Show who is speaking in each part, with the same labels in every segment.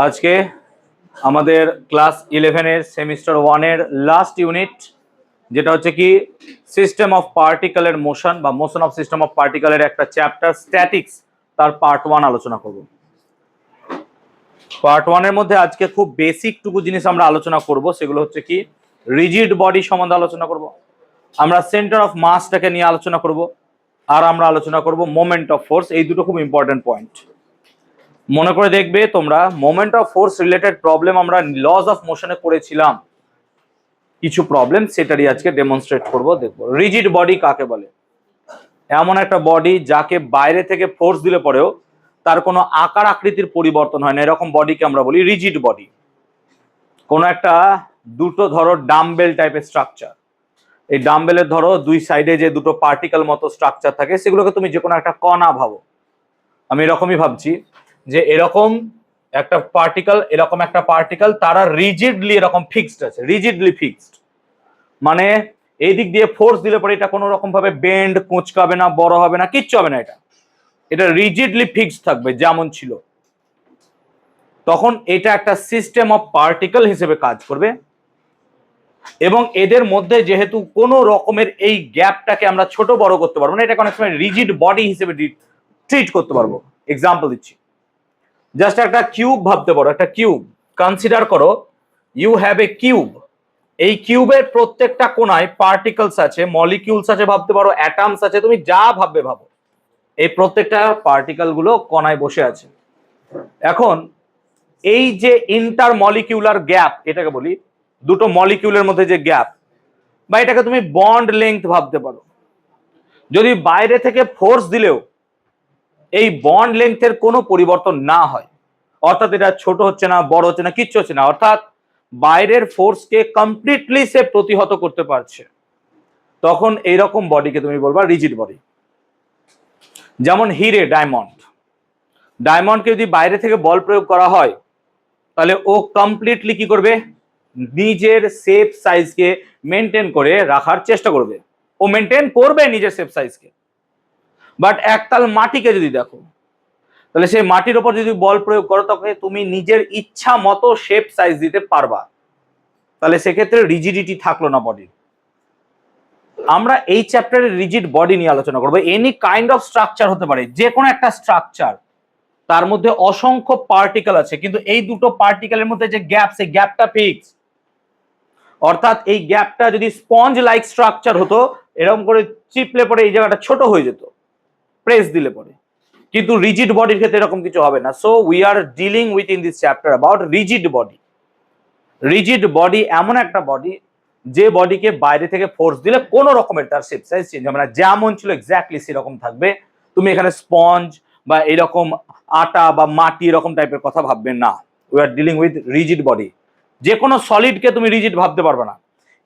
Speaker 1: আজকে আমাদের ক্লাস 11 এর সেমিস্টার 1 এর লাস্ট ইউনিট, যেটা হচ্ছে কি সিস্টেম অফ পার্টিকেলের মোশন বা মোশন অফ সিস্টেম অফ পার্টিকেলের একটা চ্যাপ্টার স্ট্যাটিক্স, তার পার্ট 1 আলোচনা করব। পার্ট 1 এর মধ্যে আজকে খুব বেসিক টুকু জিনিস আমরা আলোচনা করব, সেগুলো হচ্ছে কি রিজিড বডি সম্বন্ধে আলোচনা করব, আমরা সেন্টার অফ মাসটাকে নিয়ে আলোচনা করব, আর আমরা আলোচনা করব মোমেন্ট অফ ফোর্স। এই দুটো খুব ইম্পর্টেন্ট পয়েন্ট, মনে করে দেখবে তোমরা। Moment of force related problem আমরা লজ অফ মোশনে করেছিলাম, কিছু প্রবলেম সেটারই আজকে ডেমনস্ট্রেট করব। দেখবো রিজিড বডি কাকে বলে। এমন একটা বডি যাকে বাইরে থেকে ফোর্স দিলে পরেও তার কোনো আকার আকৃতির পরিবর্তন হয় না, এরকম বডিকে আমরা বলি রিজিড বডি। কোনো একটা দুটো ধরো ডাম্বেল টাইপের স্ট্রাকচার, এই ডাম্বেলের ধরো দুই সাইডে যে দুটো পার্টিকেল মতো স্ট্রাকচার থাকে, সেগুলোকে তুমি যে কোনো একটা কণা ভাবো। আমি এরকমই ভাবছি যে এরকম একটা পার্টিকেল, এরকম একটা পার্টিকেল, তারা রিজিডলি এরকম ফিক্সড আছে, রিজিডলি ফিক্সড। মানে এই দিক দিয়ে ফোর্স দিলে পরে এটা কোনো রকম ভাবে বেন্ড কুঁচকাবে না, বড় হবে না, কিচ্ছু হবে না, এটা রিজিডলি ফিক্সড থাকবে যেমন ছিল। তখন এটা একটা সিস্টেম অফ পার্টিকেল হিসেবে কাজ করবে, এবং এদের মধ্যে যেহেতু কোনো রকমের এই গ্যাপটাকে আমরা ছোট বড় করতে পারবো না, এটাকে অনেক সময় রিজিড বডি হিসেবে ট্রিট করতে পারবো। এক্সাম্পল দিচ্ছি, জাস্ট একটা কিউব ভাবতে পারো, একটা কিউব কনসিডার করো। ইউ হ্যাভ এ কিউব, এই কিউবের প্রত্যেকটা কোণায় পার্টিকলস আছে, মলিকিউলস আছে ভাবতে পারো, অ্যাটমস আছে, তুমি যা ভাববে ভাবো। এই প্রত্যেকটা পার্টিকেল গুলো কণায় বসে আছে। এখন এই যে ইন্টার মলিকিউলার গ্যাপ, এটাকে বলি দুটো মলিকিউলের মধ্যে যে গ্যাপ, বা এটাকে তুমি বন্ড লেংথ ভাবতে পারো। যদি বাইরে থেকে ফোর্স দিলেও এই বন্ড লেংথের কোনো পরিবর্তন না হয়, অর্থাৎ এটা ছোট হচ্ছে না, বড় হচ্ছে না, কিচ্ছু হচ্ছে না, অর্থাৎ বাইরের ফোর্সকে কমপ্লিটলি সে প্রতিহত করতে পারছে, তখন এইরকম বডিকে তুমি বলবা রিজিড বডি। যেমন হিরে, ডায়মন্ড, ডায়মন্ডকে যদি বাইরে থেকে বল প্রয়োগ করা হয়, তাহলে ও কমপ্লিটলি কি করবে, নিজের শেপ সাইজকে মেনটেন করে রাখার চেষ্টা করবে, ও মেনটেন করবে নিজের শেপ সাইজকে। বাট একতাল মাটিকে যদি দেখো, তাহলে সেই মাটির ওপর যদি বল প্রয়োগ করো, তখন তুমি নিজের ইচ্ছা মতো শেপ সাইজ দিতে পারবা, তাহলে সেক্ষেত্রে রিজিডিটি থাকলো না বডির। আমরা এই চ্যাপ্টারে রিজিড বডি নিয়ে আলোচনা করবো। এনি কাইন্ড অফ স্ট্রাকচার হতে পারে, যে কোনো একটা স্ট্রাকচার, তার মধ্যে অসংখ্য পার্টিকেল আছে, কিন্তু এই দুটো পার্টিকেলের মধ্যে যে গ্যাপ, সেই গ্যাপটা ফিক্স। অর্থাৎ এই গ্যাপটা যদি স্পঞ্জ লাইক স্ট্রাকচার হতো, এরকম করে চিপলে পরে এই জায়গাটা ছোট হয়ে যেত প্রেস দিলে পরে, কিন্তু রিজিড বডির ক্ষেত্রে এরকম কিছু হবে না। So we are dealing with in this chapter about rigid body. Rigid body এমন একটা বডি যে বডিকে বাইরে থেকে ফোর্স দিলে কোনো রকমের তার শেপ সাইজ চেঞ্জ হবে না, যেমন ছিল এক্স্যাক্টলি সেরকম থাকবে। তুমি এখানে স্পঞ্জ বা এরকম আটা বা মাটি এরকম টাইপের কথা ভাববে না। We are dealing with rigid body. যে কোনো সলিডকে তুমি রিজিড ভাবতে পারবে না।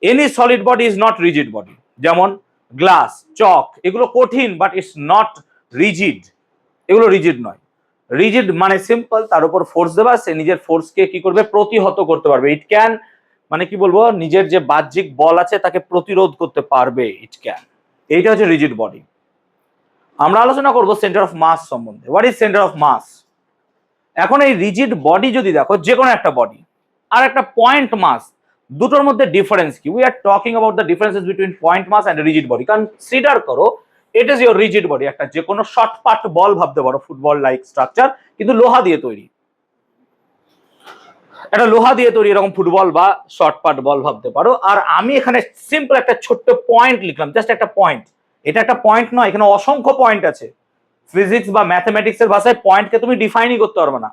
Speaker 1: Any solid body is not rigid body. যেমন গ্লাস, চক, এগুলো কঠিন, বাট ইটস নট রিজিড, এগুলো রিজিড নয়। রিজিড মানে সিম্পল, তার উপর ফোর্স দেবা, সে নিজের ফোর্সকে কি করবে, প্রতিহত করতে পারবে। ইট ক্যান, মানে কি বলবো, নিজের যে বাহ্যিক বল আছে তাকে প্রতিরোধ করতে পারবে, ইট ক্যান। এইটা হচ্ছে রিজিড বডি। আমরা আলোচনা করব সেন্টার অফ মাস সম্বন্ধে। What is centre of mass? এখন এই রিজিড বডি যদি দেখো, যে কোনো একটা বডি আর একটা পয়েন্ট মাস, দুটোর মধ্যে ডিফারেন্স কি? We are talking about the differences between point mass and rigid body. Consider করো it is your rigid body, একটা যে কোনো শর্ট পাট বল ভাবতে পারো, ফুটবল লাইক স্ট্রাকচার, কিন্তু লোহা দিয়ে তৈরি। একটা লোহা দিয়ে তৈরি এরকম ফুটবল বা শর্ট পাট বল ভাবতে পারো। আর আমি এখানে সিম্পল একটা ছোট্ট পয়েন্ট লিখলাম, জাস্ট একটা পয়েন্ট। এটা একটা পয়েন্ট নয়, এখানে অসংখ্য পয়েন্ট আছে। ফিজিক্স বা ম্যাথমেটিক্স এর ভাষায় পয়েন্টকে তুমি ডিফাইনই করতে পারবে না,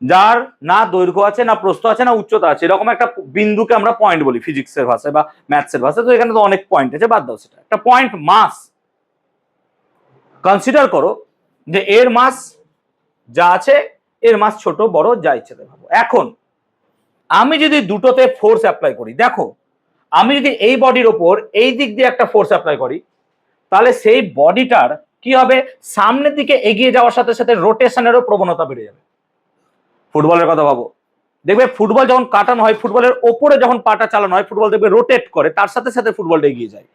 Speaker 1: যার না দৈর্ঘ্য আছে, না প্রস্থ আছে, না উচ্চতা আছে, এরকম একটা বিন্দুকে আমরা পয়েন্ট বলি ফিজিক্সের ভাষায় বা ম্যাথসের ভাষায়। তো এখানে তো অনেক পয়েন্ট আছে, বাদ দাও সেটা। একটা পয়েন্ট মাস, কনসিডার করো যে এর মাস যা আছে, এর মাস ছোট বড় যা ইচ্ছে ভাবো। এখন আমি যদি দুটোতে ফোর্স অ্যাপ্লাই করি, দেখো আমি যদি এই বডির ওপর এই দিক দিয়ে একটা ফোর্স অ্যাপ্লাই করি, তাহলে সেই বডিটার কি হবে, সামনের দিকে এগিয়ে যাওয়ার সাথে সাথে রোটেশনেরও প্রবণতা বেড়ে যাবে। ফুটবলের কথা ভাবো, দেখবে ফুটবল যখন কাটানো হয়, ফুটবলের ওপরে যখন পাটা চালানো হয়, ফুটবল দেখবে রোটেট করে, তার সাথে সাথে ফুটবলটা এগিয়ে যায়।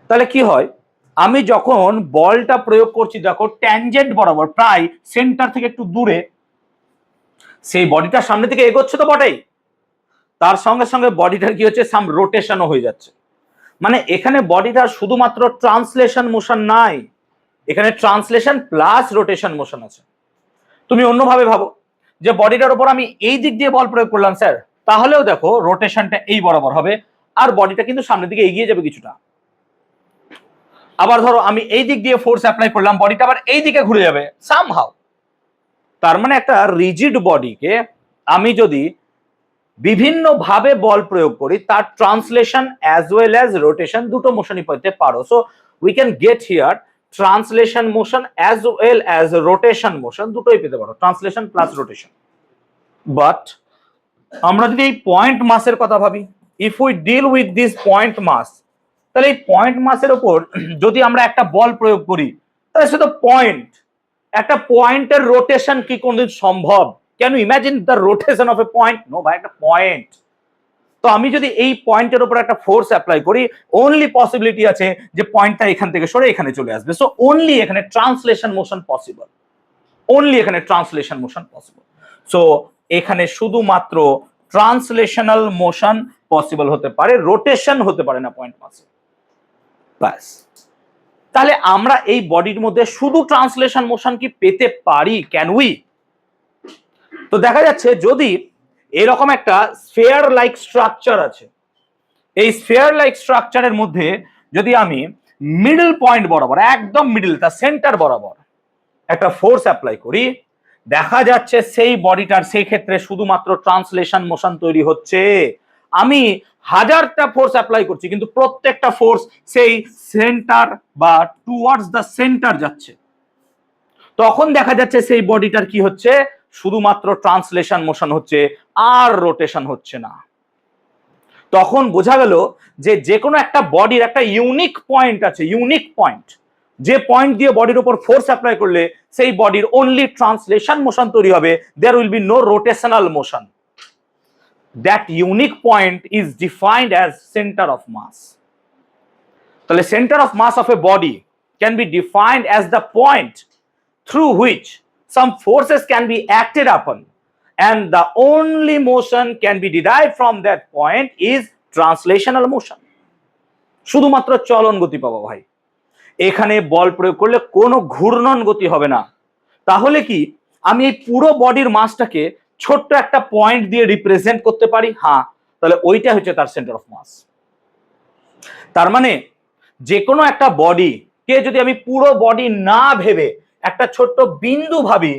Speaker 1: তাহলে কি হয়, আমি যখন বলটা প্রয়োগ করছি দেখো ট্যানজেন্ট বরাবর প্রায় সেন্টার থেকে একটু দূরে, সেই বডিটা সামনে থেকে এগোচ্ছে তো বটেই, তার সঙ্গে সঙ্গে বডিটার কি হচ্ছে সাম রোটেশনও হয়ে যাচ্ছে। মানে এখানে বডিটার শুধুমাত্র ট্রান্সলেশন মোশন নাই, এখানে ট্রান্সলেশন প্লাস রোটেশন মোশন আছে। তুমি অন্যভাবে ভাবো যে বডিটার উপর আমি এই দিক দিয়ে বল প্রয়োগ করলাম স্যার, তাহলেও দেখো রোটেশনটা এই বরাবর হবে আর বডিটা কিন্তু সামনের দিকে এগিয়ে যাবে কিছুটা। আবার ধরো আমি এই দিক দিয়ে ফোর্স অ্যাপ্লাই করলাম, বডিটা আবার এই দিকে ঘুরে যাবে সামহাউ। তার মানে একটা রিজিড বডিকে আমি যদি বিভিন্ন ভাবে বল প্রয়োগ করি তার translation as well as rotation দুটো মোশনই পেতে পারো। So we can get here translation motion as well as rotation motion, দুটোই পেতে পারো, ট্রান্সলেশন প্লাস রোটেশন। বাট আমরা যদি এই পয়েন্ট মাসের কথা ভাবি, if we deal with this point mass, তাহলে এই পয়েন্ট মাসের উপর যদি আমরা একটা বল প্রয়োগ করি তাহলে সেটা পয়েন্ট, একটা পয়েন্টের রোটেশন কি কোনদিন সম্ভব? Can you imagine the rotation of a point? No ভাই, একটা পয়েন্ট। তো আমি যদি এই পয়েন্টের উপর একটা ফোর্স অ্যাপ্লাই করি, অনলি পসিবিলিটি আছে যে পয়েন্টটা এখান থেকে সরে এখানে চলে আসবে। সো অনলি এখানে ট্রান্সলেশন মোশন পসিবল, অনলি এখানে ট্রান্সলেশন মোশন পসিবল। সো এখানে শুধুমাত্র ট্রান্সলেশনাল মোশন পসিবল হতে পারে, রোটেশন হতে পারে না পয়েন্ট মাসে। ব্যাস। তাহলে আমরা এই বডির মধ্যে শুধু ট্রান্সলেশন মোশন কি পেতে পারি? Can we? তো দেখা যাচ্ছে যদি এরকম একটা স্ফিয়ার লাইক স্ট্রাকচার আছে, এই স্ফিয়ার লাইক স্ট্রাকচারের মধ্যে যদি আমি মিডল পয়েন্ট বরাবর, একদম মিডল, তার সেন্টার বরাবর একটা ফোর্স অ্যাপ্লাই করি, দেখা যাচ্ছে সেই বডিটার সেই ক্ষেত্রে শুধুমাত্র ট্রান্সলেশন মোশন তৈরি হচ্ছে। আমি হাজারটা ফোর্স অ্যাপ্লাই করছি কিন্তু প্রত্যেকটা ফোর্স সেই সেন্টার বা টুয়ার্ডস দ্য সেন্টার যাচ্ছে। তখন দেখা যাচ্ছে সেই বডিটার কি হচ্ছে, শুধুমাত্র ট্রান্সলেশন মোশন হচ্ছে আর রোটেশন হচ্ছে না। তখন বোঝা গেল যে যে কোনো একটা বডির একটা ইউনিক পয়েন্ট আছে, ইউনিক পয়েন্ট, যে পয়েন্ট দিয়ে বডির উপর ফোর্স অ্যাপ্লাই করলে সেই বডির অনলি ট্রান্সলেশন মোশন তৈরি হবে, there will be no rotational motion. That unique point is defined as centre of mass. তাহলে centre of mass of a body can be defined as the point through which some forces can be acted upon, and the only motion can be derived from that point is translational motion. শুধুমাত্র চলন গতি পাবো ভাই, এখানে বল প্রয়োগ করলে কোনো ঘূর্ণন গতি হবে না। তাহলে কি আমি এই পুরো বডির মাসটাকে ছোট্ট একটা পয়েন্ট দিয়ে রিপ্রেজেন্ট করতে পারি? হ্যাঁ, তাহলে ওইটা হচ্ছে তার সেন্টার অফ মাস। তার মানে যে কোনো একটা বডি কে যদি আমি পুরো বডি না ভেবে একটা ছোট্ট বিন্দু ভাবি,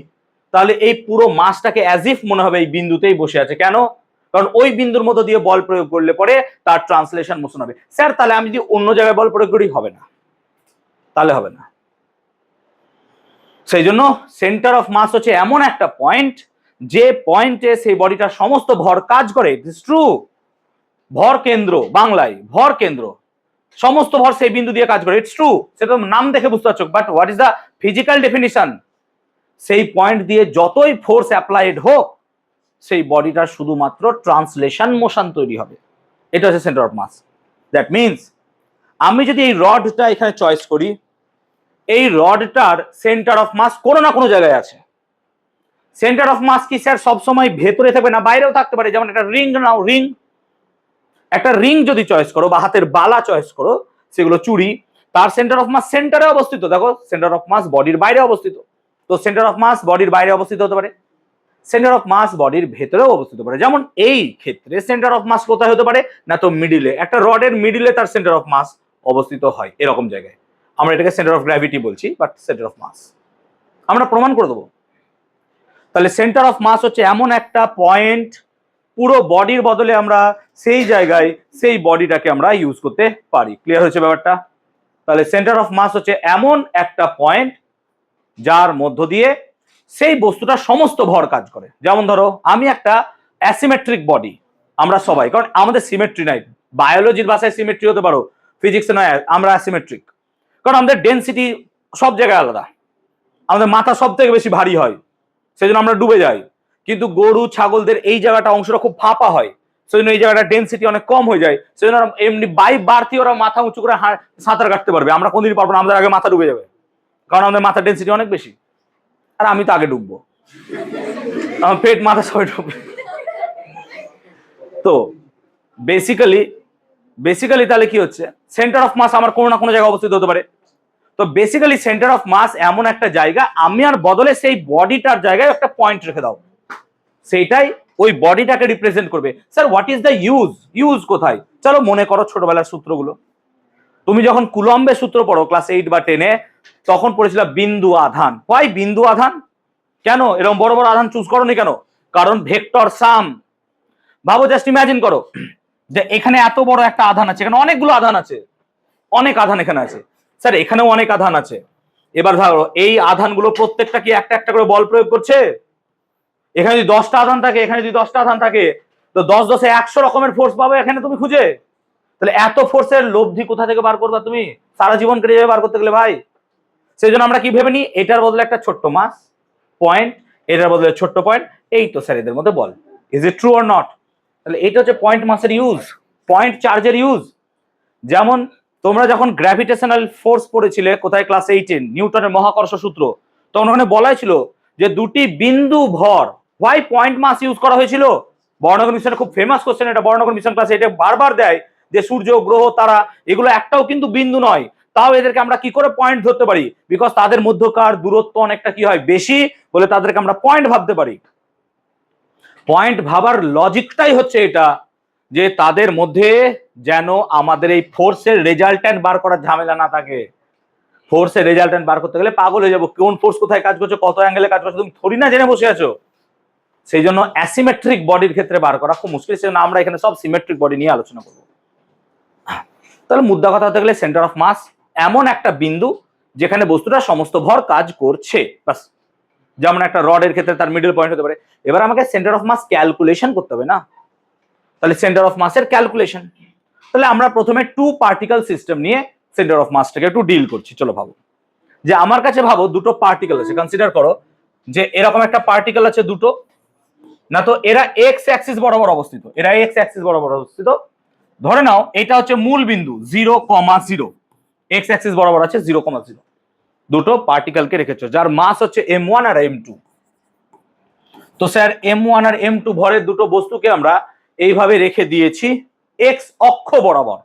Speaker 1: তাহলে এই পুরো মাসটাকে অ্যাজ ইফ মনে হবে এই বিন্দুতেই বসে আছে। কেন? কারণ ওই বিন্দুর মধ্যে দিয়ে বল প্রয়োগ করলে পরে তার ট্রান্সলেশন মোশন হবে। স্যার তাহলে আমি যদি অন্য জায়গায় বল প্রয়োগ করি হবে না, তাহলে হবে না। সেই জন্য সেন্টার অফ মাস হচ্ছে এমন একটা পয়েন্ট যে পয়েন্টে সেই বডিটার সমস্ত ভর কাজ করে। ইট ইজ ট্রু, ভর কেন্দ্র, বাংলায় ভর কেন্দ্র, সমস্ত ভর সেই বিন্দু দিয়ে কাজ করে। ইটস ট্রু, সেটা নাম দেখে বুঝতে পারছো। But what is the physical definition? সেই পয়েন্ট দিয়ে যতই ফোর্স অ্যাপ্লাইড হোক সেই বডিটার শুধুমাত্র ট্রান্সলেশন মোশন তৈরি হবে। এটা হচ্ছে centre of mass. That means আমি যদি এই রডটা এখানে চয়েস করি, এই রডটার সেন্টার অফ মাস কোনো না কোনো জায়গায় আছে। সেন্টার অফ মাস কি স্যার সবসময় ভেতরে থাকবে না, বাইরেও থাকতে পারে? যেমন একটা রিং নাও, রিং, একটা রিং যদি চয়েস করো বা হাতের বালা চয়েস করো, সেগুলো চুড়ি, তার সেন্টার অফ মাস সেন্টারে অবস্থিত। দেখো সেন্টার অফ মাস বডির বাইরে অবস্থিত, তো সেন্টার অফ মাস বডির বাইরে অবস্থিত হতে পারে, সেন্টার অফ মাস বডির ভেতরেও অবস্থিত হতে পারে। যেমন এই ক্ষেত্রে সেন্টার অফ মাস কোথায় হতে পারে না, তো মিডিলে, একটা রডের মিডিলে তার সেন্টার অফ মাস অবস্থিত হয়, এরকম জায়গায়। আমরা এটাকে সেন্টার অফ গ্র্যাভিটি বলছি, বাট সেন্টার অফ মাস আমরা প্রমাণ করে দেবো। তাহলে সেন্টার অফ মাস হচ্ছে এমন একটা পয়েন্ট, পুরো বডির বদলে আমরা সেই জায়গায় সেই বডিটাকে আমরা ইউজ করতে পারি। ক্লিয়ার হয়েছে ব্যাপারটা? তাহলে সেন্টার অফ মাস হচ্ছে এমন একটা পয়েন্ট যার মধ্য দিয়ে সেই বস্তুটার সমস্ত ভর কাজ করে। যেমন ধরো আমি একটা অ্যাসিমেট্রিক বডি, আমরা সবাই, কারণ আমাদের সিমেট্রি নাই। বায়োলজির ভাষায় সিমেট্রি হতে পারো, ফিজিক্সে নয়, আমরা অ্যাসিমেট্রিক, কারণ আমাদের ডেন্সিটি সব জায়গায় আলাদা, আমাদের মাথা সব থেকে বেশি ভারী হয়, সেই জন্য আমরা ডুবে যাই। কিন্তু গরু ছাগলদের এই জায়গাটা অংশটা খুব ফাঁপা হয়, সেজন্য এই জায়গাটা ডেন্সিটি অনেক কম হয়ে যায়, সেজন্য এমনি বাই বাড়তি ওরা মাথা উঁচু করে সাঁতার কাটতে পারবে, আমরা কোনদিন পারবো না, আমাদের আগে মাথা ডুবে যাবে, কারণ আমাদের মাথার ডেন্সিটি অনেক বেশি, আর আমি তো আগে ডুববো, আমার পেট মাথা সবাই ডুববে। তো বেসিক্যালি তাহলে কি হচ্ছে, সেন্টার অফ মাস আমার কোনো না কোনো জায়গায় অবস্থিত হতে পারে। তো বেসিক্যালি সেন্টার অফ মাস এমন একটা জায়গা, আমি আর বদলে সেই বডিটার জায়গায় একটা পয়েন্ট রেখে দাও, সেইটাই ওই বডিটাকে রিপ্রেজেন্ট করবে। Sir what is the use কোথায়? চলো মনে করো ছোটবেলার সূত্রগুলো, তুমি যখন কুলম্বের সূত্র পড়ো ক্লাস 8 বা 10-এ, তখন পড়েছিল বিন্দু আধান। হোয়াই বিন্দু আধান? কেন এরকম বড় বড় আধান চুজ করোনি কেন? কারণ ভেক্টর সাম। ভাবো, জাস্ট ইমাজিন করো যে এখানে এত বড় একটা আধান আছে, এখানে অনেকগুলো আধান আছে, অনেক আধান এখানে আছে, স্যার এখানেও অনেক আধান আছে। এবার ধরো এই আধানগুলো প্রত্যেকটা কি একটা একটা করে বল প্রয়োগ করছে? এখানে যদি 10টা আধান থাকে, এখানে যদি 10টা আধান থাকে, তো 10 10 100 রকমের ফোর্স পাবে এখানে তুমি খুঁজে। তাহলে এত ফোর্সের লব্ধি কোথা থেকে বার করবা তুমি? সারা জীবন কেটে যাবে বার করতে গেলে ভাই। সেই জন্য আমরা কি ভেবে নিই, এটার বদলে একটা ছোট্ট মাস পয়েন্ট, এটার বদলে ছোট্ট পয়েন্ট, এই তো স্যার এদের মধ্যে বল। Is it true or not? তাহলে এটা হচ্ছে পয়েন্ট মাসের ইউজ, পয়েন্ট চার্জের ইউজ। যেমন তোমরা যখন গ্র্যাভিটেশনাল ফোর্স পড়েছিলে কোথায়, ক্লাস 8-এ, নিউটনের মহাকর্ষ সূত্র, তখন ওখানে বলাই ছিল যে দুটি বিন্দু ভর, হোয়াই পয়েন্ট মাস ইউজ করা হয়েছিল? বর্ণালী মিশন খুব ফেমাস কোশ্চেন এটা, বর্ণালী মিশন ক্লাসে এটা বারবার দেয় যে সূর্য, গ্রহ, তারা এগুলো একটাও কিন্তু বিন্দু নয়, তাও এদেরকে আমরা কি করে পয়েন্ট ধরতে পারি? বিকজ তাদের মধ্যকার দূরত্ব অনেকটা কি হয়, বেশি, বলে তাদেরকে আমরা পয়েন্ট ভাবতে পারি। পয়েন্ট ভাবার লজিকটাই হচ্ছে এটা, যে তাদের মধ্যে যেন আমাদের এই ফোর্সের রেজাল্ট্যান্ট বার করার ঝামেলা না থাকে। ফোর্সের রেজাল্ট্যান্ট বার করতে গেলে পাগল হয়ে যাবো, কোন ফোর্স কোথায় কাজ করছে, কত অ্যাঙ্গেলে কাজ করছে, তুমি থোড়ি না জেনে বসে আছো। সেই জন্য অ্যাসিমেট্রিক বডির ক্ষেত্রে বার করা খুব মুশকিল, সেজন্য আমরা এখানে সব সিমেট্রিক বডি নিয়ে আলোচনা করব। তাহলে মুদ্রা কথা হতে গেলে সেন্টার অফ মাস এমন একটা বিন্দু যেখানে বস্তুটা সমস্ত ভর কাজ করছে, বাস। যেমন একটা রডের ক্ষেত্রে তার মিডল পয়েন্ট হতে পারে। এবার আমাকে সেন্টার অফ মাস ক্যালকুলেশন করতে হবে না? তাহলে সেন্টার অফ মাসের ক্যালকুলেশন, তাহলে আমরা প্রথমে টু পার্টিকেল সিস্টেম নিয়ে সেন্টার অফ মাসটাকে একটু ডিল করছি। চলো ভাবো যে আমার কাছে, ভাবো দুটো পার্টিকেল আছে, কনসিডার করো যে এরকম একটা পার্টিকেল আছে দুটো, না তো এরা এক্স অ্যাক্সিস বরাবর অবস্থিত, এরা এক্স অ্যাক্সিস বরাবর অবস্থিত। ধরে নাও এটা হচ্ছে মূল বিন্দু 0,0, এক্স অ্যাক্সিস বরাবর আছে 0,0, দুটো পার্টিকেলকে রেখেছো যার মাস হচ্ছে m1 আর m2। তো স্যার m1 আর m2 ভরের দুটো বস্তুকে আমরা এইভাবে রেখে দিয়েছি এক্স অক্ষ বরাবর।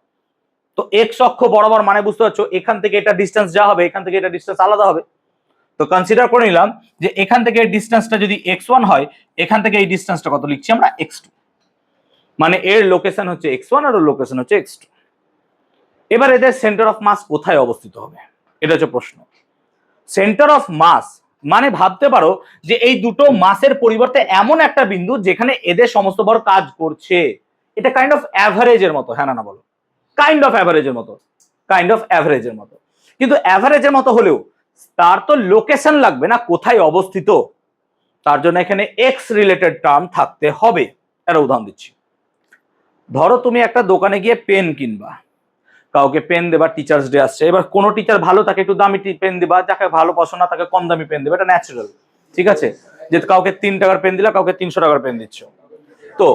Speaker 1: তো এক্স অক্ষ বরাবর মানে বুঝতে পারছো, এখান থেকে এটা ডিস্টেন্স যা হবে, এখান থেকে এটা ডিস্টেন্স আলাদা হবে। তো কনসিডার করে নিলাম যে এখান থেকে ডিস্টেন্সটা যদি x1 হয়, এখান থেকে এই ডিস্টেন্সটা কত লিখছি আমরা, x2, মানে এর লোকেশন হচ্ছে x1 আর ওর লোকেশন হচ্ছে x2। এবার এদের সেন্টার অফ মাস কোথায় অবস্থিত হবে, এটা হচ্ছে প্রশ্ন। সেন্টার অফ মাস মানে ভাবতে পারো যে এই দুটো মাসের পরিবর্তে এমন একটা বিন্দু যেখানে এদের সমস্ত ভর কাজ করছে। এটা কাইন্ড অফ অ্যাভারেজের মতো, হ্যাঁ না বলো? কাইন্ড অফ অ্যাভারেজের মতো, কাইন্ড অফ অ্যাভারেজের মতো। কিন্তু অ্যাভারেজের মতো হলেও তার তো লোকেশন লাগবে না, কোথায় অবস্থিত, তার জন্য এখানে এক্স রিলেটেড টার্ম থাকতে হবে। একটা উদাহরণ দিচ্ছি, ধরো তুমি একটা দোকানে গিয়ে পেন কিনবা, কাউকে পেন দেবা, টিচার্স ডে আসছে, এবার কোনো টিচার ভালো তাকে একটু দামি পেন দিবা, যাকে ভালো পছন্দ তাকে কম দামি পেন দেবে, এটা ন্যাচারাল, ঠিক আছে? যে কাউকে 3 টাকার পেন দিলা, কাউকে 300 টাকার পেন দিচ্ছ। তো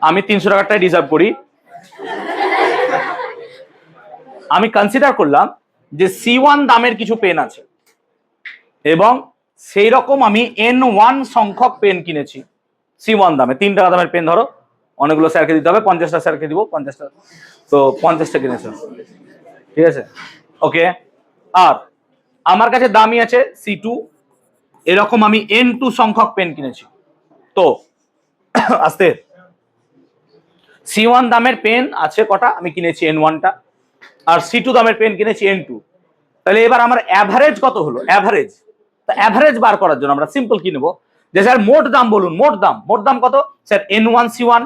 Speaker 1: আমি 300 টাকারটাই রিজার্ভ করি। আমি কনসিডার করলাম যে C1 দামের কিছু পেন আছে এবং সেই রকম আমি N1 সংখ্যক পেন কিনেছি C1 দামে। 3 টাকা দামের পেন ধরো, অনেকগুলো স্যারকে দিতে হবে, 50টা স্যারকে দিব, 50টা, তো 50টা কিনেছো, ঠিক আছে, ওকে। আর আমার কাছে দামি আছে C2, এরকম আমি N2 সংখ্যক পেন কিনেছি। তো আস্তে, C1 দামের পেন আছে কটা, আমি কিনেছি N1টা, আর C2 দামের পেন কিনেছি N2। তাহলে এবার আমার অ্যাভারেজ কত হলো, অ্যাভারেজ। তা অ্যাভারেজ বার করার জন্য আমরা সিম্পল কি নেব, যে স্যার মোট দাম বলুন, মোট দাম কত স্যার, N1 C1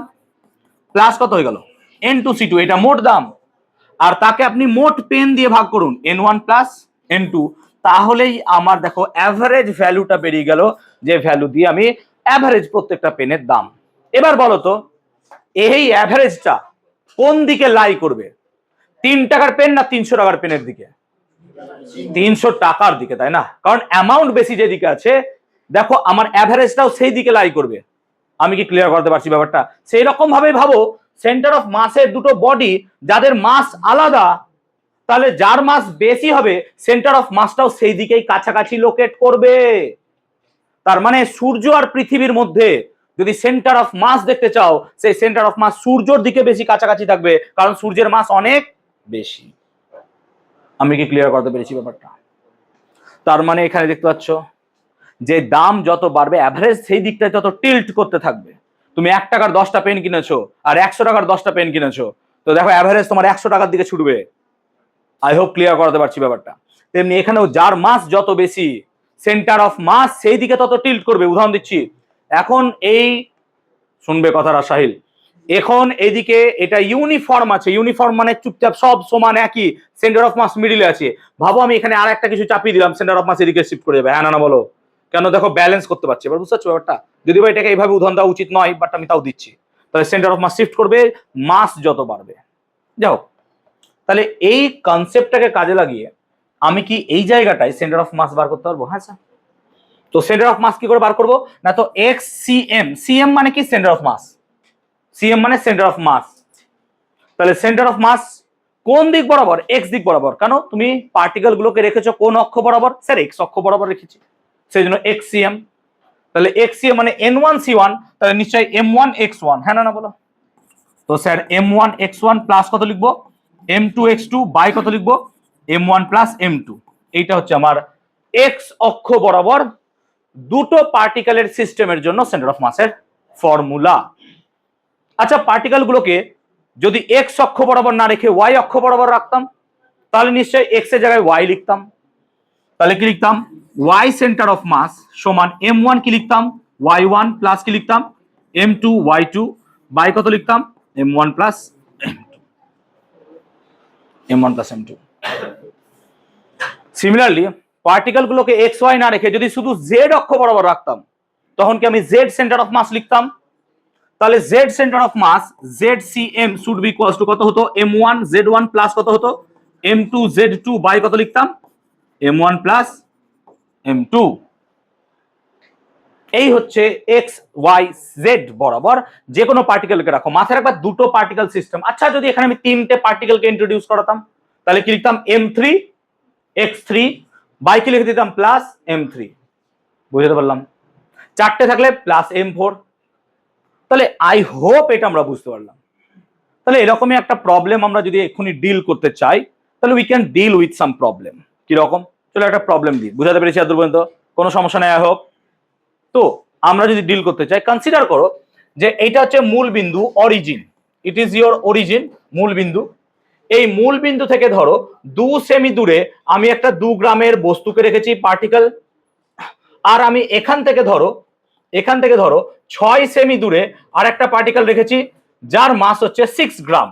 Speaker 1: প্লাস কত হয়ে গেল N2 C2, এটা মোট দাম। আর তাকে আপনি মোট পেন দিয়ে ভাগ করুন N1 প্লাস N2, তাহলেই আমার দেখো অ্যাভারেজ ভ্যালুটা বেরিয়ে গেল, যে ভ্যালু দিয়ে আমি অ্যাভারেজ প্রত্যেকটা পেনের দাম। এবার বলো তো এই অ্যাভারেজটা কোন দিকে লাই করবে, 3 টাকার পেন না 300 টাকার পেনের দিকে? 300 টাকার দিকে, তাই না? কারণ অ্যামাউন্ট বেশি যেদিকে আছে, দেখো আমার অ্যাভারেজটাও সেই দিকে লাই করবে। আমি কি ক্লিয়ার করতে পারছি ব্যাপারটা? সেই রকম ভাবে ভাবো সেন্টার অফ মাসের দুটো বডি যাদের মাস আলাদা, তাহলে যার মাস বেশি হবে সেন্টার অফ মাসটাও সেই দিকেই কাছাকাছি লোকেট করবে। তার মানে সূর্য আর পৃথিবীর মধ্যে যদি সেন্টার অফ মাস দেখতে চাও, সেই সেন্টার অফ মাস সূর্যর দিকে বেশি কাছাকাছি থাকবে, কারণ সূর্যের মাস অনেক বেশি। আমি কি ক্লিয়ার করতে পেরেছি ব্যাপারটা? তার মানে এখানে দেখতে পাচ্ছ যে দাম যত বাড়বে অ্যাভারেজ সেই দিকটায় তত টিল্ট করতে থাকবে। তুমি 1 টাকার 10টা পেন কিনেছো আর 100 টাকার 10টা পেন কিনেছো, তো দেখো অ্যাভারেজ তোমার 100 টাকার দিকে ছুটবে। আই হোপ ক্লিয়ার করাতে পারছি ব্যাপারটা। তেমনি এখানেও যার মাস যত বেশি সেন্টার অফ মাস সেই দিকে তত টিল্ট করবে। উদাহরণ দিচ্ছি, এখন এই শুনবে কথাটা সাহিল, এখন এদিকে এটা ইউনিফর্ম আছে, ইউনিফর্ম মানে চুপচাপ সব সমান একই, সেন্টার অফ মাস মিডিলে আছে। ভাবো আমি এখানে আর একটা কিছু চাপিয়ে দিলাম, সেন্টার অফ মাস এদিকে শিফট করে যাবে। হ্যাঁ না বলো কেন? দেখো ব্যালেন্স করতে পারছি। এবার বুঝতে পারছো ব্যাপারটা? যদি বা এটাকে এইভাবে উদাহরণ দেওয়া উচিত নয়, বাট আমি তাও দিচ্ছি। তাহলে সেন্টার অফ মাস শিফট করবে মাস যত বাড়বে। যাও, তাহলে এই কনসেপ্টটাকে কাজে লাগিয়ে আমি কি এই জায়গাটায় সেন্টার অফ মাস বার করতে পারবো? হ্যাঁ স্যার। তো সেন্টার অফ মাস কি করে বার করবো না, তো এক্স সিএম, সিএম মানে কি সেন্টার অফ মাস, সিএম মানে সেন্টার অফ মাস। তাহলে সেন্টার অফ মাস কোন দিক বরাবর? এক্স দিক বরাবর। কেন? তুমি পার্টিকেল গুলোকে রেখেছো কোন অক্ষ বরাবর? স্যার এক্স অক্ষ বরাবর রেখেছি, সেই জন্য এক্স সিএম। তাহলে এক্স সিএম মানে N1C1, তাহলে নিশ্চয়ই M1X1। হ্যাঁ না বলো? তো স্যার M1X1 প্লাস কত লিখবো? M2X2 বাই কত লিখবো? M1 plus M2। এইটা হচ্ছে আমার এক্স অক্ষ বরাবর দুটো পার্টিকেলের সিস্টেমের জন্য সেন্টার অফ মাসের ফর্মুলা। আচ্ছা, পার্টিকেল গুলোকে যদি এক্স অক্ষ বরাবর না রেখে ওয়াই অক্ষ বরাবর রাখতাম, তাহলে নিশ্চয়ই এক্স এর জায়গায় ওয়াই লিখতাম। তাহলে কি লিখতাম? ওয়াই সেন্টার অফ মাস সমান M1 কি লিখতাম? Y1 প্লাস কি লিখতাম? M2 Y2 বাই কত লিখতাম? M1 plus M2। Similarly particle গুলোকে এক্স ওয়াই না রেখে যদি শুধু জেড অক্ষ বরাবর রাখতাম, তখন কি আমি জেড সেন্টার অফ মাস লিখতাম। তাহলে Z center of mass ZCM should be equals to কত হতো? M1 Z1 প্লাস কত হতো? M2 Z2 বাই কত লিখতাম? M1 plus M2। এই হচ্ছে এক্স ওয়াই জেড বরাবর যে কোনো পার্টিকেলকে রাখো। মাথায় রাখবা দুটো পার্টিকেল সিস্টেম। আচ্ছা, যদি এখানে আমি তিনটে পার্টিকেলকে ইন্ট্রোডিউস করাতাম, তাহলে কি লিখতাম? M3 X3 বাই কি লিখে দিতাম? Plus M3। বুঝতে পারলাম? চারটে থাকলে প্লাস M4। তাহলে আই হোপ এটা আমরা বুঝতে পারলাম। তাহলে এরকমই একটা প্রবলেম আমরা যদি এক্ষুনি ডিল করতে চাই, তাহলে we can deal with some problem. কিরকম? চলো একটা প্রবলেম দিই, বুঝাতে পেরেছি এত পর্যন্ত? কোনো সমস্যা নেই আই হোপ। তো আমরা যদি ডিল করতে চাই, কনসিডার করো যে এইটা হচ্ছে মূল বিন্দু, origin. It is your origin, মূল বিন্দু। এই মূল বিন্দু থেকে ধরো 2 সেমি দূরে আমি একটা 2 গ্রামের বস্তুকে রেখেছি, পার্টিকেল। আর আমি এখান থেকে ধরো 6 সেমি দূরে আর একটা পার্টিকেল রেখেছি যার মাস হচ্ছে 6 গ্রাম।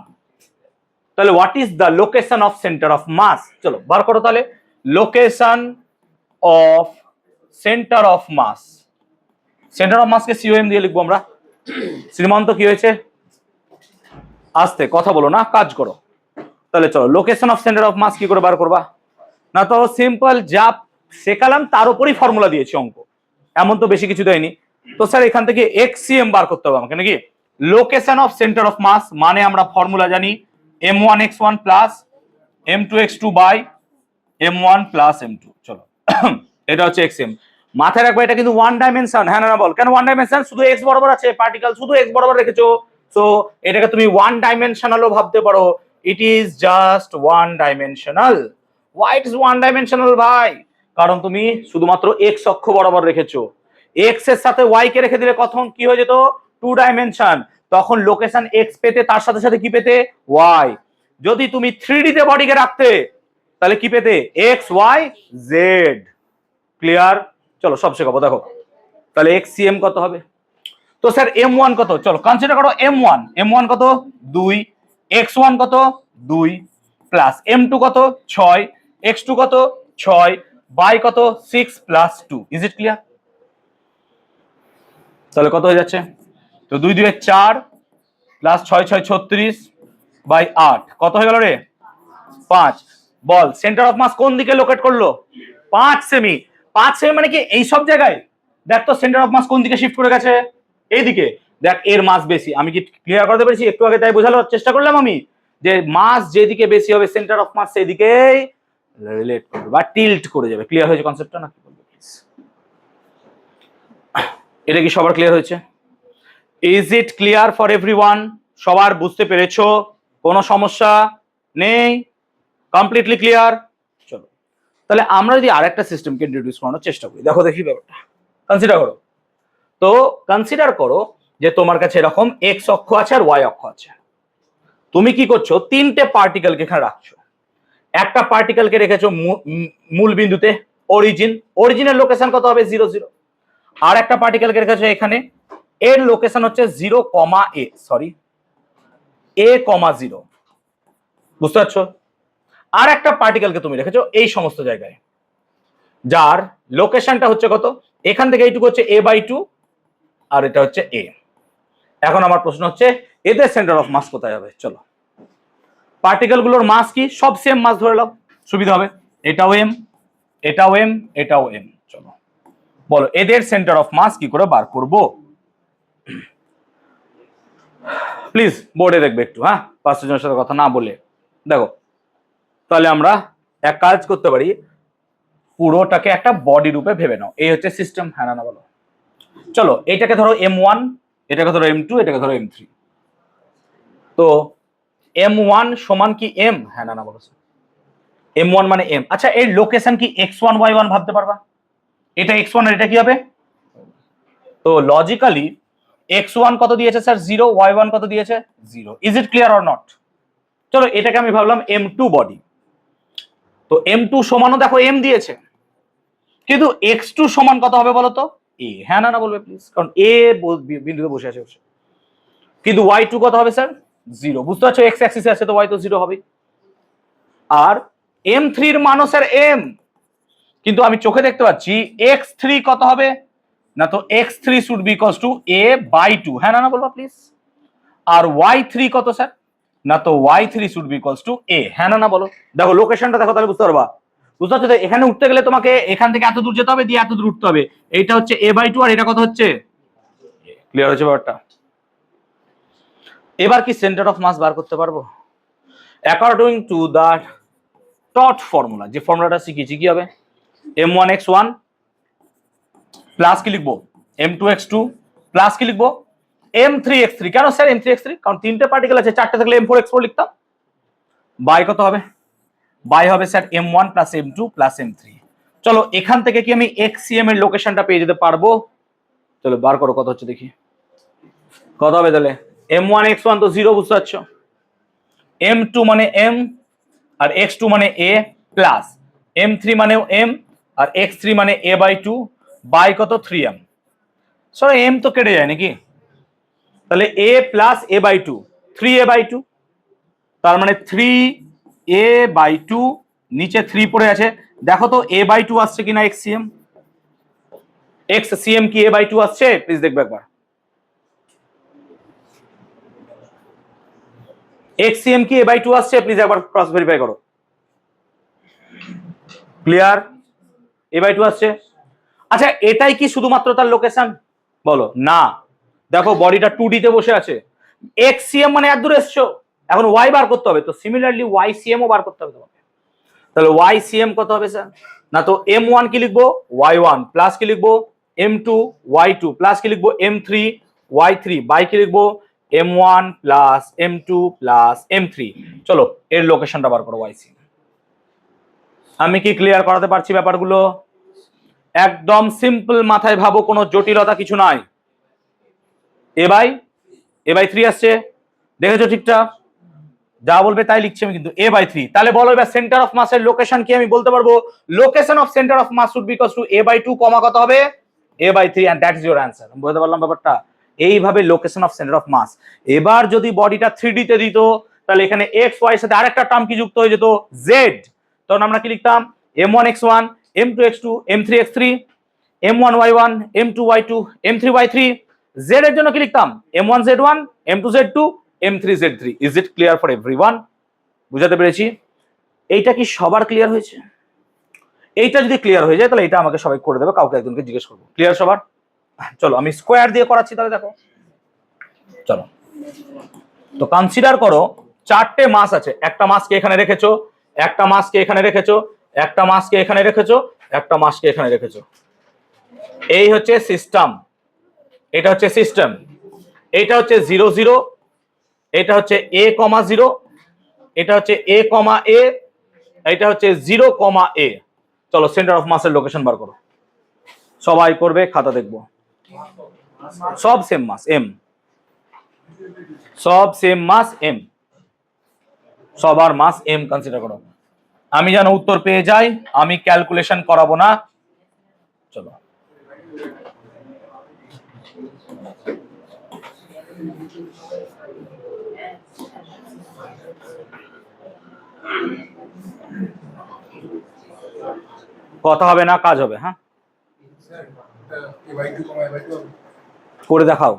Speaker 1: তাহলে what is the location of center of mass? চলো বার করো তাহলে। Location of center of mass, center of মাসকে সিওএম দিয়ে লিখবো আমরা। শ্রীমন্ত কি হয়েছে? আস্তে কথা বলো না, কাজ করো। তাহলে চলো location of center of mass কি করে বার করবা? না তো সিম্পল যা শেখালাম তার উপরই ফর্মুলা দিয়েছি অঙ্ক, এমন তো বেশি কিছু দেয়নি। তো স্যার এখান থেকে এক্সসিএম বার করতে হবে আমাকে নাকি? Location of center of mass মানে আমরা ফর্মুলা জানি M1X1 plus M2X2 by M1 plus M2। চলো এটা হচ্ছে এক্সএম। মাথায় রাখবে এটা কিন্তু ওয়ান ডাইমেনশন। হ্যাঁ না বল? কেন ওয়ান ডাইমেনশন? শুধু এক্স বরাবর আছে, পার্টিকেল শুধু এক্স বরাবর রেখেছো, সো এটাকে তুমি ওয়ান ডাইমেনশনালও ভাবতে পারো। It is just one dimensional. Why it is one dimensional ভাই? কারণ তুমি শুধুমাত্র এক্স অক্ষ বরাবর রেখেছো। এক্স এর সাথে ওয়াই কে রেখে দিলে কখন কি হয়ে যেত? 2 ডাইমেনশন। তখন লোকেশন এক্স পেতে তার সাথে সাথে কি পেতে? ওয়াই। যদি তুমি 3D তে বডিকে রাখতে তাহলে কি পেতে? X Y Z. ক্লিয়ার? চলো সব শেখাবো। দেখো তাহলে এক্সসিএম কত হবে? তো স্যার M1 কত? চলো কনসিডার করো M1। M1 কত? 2। X1 কত? 2 প্লাস M2 কত? 6। X2 কত? 6 বাই কত? 6 প্লাস 2। Is it clear? তাহলে কত হয়ে যাচ্ছে? তো 2 2 4 প্লাস 6 6 36 বাই 8 কত হয়ে গেল রে? 5। বল সেন্টার অফ মাস কোন দিকে লোকেট করলো? 5 সেমি। 5 সেমি মানে কি এই সব জায়গায়? দেখ তো সেন্টার অফ মাস কোন দিকে শিফট করে গেছে? এইদিকে। দেখ এর মাস বেশি, আমি কি ক্লিয়ার করতে পেরেছি? একটু আগে তাই বোঝানোর চেষ্টা করলাম আমি, যে মাস যেদিকে বেশি হবে সেন্টার অফ মাস সেদিকেই রিলেট করবে বা টিল্ট করে যাবে। ক্লিয়ার হয়েছে কনসেপ্টটা না? এটা কি সবার ক্লিয়ার হয়েছে? Is it clear for everyone? সবার বুঝতে পেরেছো? কোনো সমস্যা নেই? Completely clear? চলো তাহলে আমরা যদি আরেকটা সিস্টেমকে ইন্ট্রোডিউস করানোর চেষ্টা করি। দেখো দেখি ব্যাপারটা কনসিডার করো। তো কনসিডার করো যে তোমার কাছে এরকম এক্স অক্ষ আছে আর ওয়াই অক্ষ আছে। তুমি কি করছো? তিনটে পার্টিকেলকে এখানে রাখছো। একটা পার্টিকেলকে রেখেছো মূল বিন্দুতে, অরিজিনের লোকেশন কত হবে? 0 0। আর একটা পার্টিকেলকে রেখেছো এখানে, এর লোকেশন হচ্ছে 0, এ সরি এ, 0। বুঝতে পারছো? আর একটা পার্টিকেলকে তুমি রেখেছো এই সমস্ত জায়গায়, যার লোকেশনটা হচ্ছে কত? এখান থেকে এইটুকু হচ্ছে a/2 আর এটা হচ্ছে a। এখন আমার প্রশ্ন হচ্ছে এদের সেন্টার অফ মাস কোথায় হবে? চলো পার্টিকেল গুলোর মাস কি? সব সেম মাস ধরে নাও, সুবিধা হবে। এটাও এম, এটাও এম, এটাও এম। চলো বলো এদের সেন্টার অফ মাস কি করে বার করব? প্লিজ বোর্ডে দেখবে একটু, হ্যাঁ, পাঁচজনের সাথে কথা না বলে। দেখো তাহলে আমরা এক কাজ করতে পারি, পুরোটাকে একটা বডি রূপে ভেবে নাও। এই হচ্ছে সিস্টেম, হ্যাঁ না বলো? চলো এটাকে ধরো M1, এটাকে ধরো M2, এটাকে ধরো M3। তো M1 সমান কি M? হ্যাঁ না বলো? M1 মানে M। আচ্ছা এর লোকেশন কি x1 y1 ভাবতে পারবা? এটা x1 আর এটা কি হবে? তো লজিক্যালি x1 কত দিয়েছে স্যার? 0, y1 কত দিয়েছে? 0। Is it clear or not? চলো এটাকে আমি ভাবলাম M2 বডি। তো M2 সমানও দেখো M দিয়েছে, কিন্তু x2 সমান কত হবে বলো তো? a। হ্যাঁ না বলবে প্লিজ, কারণ a বিন্দুতে বসে আছে। কিন্তু y2 কত হবে স্যার? 0। বুঝতে পারছো? x অ্যাক্সিসে আছে তো y তো 0 হবে। আর M3 এর মানও স্যার M, কিন্তু আমি চোখে দেখতে পাচ্ছি x3 কত হবে না, তো x3 should be equals to a/2। হ্যাঁ না বলবা প্লিজ? আর y3 কত স্যার? না তো y3 should be equals two a। হ্যাঁ না বলো? দেখো লোকেশনটা দেখো তাহলে বুঝতে পারবা। বুঝতে পারছো? এখানে উঠতে গেলে তোমাকে এখান থেকে এত দূর যেতে হবে, দিয়ে এত দূর উঠতে হবে। এইটা হচ্ছে a/2 আর এটা কত হচ্ছে? ক্লিয়ার হচ্ছে ব্যাপারটা? এবার কি সেন্টার অফ মাস বার করতে পারবো? According to the taught formula, যে ফর্মুলাটা শিখিয়েছি, কি হবে? m1x1 প্লাস কি লিখবো? m2x2 প্লাস কি লিখবো? m3x3। কেন স্যার m3x3? কারণ তিনটে পার্টিকেল আছে, চারটে থাকলে m4x4 লিখতাম। বাই কত হবে? বাই হবে sir m1 plus m2 plus m3। চলো এখান থেকে কি আমি xcm এর লোকেশনটা পেয়ে যেতে পারবো? চলো বার করো কত হচ্ছে দেখি। কত হবে তাহলে? m1x1 তো 0, বুঝতে পারছো? m2 মানে m আর x2 মানে a প্লাস m3 মানেও m আর x3 মানে a/2 বাই কত? 3m। সরি m তো কেটে যায় নাকি? তাহলে a প্লাস a/2, 3a/2। তার মানে 3a/2, নিচে 3 পড়ে আছে। দেখো তো a/2 আসছে কিনা xcm? xcm কি a/2 আসছে? প্লিজ দেখবে একবার। xcm কি a/2 আসছে? প্লিজ একবার ক্রস ভেরিফাই করো। ক্লিয়ার? a/2 আসছে। আচ্ছা এটাই কি শুধুমাত্র তার লোকেশন? বলো না। দেখো বডিটা 2D তে বসে আছে, xcm মানে এত দূর এসছো, এখন y বার করতে হবে। তো সিমিলারলি ycm ও বার করতে হবে তোমাকে। তাহলে ycm কত হবে স্যার? না তো m1 কি লিখবো? y1 প্লাস কি লিখবো? m2 y2 প্লাস কি লিখবো? m3 y3 বাই কি লিখবো? m1 plus m2 plus m3। চলো এর লোকেশনটা বার করো ycm। আমি কি ক্লিয়ার করাতে পারছি ব্যাপারগুলো? একদম সিম্পল, মাথায় ভাবো, কোনো জটিলতা কিছু নাই। a/3 আসছে, দেখেছো ঠিকঠাক? যা বলবে তাই লিখছি আমি কিন্তু a/3। তাহলে বলো এবার সেন্টার অফ মাসের লোকেশন কি? আমি বলতে পারবো location of center of mass should be equals to a/2 কত হবে? a/3 and that is your answer. আমি বলতে পারলাম ব্যাপারটা? এইভাবে location of center of mass. এবার যদি বডিটা 3D তে দিত, তাহলে এখানে x y এর সাথে আরেকটা টার্ম কি যুক্ত হয়ে যেত? z। তখন আমরা কি লিখতাম? m1x1 m2x2 m3x3 m1y1 m2y2 m3y3। z এর জন্য কি লিখতাম? m1z1 m2z2 m3z3। Is it clear for everyone? বুঝাতে পেরেছি? এইটা কি সবার ক্লিয়ার হয়েছে? এইটা যদি ক্লিয়ার হয়ে যায় তাহলে এটা আমাকে সবাই করে দেবে, কাউকে একজনকে জিজ্ঞেস করবো। ক্লিয়ার সবার? চলো আমি স্কোয়ার দিয়ে করাচ্ছি তাহলে। দেখো চলো, তো কনসিডার করো চারটে মাস আছে, একটা মাসকে এখানে রেখেছো, একটা মাসকে এখানে রেখেছো, একটা মাসকে এখানে রেখেছো, একটা মাসকে এখানে রেখেছো। এই হচ্ছে সিস্টেম, এটা হচ্ছে সিস্টেম, এটা হচ্ছে 0 0, এটা হচ্ছে a, 0, এটা হচ্ছে a, a, এটা হচ্ছে 0, a। চলো সেন্টার অফ মাসের লোকেশন বার করো, সবাই করবে, খাতা দেখবো। সব সেম মাস এম, সব সেম মাস এম, সবার মাস এম কনসিডার করো। আমি যেন উত্তর পেয়ে যাই, আমি ক্যালকুলেশন করাবো না। চলো, কথা হবে না, কাজ হবে। হ্যাঁ, করে দেখাও।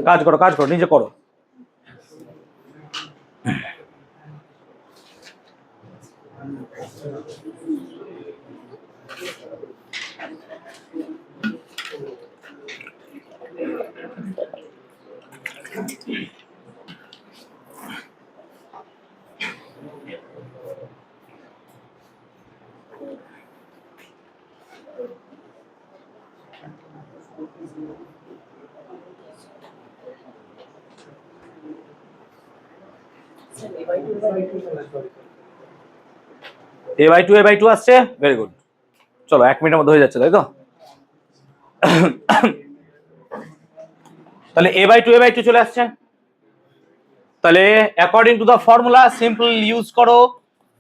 Speaker 1: কাজ করো, কাজ করো, নিজে করো। A/2 আসছে, ভেরি গুড। চলো 1 মিনিটের মধ্যে হয়ে যাচ্ছে, তাই তো? তাহলে A/2 চলে আসছে। তাহলে according to the formula simple use করো,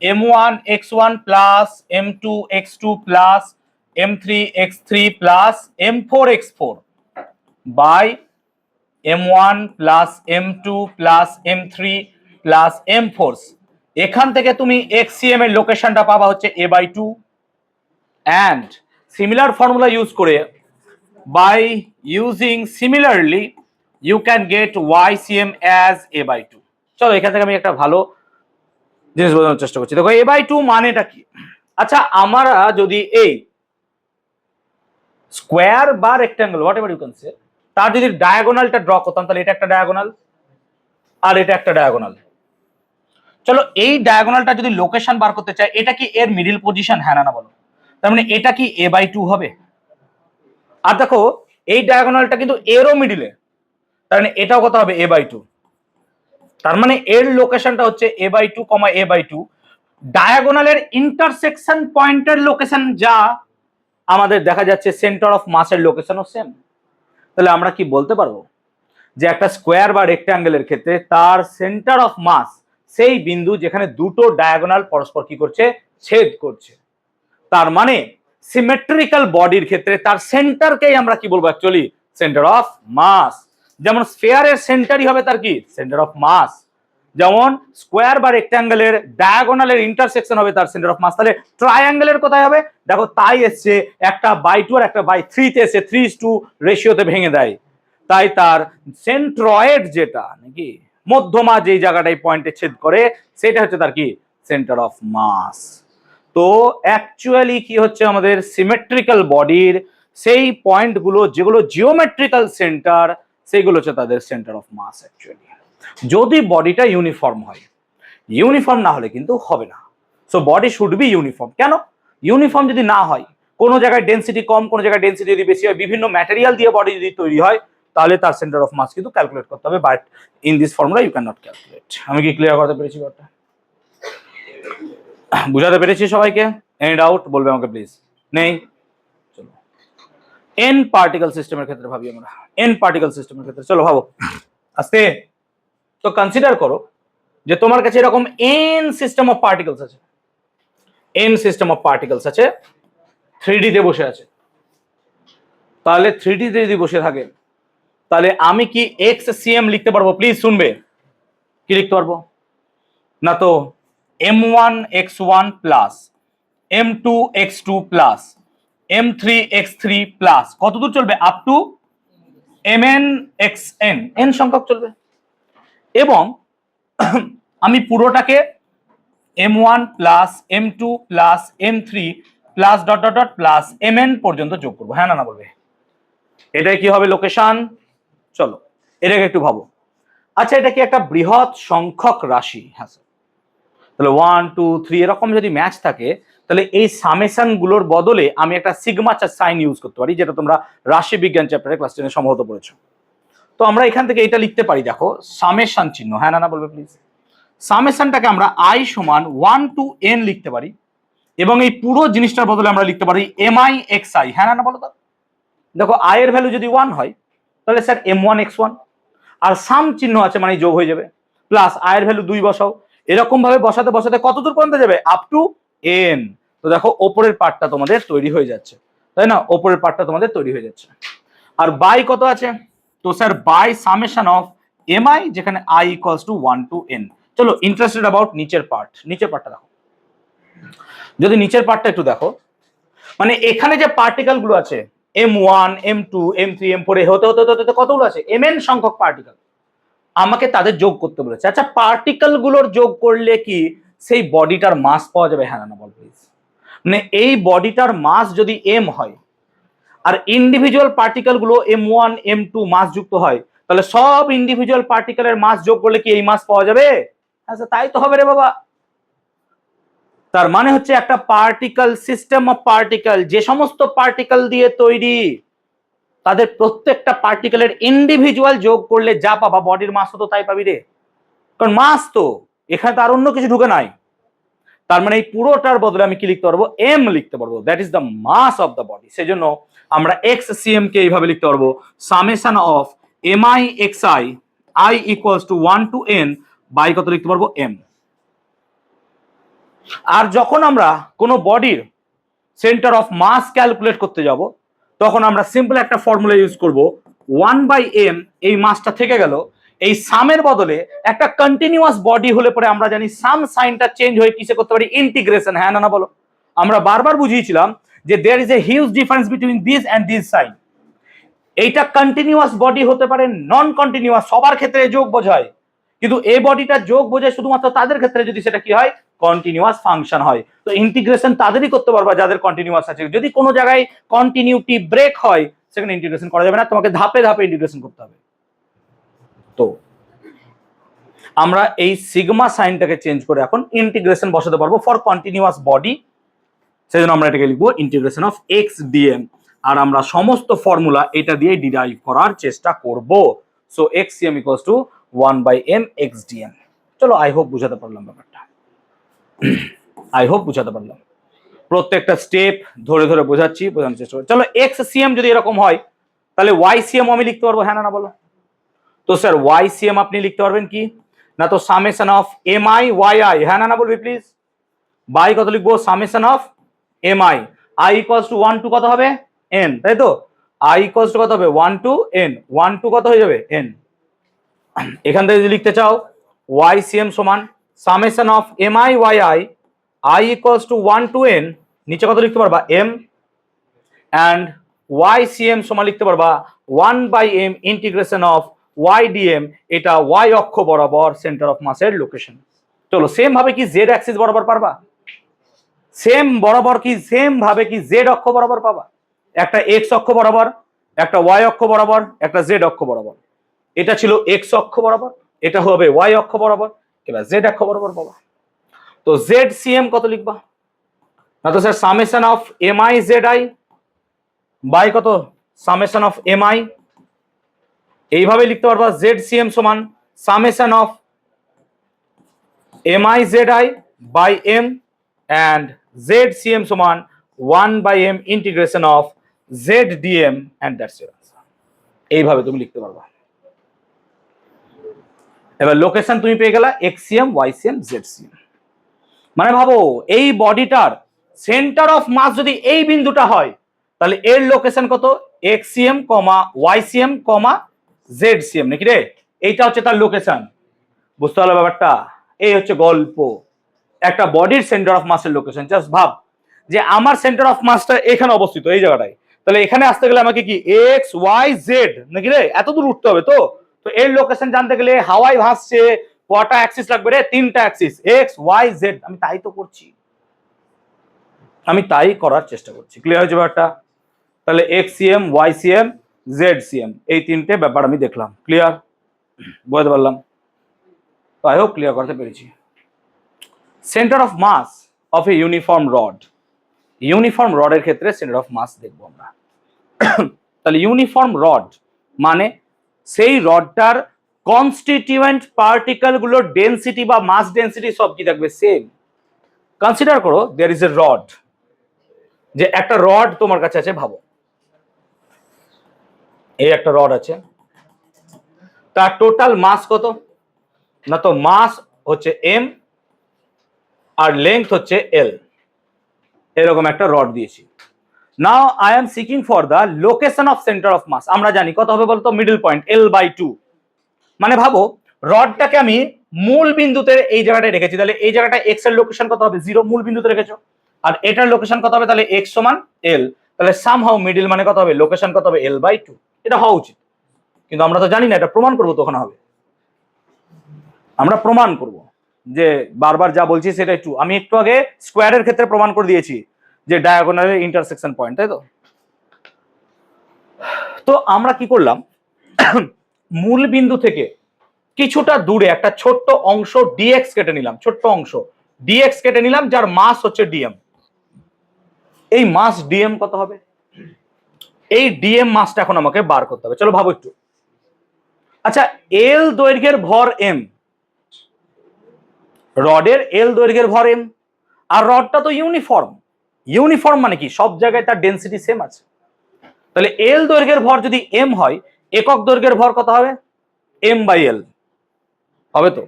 Speaker 1: m1 x1 plus m2 x2 plus m3 x3 plus m4 x4 by m1 plus m2 plus m3 plus m4। এখান থেকে তুমি xcm এর লোকেশনটা পাবা হচ্ছে A/2, and similar formula use করে by using similarly you can get ycm as A/2। চলো এখান থেকে আমি একটা ভালো জিনিস বোঝানোর চেষ্টা করছি। দেখো A/2 মানেটা কি? আচ্ছা, আমরা যদি এই স্কোয়ার বা rectangle whatever you can say, তার যদি ডায়াগোনালটা ড্র করতাম, তাহলে এটা একটা ডায়াগোনাল আর এটা একটা ডায়াগোনাল। চলো এই ডায়াগোনালটা যদি লোকেশন বার করতে চাই, এটা কি এর মিডিল পজিশন? হ্যাঁ না বলো। তার মানে এটা কি A/2 হবে? আর দেখো এই ডায়াগোনালটা কিন্তু এরও মিডিলে, তার মানে এটাও কত হবে? A/2। তার মানে এর লোকেশনটা হচ্ছে A/2, A/2। ডায়াগোনালের ইন্টারসেকশন পয়েন্টের লোকেশন যা আমাদের দেখা যাচ্ছে, সেন্টার অফ মাসের লোকেশনও সেম। তাহলে আমরা কি বলতে পারবো যে একটা স্কোয়ার বা রেক্ট্যাঙ্গেলের ক্ষেত্রে তার সেন্টার অফ মাস সেই বিন্দু যেখানে দুটো ডায়াগোনাল পরস্পর কি করছে? ছেদ করছে। তার মানে সিমেট্রিক্যাল বডির ক্ষেত্রে তার সেন্টারকেই আমরা কি বলবো? Actually center of mass. যেমন স্ফিয়ারের সেন্টারই হবে তার কি? Center of mass. যেমন স্কোয়ার বা রেক্ট্যাঙ্গেলের ডায়াগোনালের ইন্টারসেকশন হবে তার সেন্টার অফ মাস। তাহলে ট্রায়াঙ্গেলের কোথায় হবে? দেখো তাই এসছে, একটা বাই 2 আর একটা বাই 3 তে এসে 3:2 রেশিওতে ভেঙে দেয়। তাই তার সেন্ট্রয়েড যেটা নাকি মধ্যমা যেই জায়গাটাই পয়েন্টে ছেদ করে, সেটা হচ্ছে তার কি? Center of mass. তো অ্যাকচুয়ালি কি হচ্ছে, আমাদের সিমেট্রিক্যাল বডির সেই পয়েন্টগুলো যেগুলো জিওমেট্রিক্যাল সেন্টার, সেগুলো হচ্ছে তাদের সেন্টার অফ মাস অ্যাকচুয়ালি। যদি বডিটা ইউনিফর্ম হয়, ইউনিফর্ম না হলে কিন্তু হবে না। So body should be uniform. কেন? ইউনিফর্ম যদি না হয়, কোনো জায়গায় ডেন্সিটি কম, কোনো জায়গায় ডেন্সিটি যদি বেশি হয়, বিভিন্ন ম্যাটেরিয়াল দিয়ে বডি যদি তৈরি হয়, তাহলে তার সেন্টার অফ মাস কিন্তু ক্যালকুলেট করতে হবে। But in this formula you can not calculate. আমি কি ক্লিয়ার করতে পেরেছি ব্যাপারটা? বুঝাতে পেরেছি সবাইকে? এনি ডাউট বলবে আমাকে প্লিজ। নেই? চলো এন পার্টিকেল সিস্টেমের ক্ষেত্রে ভাবি আমরা। এন পার্টিকেল সিস্টেমের ক্ষেত্রে চলো ভাবো আস্তে। তো কনসিডার করো যে তোমার কাছে এরকম এন সিস্টেম অফ পার্টিকেলস আছে, এন সিস্টেম অফ পার্টিকেলস আছে, 3D তে বসে আছে। তাহলে 3D তে যদি বসে থাকে, তাহলে আমি কি xcm লিখতে পারবো? প্লিজ শুনবে, কি লিখতে পারবো? না তো m1 x1 plus m2 x2 plus m3 x3 plus কত দূর চলবে? Up to mn xn, n সংখ্যক চলবে। এবং আমি পুরোটাকে m1 plus m2 plus m3 plus dot dot dot plus mn পর্যন্ত যোগ করবো, হ্যাঁ না না বলবে। এটাই কি হবে লোকেশন? চলো এটাকে একটু ভাবো। আচ্ছা এটা কি একটা বৃহৎ সংখ্যক রাশি? হ্যাঁ স্যার। তাহলে 1 2 3 এরকম যদি ম্যাচ থাকে তাহলে এই সামেশন গুলোর বদলে আমি একটা সিগমা সাইন ইউজ করতে পারি, যেটা তোমরা রাশি বিজ্ঞান চ্যাপ্টারে ক্লাস 10 এ সম্ভবত পড়েছো। তো আমরা এখান থেকে এটা লিখতে পারি, দেখো সামেশন চিহ্ন, হ্যাঁ না না বলবে প্লিজ। সামেশনটাকে আমরা i সমান 1 to n লিখতে পারি, এবং এই পুরো জিনিসটার বদলে আমরা লিখতে পারি mi xi, হ্যাঁ না না বলো তো। দেখো i এর ভ্যালু যদি 1 হয় তাহলে স্যার m1 x1, আর সাম চিহ্ন আছে মানে যোগ হয়ে যাবে, প্লাস i এর ভ্যালু 2 বসাও, এরকম ভাবে বসাতে বসাতে কত দূর পর্যন্ত যাবে? Up to n। তো দেখো ওপরের পার্টটা তোমাদের তৈরি হয়ে যাচ্ছে, তাই না? ওপরের পার্টটা তোমাদের তৈরি হয়ে যাচ্ছে। আর বাই কত আছে? তো sir by summation of mi, যেখানে i equals to 1 to n। চলো ইন্টারেস্টেড অ্যাবাউট নিচের পার্টটা দেখো। যদি নিচের পার্টটা একটু দেখো, মানে এখানে যে পার্টিকেল গুলো আছে m1 m2 m3 m4 হতে হতে হতে কতগুলো আছে? mn সংখ্যক পার্টিকেল, আমাকে তাদের যোগ করতে বলেছে। আচ্ছা পার্টিকেল গুলোর যোগ করলে কি সেই বডিটার মাস পাওয়া যাবে? হ্যাঁ না বল প্লিজ। মানে এই বডিটার মাস যদি m হয় আর ইন্ডিভিজুয়াল পার্টিকেল গুলো m1 m2 মাস যুক্ত হয়, তাহলে সব ইন্ডিভিজুয়াল পার্টিকেলের মাস যোগ করলে কি এই মাস পাওয়া যাবে? আচ্ছা তাই তো হবে রে বাবা। তার মানে হচ্ছে একটা পার্টিকেল সিস্টেম অফ পার্টিকেল, যে সমস্ত পার্টিকেল দিয়ে তৈরি তাদের প্রত্যেকটা পার্টিকেলের ইন্ডিভিজুয়াল যোগ করলে যা পাবা বডির মাসও তো তাই পাবি রে, কারণ মাস তো এখানে তার অন্য কিছু ঢুকে নাই। তার মানে এই পুরোটার বদলে আমি কি লিখতে পারবো? m লিখতে পারবো, that is the mass of the body. সেজন্য আমরা xcm কে এইভাবে লিখতে পারবো, summation of mi xi i equals to 1 to n by কত লিখতে পারবো? m। আর যখন আমরা কোনো বডির সেন্টার অফ মাস ক্যালকুলেট করতে যাব তখন আমরা সিম্পল একটা ফর্মুলা ইউজ করব, 1/m, এই মাসটা থেকে গেল, এই সামের বদলে একটা কন্টিনিউয়াস বডি হলে পরে আমরা জানি সাম সাইনটা চেঞ্জ হয়ে কিসে করতে পারি? ইন্টিগ্রেশন, হ্যাঁ না বলো। আমরা বারবার বুঝিয়েছিলাম যে there is a huge difference between this and this sign. এইটা কন্টিনিউয়াস বডি হতে পারে, নন কন্টিনিউয়াস, সবার ক্ষেত্রে যোগ বোঝায়, কিন্তু এই বডিটা যোগ বোঝায় শুধুমাত্র তাদের ক্ষেত্রে যদি সেটা কি হয়? কন্টিনিউয়াস ফাংশন হয়। তো ইন্টিগ্রেশন তাদেরই করতে পারবা যাদের কন্টিনিউয়াস আছে। যদি কোনো জায়গায় কন্টিনিউটি ব্রেক হয় সেখানে ইন্টিগ্রেশন করা যাবে না, তোমাকে ধাপে ধাপে ইন্টিগ্রেশন করতে হবে। তো আমরা এই সিগমা সাইনটাকে চেঞ্জ করে এখন ইন্টিগ্রেশন বসাতে পারবো ফর কন্টিনিউয়াস বডি। সেজন্য আমরা এটাকে লিখবো ইন্টিগ্রেশন অফ এক্স ডিএম, আর আমরা সমস্ত ফর্মুলা এটা দিয়ে ডিরাইভ করার চেষ্টা করব। So xcm equals to 1/m xdm। চলো আই হোপ বুঝাতে পারলাম ব্যাপারটা, আই হোপ বুঝাতে পারলাম। প্রত্যেকটা স্টেপ ধরে ধরে বোঝাচ্ছি, বোঝানোর চেষ্টা করছি। চলো xcm যদি এরকম হয় তাহলে ycm আমি লিখতে পারবো, হ্যাঁ না বলো। তো স্যার ycm আপনি লিখতে পারবেন কি না? তো সামেশন অফ mi yi, হ্যাঁ না বলবি প্লিজ। বাই কত লিখবো? Summation of mi i equals to 1 to কত হবে? n, তাই তো। i ইকুয়ালস টু কত হবে? 1 to n, 1 to কত হয়ে যাবে? n। এখান থেকে যদি লিখতে চাও ycm সমান summation of mi yi i equals to 1 to n, নিচে কত লিখতে পারবা? m, and ycm সমান লিখতে পারবা 1/m ইন্টিগ্রেশন অফ ydm, এটা y অক্ষ বরাবর সেন্টার অফ মাসের লোকেশন। চলো সেম ভাবে কি জেড অ্যাক্সিস বরাবর পারবা? সেম বরাবর কি সেম ভাবে কি জেড অক্ষ বরাবর পাবা? একটা এক্স অক্ষ বরাবর, একটা ওয়াই অক্ষ বরাবর, একটা জেড অক্ষ বরাবর। এটা ছিল এক্স অক্ষ বরাবর, এটা হবে ওয়াই অক্ষ বরাবর, এবার জেড অক্ষ বরাবর পাবা। তো জেড সিএম কত লিখবা? না তো sir summation of MI Z I by কত? Summation of MI. এইভাবে লিখতে পারবা জেড সিএম সমান summation of MI Z I by M, and ZCM সমান 1/m integration of ZDM, and that's your answer। এইভাবে তুমি লিখতে পারবা। এবার লোকেশন তুমি পেয়ে গেলা XCM YCM ZCM। মানে ভাবো এই বডিটার সেন্টার অফ মাস যদি এই বিন্দুটা হয় তাহলে এর লোকেশন কত? XCM, YCM, ZCM, নাকি রে? এইটা হচ্ছে তার লোকেশন। বুঝতে পারলো ব্যাপারটা? এই হচ্ছে গল্প একটা বডির সেন্টার অফ মাসের লোকেশন। জাস্ট ভাব যে আমার সেন্টার অফ মাসটা এখানে অবস্থিত, এই জায়গাটায়, তাহলে এখানে আসতে গেলে আমাকে কি এক্স ওয়াই জেড নাকি রে এত দূর উঠতে হবে। তো তো এর লোকেশন জানতে গেলে হাওয়ায় ভাসছে কটা অ্যাক্সিস লাগবে রে? 3টা অ্যাক্সিস, এক্স ওয়াই জেড। আমি তাই তো করছি। আমি তাই করার চেষ্টা করছি। ক্লিয়ার হয়েছে ব্যাপারটা? তাহলে এক্সসিএম, ওয়াইসিএম, জেডসিএম, এই তিনটে ব্যাপার আমি দেখলাম। ক্লিয়ার? বুঝতে পারলাম? তো আই হোপ ক্লিয়ার করতে পেরেছি। Center of mass of a uniform rod, uniform রডের ক্ষেত্রে সেন্টার অফ মাস দেখবো আমরা। তাহলে ইউনিফর্ম রড মানে সেই রডটার কনস্টিটিউয়েন্ট পার্টিকেল গুলোর ডেন্সিটি বা মাস ডেন্সিটি সব কি থাকবে? সেম। কনসিডার করো দেয়ার ইজ এ রড, যে একটা রড তোমার কাছে আছে, ভাবো এই একটা রড আছে, তার টোটাল মাস কত? না তো মাস হচ্ছে এম আর লেংথ হচ্ছে এল। এরকম একটা রড দিয়েছি। Now I am seeking for the location of center of mass. আমরা জানি কত হবে বলতো? Middle point L/2। মানে ভাবো রডটাকে আমি মূল বিন্দুতে এই জায়গাটায় রেখেছি, তাহলে এই জায়গাটা এক্স এর লোকেশন কত হবে? 0, মূল বিন্দুতে রেখেছো। আর এটার লোকেশন কত হবে? তাহলে এক্স সমান এল, তাহলে সামহাউ মিডল মানে কত হবে? লোকেশন কত হবে? L/2। এটা হওয়া উচিত, কিন্তু আমরা তো জানি না, এটা প্রমাণ করবো তখন হবে। আমরা প্রমাণ করব যে বারবার যা বলছি সেটাই ট্রু। আমি একটু আগে স্কোয়ারের ক্ষেত্রে প্রমাণ করে দিয়েছি যে ডায়াগোনালের ইন্টারসেকশন পয়েন্ট, তাই তো? তো আমরা কি করলাম, মূল বিন্দু থেকে কিছুটা দূরে একটা ছোট্ট অংশ ডিএক্স কেটে নিলাম, ছোট্ট অংশ ডিএক্স কেটে নিলাম, যার মাস হচ্ছে ডিএম। এই মাস ডিএম কত হবে? এই ডিএম মাসটা এখন আমাকে বার করতে হবে। চলো ভাবো একটু। আচ্ছা, এল দৈর্ঘ্যের ভর এম, রডের এল দৈর্ঘ্যের ভর এম, আর রডটা তো ইউনিফর্ম। ইউনিফর্ম মানে কি? সব জায়গায় তার ডেন্সিটি সেম আছে। তাহলে এল দৈর্ঘ্যের ভর যদি এম হয়, একক দৈর্ঘ্যের ভর কত হবে? M/L হবে তো?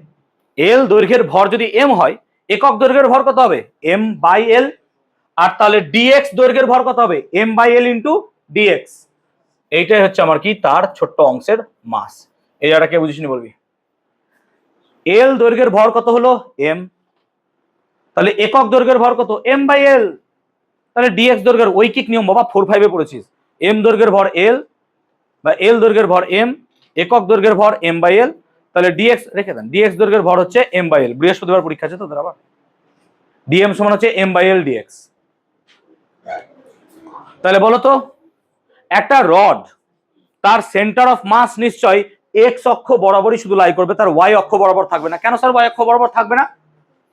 Speaker 1: এল দৈর্ঘ্যের ভর যদি এম হয়, একক দৈর্ঘ্যের ভর কত হবে? M/L। আর তাহলে ডিএক্স দৈর্ঘ্যের ভর কত হবে? M/L into dx. এইটাই হচ্ছে আমার কি? তার ছোট্ট অংশের মাস। এই জায়গাটা কে বুঝিসনি বলবি? এল দৈর্ঘ্যের ভর কত হলো? এম। তাহলে একক দৈর্ঘ্যের ভর কত? M/L। তাহলে ডিএক্স দৈর্ঘ্যের ঐকিক নিয়ম বাবা 4-5 পড়েছিস। এম দৈর্ঘ্যের ভর এল বা এল দৈর্ঘ্যের ভর এম, একক দৈর্ঘ্যের ভর M/L। তাহলে ডিএক্স রেখে দেন, ডিএক্স দৈর্ঘ্যের ভর হচ্ছে M/L। বৃহস্পতিবার পরীক্ষা আছে তোদের আবার। ডিএম সমান হচ্ছে M/L ডিএক্স। তাহলে বলো তো, একটা রড তার সেন্টার অফ মাস নিশ্চয় এক্স অক্ষ বরাবরই শুধু লাই করবে, তার ওয়াই অক্ষ বরাবর থাকবে না। কেন স্যার ওয়াই অক্ষ বরাবর থাকবে না?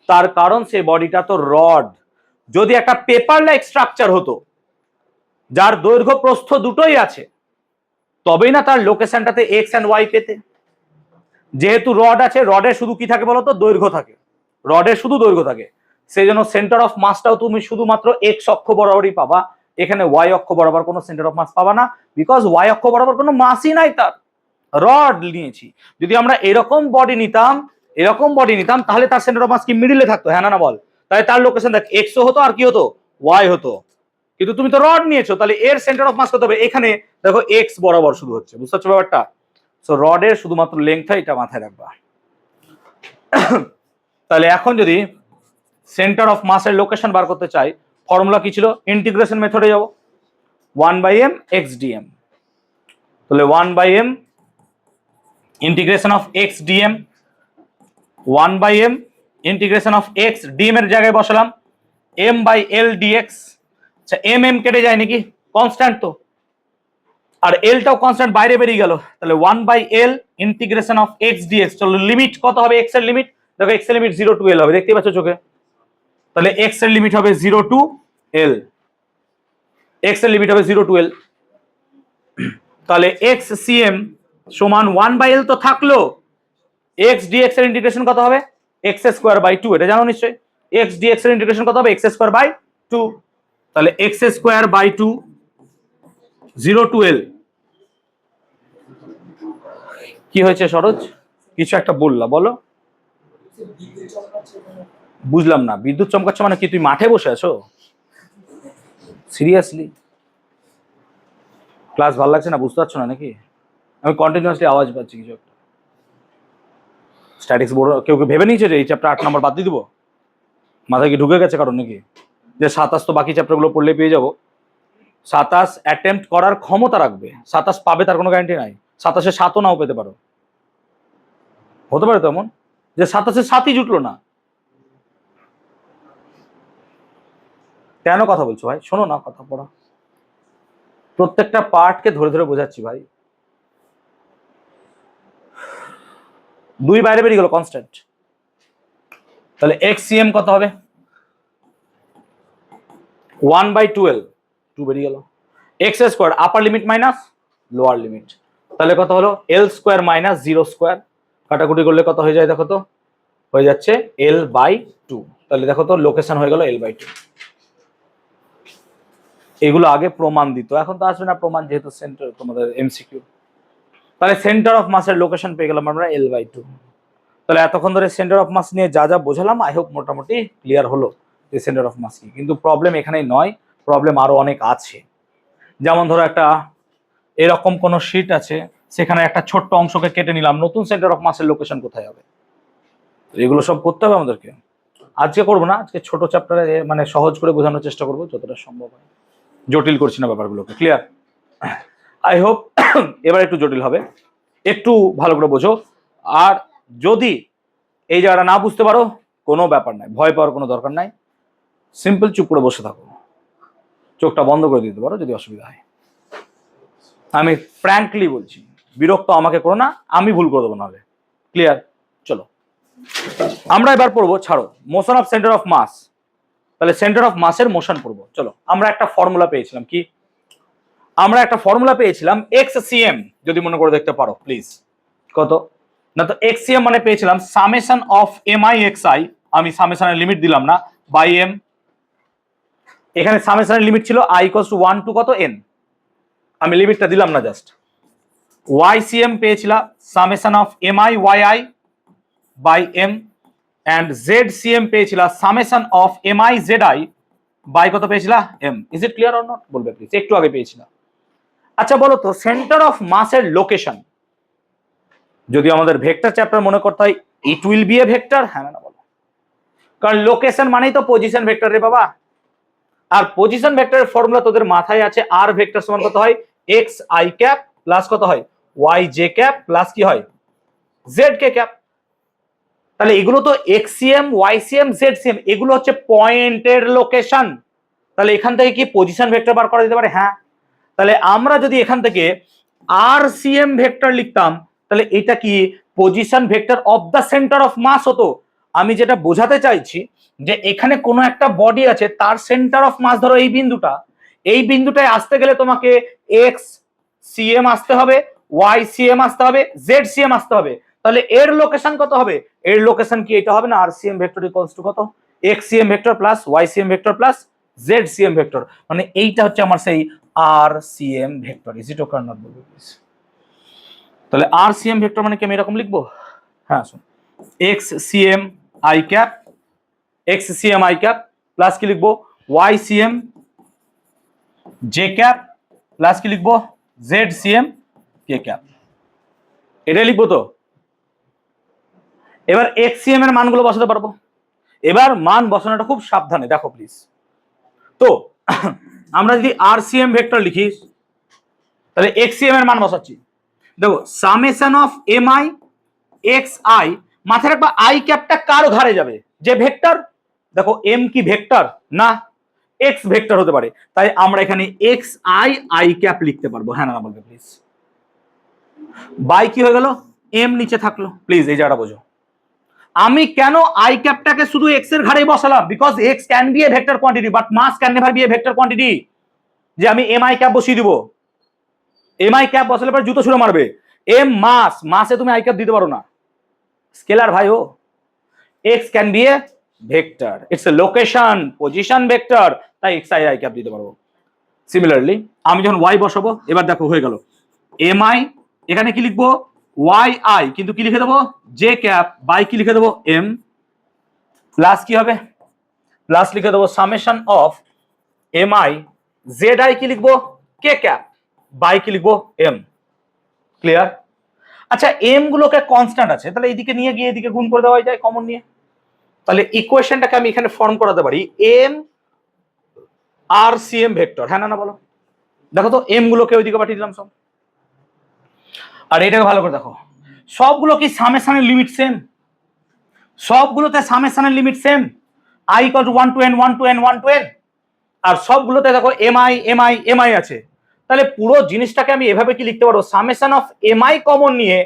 Speaker 1: তার কারণ সেই বডিটা তো রড। যদি একটা পেপার লাইক স্ট্রাকচার হতো যার দৈর্ঘ্য প্রস্থ দুটোই আছে, তবেই না তার লোকেশনটাতে এক্স এন্ড ওয়াই পেতে। যেহেতু রড আছে, রডের শুধু কি থাকে বলতো? দৈর্ঘ্য থাকে। রডের শুধু দৈর্ঘ্য থাকে, সেই জন্য সেন্টার অফ মাসটাও তুমি শুধুমাত্র এক্স অক্ষ বরাবরই পাবা। এখানে ওয়াই অক্ষ বরাবর কোনো সেন্টার অফ মাস পাবা না, বিকজ ওয়াই অক্ষ বরাবর কোনো মাসই নাই তার। রড নিয়েছি। যদি আমরা এরকম বডি নিতাম, এরকম বডি নিতাম, তাহলে তার সেন্টার অফ মাস কি মিডিলে থাকতো? হ্যাঁ না বল? তাহলে তার লোকেশন দেখ, এক্স হতো আর কি হতো? ওয়াই হতো। কিন্তু তুমি তো রড নিয়েছো, তাহলে এর সেন্টার অফ মাস কত হবে? এখানে দেখো এক্স বরাবর শুধু হচ্ছে। বুঝতে পারছো ব্যাপারটা? সো রডের শুধুমাত্র লেংথ, এটা মাথায় রাখবা। তাহলে এখন যদি সেন্টার অফ মাসের লোকেশন বার করতে চাই, ফর্মুলা কি ছিল? ইন্টিগ্রেশন মেথডে যাব, 1/m x dm। তাহলে 1/m integration of x dm, 1/m integration of x dm এর জায়গায় বসালাম M/L dx। আচ্ছা, m কেটে যায় নাকি? কনস্ট্যান্ট তো, আর এলটাও কনস্ট্যান্ট, বাইরে বেরিয়ে গেল। তাহলে 1/L integration of x dx। চলো লিমিট কত হবে? x এর লিমিট দেখো, x এর লিমিট 0 to L হবে, দেখতে পাচ্ছ চোখে? তাহলে x এর লিমিট হবে 0 to L, x এর লিমিট হবে 0 to L। তাহলে xcm সমান 1/L তো থাকলো, x dx এর ইন্টিগ্রেশন কত হবে? x²/2। এটা জানো নিশ্চয়ই। x dx এর ইন্টিগ্রেশন কত হবে? x²/2। তাহলে x²/2 0 to L। কি হয়েছে সরোজ? কিছু একটা বললা, বলো। বুঝলাম না, বিদ্যুৎ চমকাচ্ছে মানে কি? তুই মাঠে বসে আছো? সিরিয়াসলি ক্লাস ভালো লাগছে না? বুঝতে পারছো না নাকি? আমি কন্টিনিউয়াসলি আওয়াজ পাচ্ছি কিছু একটা। স্ট্যাটিক্স বোর্ড কেউ কেউ ভেবে নিয়েছে যে এই চ্যাপ্টার 8 নম্বর বাদ দিয়ে দিবো? মাথায় কি ঢুকে গেছে কারণ নাকি? যে 27 তো বাকি চ্যাপ্টারগুলো পড়লে পেয়ে যাবো। 27 অ্যাটেম্প্ট করার ক্ষমতা রাখবে, 27 পাবে তার কোনো গ্যারান্টি নাই। 27-এ 7ও নাও পেতে পারো। হতে পারে তেমন যে 27-এ 7ই জুটলো না। কেন কথা বলছো ভাই? শোনো না, কথা পড়া, প্রত্যেকটা পার্টকে ধরে ধরে বোঝাচ্ছি ভাই। 2 বাইরে বেরিয়ে গেল কনস্ট্যান্ট, তাহলে xcm কত হবে? 1/12, 2 বেরিয়ে গেল। x স্কোয়ার আপার লিমিট মাইনাস লোয়ার লিমিট, তাহলে কত হলো? l স্কোয়ার মাইনাস 0 স্কোয়ার, কাটাকুটি করলে কত হয়ে যায় দেখো তো? হয়ে যাচ্ছে l/2। তাহলে দেখো তো লোকেশন হয়ে গেল l/2। এগুলো আগে প্রমাণ দিত, এখন তো আসবে না প্রমাণ, যেহেতু সেন্টার তোমাদের এমসিকিউ। তাহলে সেন্টার অফ মাসের লোকেশন পেয়ে গেলাম আমরা l/2। তাহলে এতক্ষণ ধরে সেন্টার অফ মাস নিয়ে যা যা বোঝালাম, আই হোপ মোটামুটি ক্লিয়ার হলো যে সেন্টার অফ মাস কি। কিন্তু প্রবলেম এখানেই নয়, প্রবলেম আরো অনেক আছে। যেমন ধরো একটা এরকম কোন শীট আছে, সেখানে একটা ছোট্ট অংশকে কেটে নিলাম, নতুন সেন্টার অফ মাসের লোকেশন কোথায় হবে? এগুলো সব করতে হবে আমাদেরকে। আজকে করবো না, আজকে ছোট চ্যাপ্টারে মানে সহজ করে বোঝানোর চেষ্টা করবো যতটা সম্ভব হয়, জটিল করছি না ব্যাপারগুলোকে। ক্লিয়ার? আই হোপ এবার একটু জটিল হবে, একটু ভালো করে বোঝো। আর যদি এই জায়গাটা না বুঝতে পারো, কোনো ব্যাপার নাই, ভয় পাওয়ার কোনো দরকার নাই, সিম্পল চুপ করে বসে থাকো, চোখটা বন্ধ করে দিতে পারো যদি অসুবিধা হয়। আমি ফ্র্যাঙ্কলি বলছি, বিরক্ত আমাকে করো না, আমি ভুল করে দেবো নাহলে। ক্লিয়ার? চলো আমরা এবার পড়বো, ছাড়ো, motion of center of mass. তাহলে সেন্টার অফ মাসের মোশন পড়বো। চলো, আমরা একটা ফর্মুলা পেয়েছিলাম, কি আমরা একটা ফর্মুলা পেয়েছিলাম xcm, যদি মনে করে দেখতে পারো প্লিজ। কত না, তো xcm মানে পেয়েছিলাম সামেশন অফ mi xi, আমি সামেশনের লিমিট দিলাম না, বাই m। এখানে সামেশনের লিমিট ছিল i = 1 টু কত n, আমি লিমিটটা দিলাম না, জাস্ট। ycm পেয়েছিলাম summation of mi yi by m, and zcm পেয়েছিলাম summation of mi zi by কত পেয়েছিলাম? m। Is it clear or not বলবে প্লিজ, একটু আগে পেয়েছিলাম। আচ্ছা বলো তো, সেন্টার অফ মাসের লোকেশন যদি আমাদের ভেক্টর চ্যাপ্টার মনে করতে হয়, it will be a vector, হ্যাঁ না বলো? কারণ লোকেশন মানেই তো পজিশন ভেক্টর রে বাবা। আর পজিশন ভেক্টরের ফর্মুলা তোদের মাথায় আছে, আর ভেক্টর সমান কত হয়? এক্স আই ক্যাপ প্লাস কত হয়? ওয়াই জে ক্যাপ প্লাস কি হয়? জেড কে ক্যাপ। তাহলে এগুলো তো এক্সিএম, ওয়াইসিএম, জেডসিএম, এগুলো হচ্ছে পয়েন্টের লোকেশন। তাহলে এখান থেকে কি পজিশন ভেক্টর বার করা যেতে পারে? হ্যাঁ। তাহলে আমরা যদি এখান থেকে আর সিএম ভেক্টর লিখতাম, তাহলে এটা কি position vector of the center of mass হতো। আমি যেটা বোঝাতে চাইছি যে এখানে কোনো একটা বডি আছে, তার সেন্টার অফ মাস ধরো এই বিন্দুটা, এই বিন্দুটায় আসতে গেলে তোমাকে এক্স সিএম আসতে হবে, ওয়াই সিএম আসতে হবে, জেড সিএম আসতে হবে। তাহলে এর লোকেশন কত হবে? এর লোকেশন কি এটা হবে না? R CM vector equals to কত? X CM vector plus Y CM vector plus Z CM vector. মানে এইটা হচ্ছে আমার সেই R CM vector. Is it okay or not বলবো প্লিজ? তাহলে আর সিএম ভেক্টর মানে কি আমি এরকম লিখবো? হ্যাঁ শুন, X CM I cap, X CM I cap plus কি লিখবো? Y CM J cap plus কি লিখবো? Z CM K cap. এটাই লিখবো তো। এবার এক্সিএম এর মানগুলো বসাতে পারবো। এবার মান বসানোটা খুব সাবধানে দেখো প্লিজ। তো আমরা যদি আর সিএম ভেক্টর লিখি, তাহলে এক্সিএম এর মান বসাচ্ছি। দেখো summation of M I X I, মাথায় রাখবা আই ক্যাপটা কার ঘাড়ে যাবে? যে ভেক্টর। দেখো এম কি ভেক্টর? না, এক্স ভেক্টর হতে পারে, তাই আমরা এখানে এক্স আই আই ক্যাপ লিখতে পারবো। হ্যাঁ না বলবে প্লিজ? বাই কি হয়ে গেল? এম নিচে থাকলো। প্লিজ এই জায়গাটা বোঝো। আমি কেন আই ক্যাপটাকে শুধু এক্স এর ঘাড়েই বসালাম? Because X can be a vector quantity but mass can never be a vector quantity. যে আমি এম আই ক্যাপ বসিয়ে দিব, এম আই ক্যাপ বসালে পরে জুতো ছুড়ে মারবে। এম মাস, মাসে তুমি আই ক্যাপ দিতে পারো না, স্কেলার ভাই ও। X can be a vector, it's a location, position vector, তাই এক্স আই আই ক্যাপ দিতে পারবো। সিমিলারলি আমি যখন ওয়াই বসাবো, এবার দেখো হয়ে গেল এম আই, এখানে কি লিখবো? ওয়াই আই, কিন্তু কি লিখে দেবো? জে ক্যাপ বাই কি লিখে দেবো? এম প্লাস কি হবে? প্লাস লিখে দেবো summation of M I Z I কি লিখবো? কে ক্যাপ বাই কি লিখবো? এম। ক্লিয়ার? আচ্ছা এম গুলোকে কনস্ট্যান্ট আছে, তাহলে এইদিকে নিয়ে গিয়ে এদিকে গুণ করে দেওয়া যায় কমন নিয়ে। তাহলে ইকুয়েশনটাকে আমি এখানে ফর্ম করাতে পারি এম আর সিএম ভেক্টর। হ্যাঁ না বলো? দেখো তো এম গুলোকে ওইদিকে পাঠিয়ে দিলাম সব। আর এটাকে ভালো করে দেখো, সবগুলো কি সামেশনের লিমিট সেম? সবগুলোতে সামেশনের limit same, i = 1 to n 1 to n 1 to n। আর সবগুলোতে দেখো এমআই এমআই এমআই আছে, তাহলে পুরো জিনিসটাকে আমি এভাবে কি লিখতে পারবো, সামেশন অফ এমআই কমন নিয়ে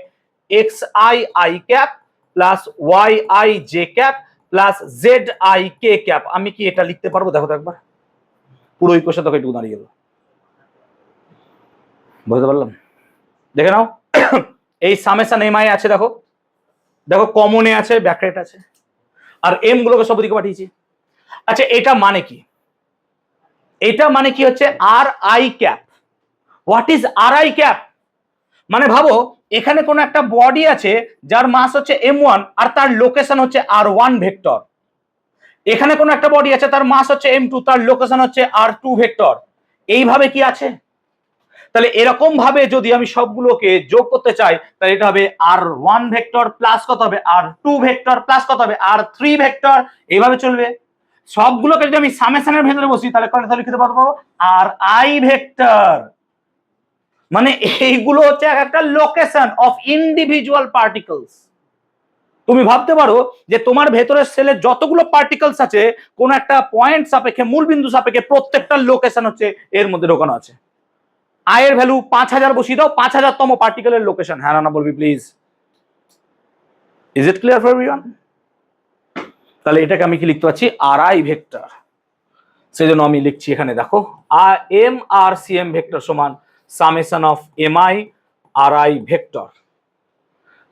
Speaker 1: X I I cap plus Y I J cap plus Z I K cap, আমি কি এটা লিখতে পারবো? দেখো তো একবার, পুরো ইকুয়েশন দেখো একটু দাঁড়িয়ে গেল, বুঝতে পারলাম? দেখে নাও এই সামেশন এমআই আছে, দেখো দেখো কমনে আছে, ব্যাকরেট আছে, আর এম গুলোকে সব দিকে পাঠিয়েছি। আচ্ছা এটা মানে কি? এটা মানে কি হচ্ছে R I cap. What is R I cap? মানে ভাবো এখানে কোন একটা বডি আছে যার মাস হচ্ছে m1 আর তার লোকেশন হচ্ছে r1 ভেক্টর। এখানে কোন একটা বডি আছে তার মাস হচ্ছে m2, তার লোকেশন হচ্ছে r2 ভেক্টর। এইভাবে কি আছে? তাহলে এরকম ভাবে যদি আমি সবগুলোকে যোগ করতে চাই তাহলে এটা হবে r1 ভেক্টর প্লাস কত হবে r2 ভেক্টর প্লাস কত হবে r3 ভেক্টর, এইভাবে চলবে। সবগুলোকে যদি আমি সামেশনের ভেতরে বসি তাহলে কয়টা লিখতে পারবো? আর আই ভেক্টর। মানে এইগুলো হচ্ছে একটা লোকেশন অফ ইন্ডিভিজুয়াল পার্টিকলস। তুমি ভাবতে পারো যে তোমার ভেতরের সেলে যতগুলো পার্টিকলস আছে কোন একটা পয়েন্ট সাপেক্ষে, মূল বিন্দু সাপেক্ষে প্রত্যেকটা লোকেশন হচ্ছে এর মধ্যে ঢোকানো আছে। আয়ের ভ্যালু 5000 বসিয়ে দাও, 5000তম পার্টিকেলের লোকেশন। হ্যাঁ না বলবি please? Is it clear for everyone? তাহলে এটাকে আমি কি লিখতে পাচ্ছি? R I vector. সেজন্য আমি লিখছি এখানে দেখো M R C M vector সমান summation of M I R I vector.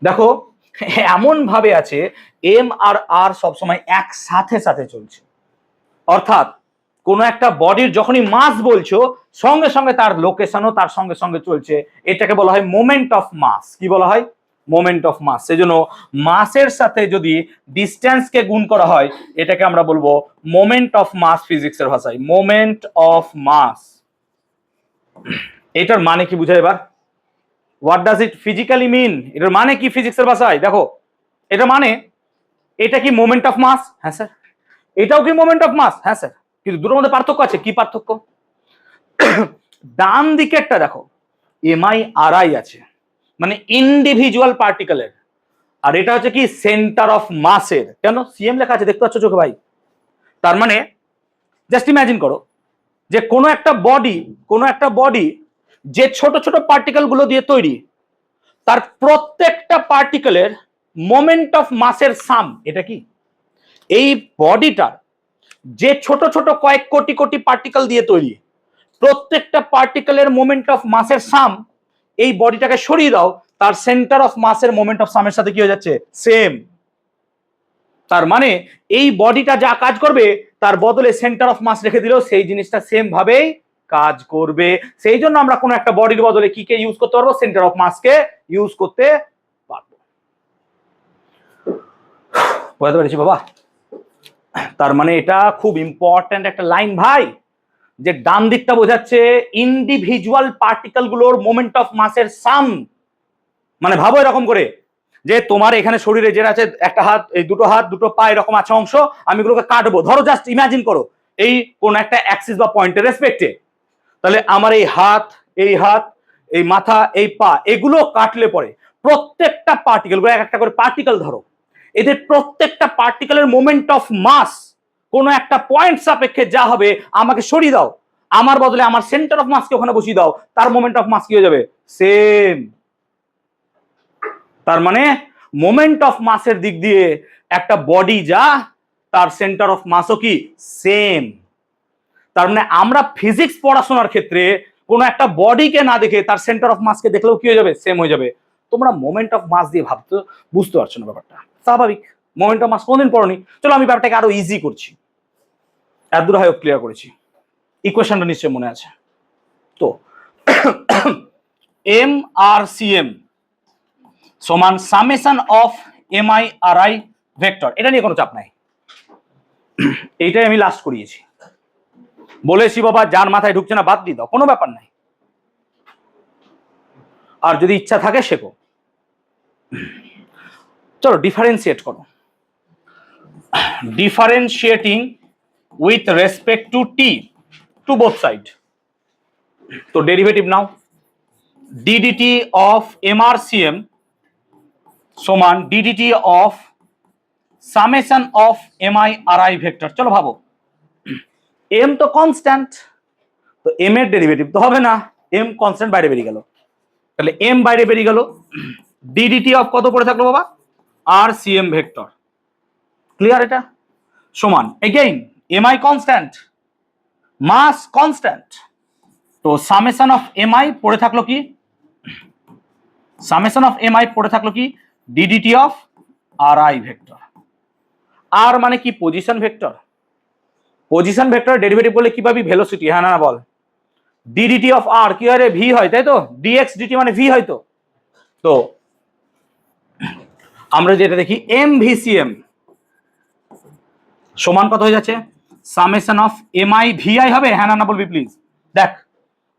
Speaker 1: দেখো এমন ভাবে আছে এম আর আর সবসময় একসাথে সাথে চলছে, অর্থাৎ কোন একটা বডির যখনই মাস বলছো সঙ্গে সঙ্গে তার লোকেশনও তার সঙ্গে সঙ্গে চলছে। এটাকে বলা হয় মোমেন্ট অফ মাস। কি বলা হয়? Moment of mass. সেজন্য মাসের সাথে যদি ডিস্টেন্সকে গুণ করা হয় এটাকে আমরা বলবো মোমেন্ট অফ মাস ফিজিক্সের ভাষায়, মোমেন্ট অফ মাস। এটার মানে কি বুঝায় এবার? হোয়াট ডাজ ইট ফিজিক্যালি মিন? এটার মানে কি ফিজিক্সের ভাষায়? দেখো এটা মানে, এটা কি মোমেন্ট অফ মাস? হ্যাঁ স্যার। এটাও কি মোমেন্ট অফ মাস? হ্যাঁ স্যার। কিন্তু দুটোর মধ্যে পার্থক্য আছে। কি পার্থক্য? ডান দিকেরটা দেখো এমআই আর আই আছে, মানে ইন্ডিভিজুয়াল পার্টিকেলের, আর এটা হচ্ছে কি সেন্টার অফ মাসের। কেন? সিএম লেখা আছে, দেখতে পাচ্ছ চোখে ভাই? তার মানে জাস্ট ইমাজিন করো যে কোনো একটা বডি যে ছোট ছোট পার্টিকেল গুলো দিয়ে তৈরি, তার প্রত্যেকটা পার্টিকেলের মোমেন্ট অফ মাসের সাম। এটা কি? এই বডিটার যে ছোট ছোট কয়েক কোটি কোটি পার্টিকেল দিয়ে তৈরি, প্রত্যেকটা পার্টিকেলের মোমেন্ট অফ মাসের সাম, এই বডিটাকে সরিয়ে দাও, তার সেন্টার অফ মাসের মোমেন্ট অফ সামের সাথে কি হয়ে যাচ্ছে? সেম। তার মানে এই বডিটা যা কাজ করবে তার বদলে সেন্টার অফ মাস রেখে দিলেও সেই জিনিসটা সেম ভাবেই কাজ করবে। সেই জন্য আমরা কোনো একটা বডির বদলে কি কে ইউজ করতে পারবো? সেন্টার অফ মাসকে ইউজ করতে পারবো। বুঝতে পেরেছি বাবা? তার মানে এটা খুব ইম্পর্ট্যান্ট একটা লাইন ভাই, যে ডান দিকটা বোঝাচ্ছে ইন্ডিভিজুয়াল পার্টিকেল গুলোর মোমেন্ট অফ মাসের সাম। মানে ভাবো এরকম করে যে তোমার এখানে শরীরে যেটা আছে, একটা হাত, এই দুটো হাত, দুটো পা, এরকম আছে অংশ, আমি এগুলোকে কাটবো। ধরো জাস্ট ইমাজিন করো এই কোন একটা অ্যাক্সিস বা পয়েন্টের রেসপেক্টে, তাহলে আমার এই হাত, এই মাথা, এই পা, এগুলো কাটলে পরে প্রত্যেকটা পার্টিকেল, এক একটা করে পার্টিকেল ধরো, এদের প্রত্যেকটা পার্টিকেলের মোমেন্ট অফ মাস কোন একটা পয়েন্ট সাপেক্ষে যা হবে আমাকে সরিয়ে দাও, আমার বদলে আমার সেন্টার অফ মাসকে ওখানে বসিয়ে দাও, তার মোমেন্ট অফ মাস কি হয়ে যাবে? সেম। তার মানে মোমেন্ট অফ মাসের দিক দিয়ে একটা বডি যা, তার সেন্টার অফ মাসও কি সেম। তার মানে আমরা ফিজিক্স পড়াশোনার ক্ষেত্রে কোনো একটা বডিকে না দেখে তার সেন্টার অফ মাসকে দেখলেও কি হয়ে যাবে? সেম হয়ে যাবে। তোমরা মোমেন্ট অফ মাস দিয়ে ভাবতে বুঝতে পারছো না ব্যাপারটা, স্বাভাবিক। মোমেন্ট অফ মাস কোনদিন পড়নি। চলো আমি ব্যাপারটাকে আরো ইজি করছি, এত দূর হয় ক্লিয়ার করেছি। ইকুয়েশনটা নিশ্চয়ই মনে আছে তো। এম আর সি এম সমান summation of M I R I vector. এটা নিয়ে কোনো চাপ নাই, এইটাই আমি লাস্ট করিয়েছি। বলেছি বাবা যার মাথায় ঢুকছে না বাদ দিয়ে দাও, কোনো ব্যাপার নাই। আর যদি ইচ্ছা থাকে শেখো। চলো ডিফারেন্সিয়েট করো। Differentiating with respect to T, to both side. তো derivative now, DDT of M R C M সমান DDT of summation of M I R I vector. চলো ভাবো এম তো কনস্ট্যান্ট, তো এম এর ডেরিভেটিভ তো হবে না, এম কনস্ট্যান্ট বাইরে বেরিয়ে গেল, তাহলে এম বাইরে বেরিয়ে গেল, ডিডিটি অফ কত পড়ে থাকলো বাবা, R C M vector. Clear? এটা সমান again M I constant, mass constant, তো সামেশন অফ এম আই পড়ে থাকলো কি, সামেশন অফ এম আই পড়ে থাকলো কি, DDT of R I vector. R মানে কি position vector, position vector derivative করলে কি পাবি, ভেলোসিটি। হ্যাঁ না বল, ডিডিটি অফ আর কি হয় রে, ভি হয় তাই তো, ডিএক্স ডিটি মানে ভি হয় তো। তো আমরা যেটা দেখি এম ভি সি এম সমান কত হয়ে যাচ্ছে, summation of M I V I হবে। হ্যাঁ না বলবি প্লিজ। দেখ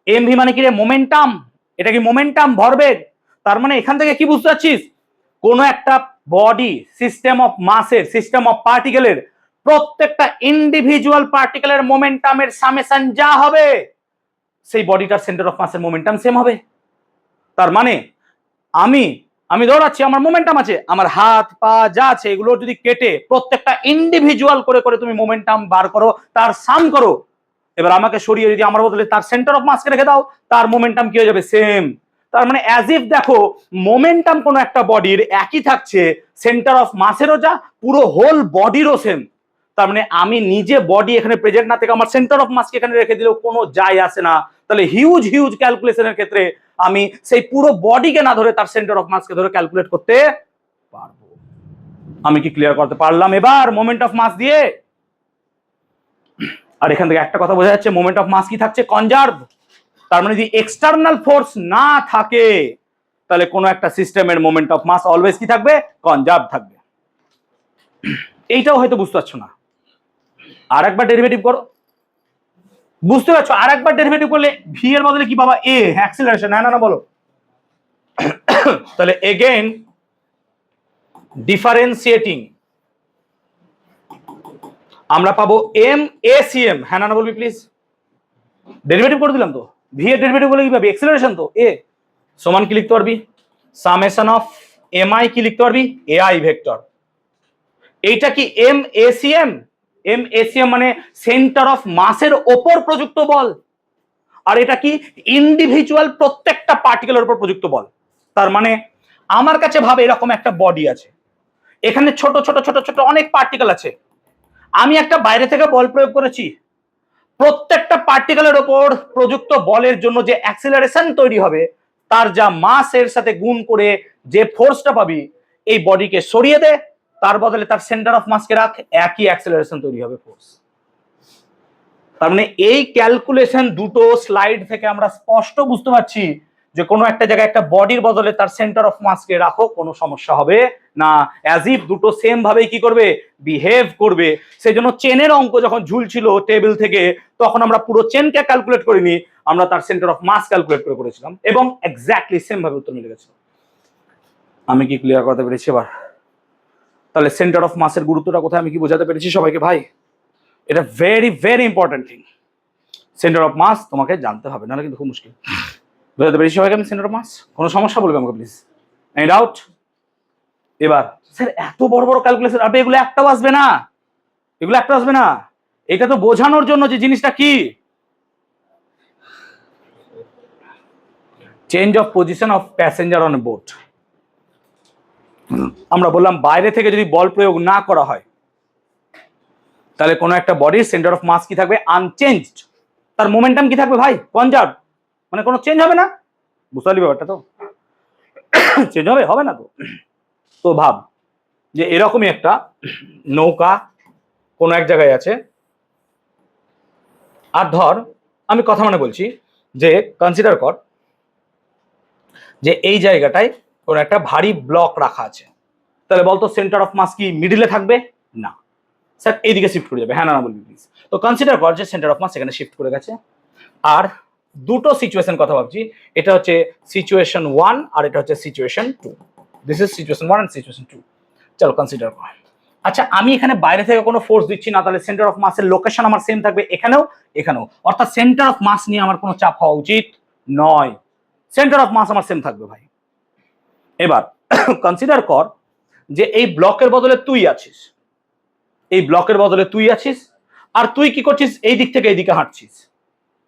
Speaker 1: এম ভি মানে কি রে, মোমেন্টাম, এটা কি মোমেন্টাম, ভরবেগ। তার মানে এখান থেকে কি বুঝতে পারছিস, কোন একটা বডি সিস্টেম অফ মাসের, সিস্টেম অফ পার্টিকেলের প্রত্যেকটা ইন্ডিভিজুয়াল পার্টিকেলের মোমেন্টামের সামেশন যা হবে, সেই বডিটার সেন্টার অফ মাসের মোমেন্টাম সেম হবে। তার মানে আমি আমি দৌড়াচ্ছি, আমার মোমেন্টাম আছে, আমার হাত পা যা আছে এগুলো যদি কেটে প্রত্যেকটা ইন্ডিভিজুয়াল করে করে তুমি মোমেন্টাম বার করো, তার সাম করো, এবার আমাকে সরিয়ে যদি আমার বদলে তার সেন্টার অফ মাসকে রেখে দাও, তার মোমেন্টাম কি হয়ে যাবে, সেম। তার মানে অ্যাজ ইফ দেখো মোমেন্টাম কোনো একটা বডির একই থাকছে, সেন্টার অফ মাসেরও যা, পুরো হোল বডিরও সেম। তার মানে আমি নিজে বডি এখানে প্রেজেন্ট না থেকে আমার সেন্টার অফ মাসকে এখানে রেখে দিলেও কোনো যায় আসে না। তাহলে হিউজ হিউজ ক্যালকুলেশনের ক্ষেত্রে আমি সেই পুরো বডিকে না ধরে তার সেন্টার অফ মাসকে ধরে ক্যালকুলেট করতে পারবো। আমি কি ক্লিয়ার করতে পারলাম এবার মোমেন্ট অফ মাস দিয়ে? আর এখান থেকে একটা কথা বোঝা যাচ্ছে, মোমেন্ট অফ মাস কি থাকছে, কনজার্ভ। তার মানে যদি এক্সটার্নাল ফোর্স না থাকে তাহলে কোনো একটা সিস্টেমের মোমেন্ট অফ মাস অলওয়েজ কি থাকবে, কনজার্ভ থাকবে। এইটাও হয়তো বুঝতে পারছো না, আর একবার ডেরিভেটিভ করো, বুঝতে পারছো? আর একবার ডেরিভেটিভ করলে ভি এর বদলে কি পাবা, এ অ্যাক্সিলারেশন। হ্যাঁ না বলো। তাহলে এগেইন ডিফারেন্সিয়েটিং আমরা পাবো এম এ সি এম। হ্যাঁ না বলবি প্লিজ, ডেরিভেটিভ করে দিলাম তো, ভি এর ডেরিভেটিভ বলে কি পাবি, অ্যাক্সিলারেশন তো, এ সমান কি লিখতে পারবি, সামেশন অফ এম আই কি লিখতে পারবি, এ আই ভেক্টর। এইটা কি M A C M, M A C M মানে সেন্টার অফ মাসের ওপর প্রযুক্ত বল, আর এটা কি ইন্ডিভিজুয়াল প্রত্যেকটা পার্টিকেলের উপর প্রযুক্ত বল। তার মানে আমার কাছে ভাবে এরকম একটা বডি আছে, এখানে ছোট ছোট ছোট ছোট অনেক পার্টিকেল আছে, আমি একটা বাইরে থেকে বল প্রয়োগ করেছি, প্রত্যেকটা পার্টিকেলের উপর প্রযুক্ত বলের জন্য যে অ্যাক্সিলারেশন তৈরি হবে, তার যা মাস এর সাথে গুণ করে যে ফোর্সটা পাবি, এই বডিকে সরিয়ে দে, তার বদলে তার সেন্টার অফ মাসকে রাখ, একই অ্যাক্সিলারেশন তৈরি হবে, ফোর্স। তার মানে এই ক্যালকুলেশন দুটো স্লাইড থেকে আমরা স্পষ্ট বুঝতে পারছি যে কোনো একটা জায়গায় একটা বডির বদলে তার সেন্টার অফ মাসকে রাখো, কোনো সমস্যা হবে না, অ্যাজ ইফ দুটো সেম ভাবে কি করবে, বিহেভ করবে। সেই জন্য চেনের অঙ্ক যখন ঝুলছিল টেবিল থেকে, তখন আমরা পুরো চেনকে ক্যালকুলেট করিনি, আমরা তার সেন্টার অফ মাস ক্যালকুলেট করে করেছিলাম, এবং এক্স্যাক্টলি সেম ভাবে উত্তর মিলে গেছে। আমি কি ক্লিয়ার করতে পেরেছি এবার? তাহলে সেন্টার অফ মাসের গুরুত্বটা কোথায় আমি কি বোঝাতে পেরেছি সবাইকে ভাই? এটা very very important thing, center of mass তোমাকে জানতে হবে, নাহলে কিন্তু খুব মুশকিল। বুঝতে পেরেছি সবাইকে আমি সেন্টার অফ মাস? কোনো সমস্যা বলবে আমাকে প্লিজ, এনি ডাউট? এবার স্যার এত বড় বড় ক্যালকুলেশন, আপনি এগুলো একটাও আসবে না, এগুলো একটা আসবে না, এটা তো বোঝানোর জন্য যে জিনিসটা কি, change of position of passenger on a boat. আমরা বললাম বাইরে থেকে যদি বল প্রয়োগ না করা হয়, তাহলে কোনো একটা বডির সেন্টার অফ মাস কি থাকবে, আনচেঞ্জড, তার মোমেন্টাম কি থাকবে ভাই, কনজার্ভ, মানে কোনো চেঞ্জ হবে না। বুঝতে পারলি ব্যাপারটা? তো চেঞ্জ হবে, হবে না তো। তো ভাব যে এরকমই একটা নৌকা কোনো এক জায়গায় আছে, আর ধর আমি কথা মানে বলছি যে কনসিডার কর যে এই জায়গাটায় কোনো একটা ভারী ব্লক রাখা আছে, তাহলে বলতো সেন্টার অফ মাস কি মিডিলে থাকবে, না স্যার এইদিকে শিফট করে যাবে। হ্যাঁ না বলবি প্লিজ? তো কনসিডার কর যে সেন্টার অফ মাস এখানে শিফট করে গেছে, আর দুটো সিচুয়েশন কথা ভাবছি, এটা হচ্ছে সিচুয়েশন 1 আর এটা হচ্ছে situation 2। This is situation 1 and situation 2। চলো কনসিডার কর। আচ্ছা আমি এখানে বাইরে থেকে কোনো ফোর্স দিচ্ছি না, তাহলে সেন্টার অফ মাসের লোকেশন আমার সেম থাকবে এখানেও এখানেও, অর্থাৎ সেন্টার অফ মাস নিয়ে আমার কোনো চাপ হওয়া উচিত নয়, সেন্টার অফ মাস আমার সেম থাকবে ভাই। এবার কনসিডার কর যে এই ব্লকের বদলে তুই আছিস, এই ব্লকের বদলে তুই আছিস, আর তুই কি করছিস, এই দিক থেকে এইদিকে হাঁটছিস।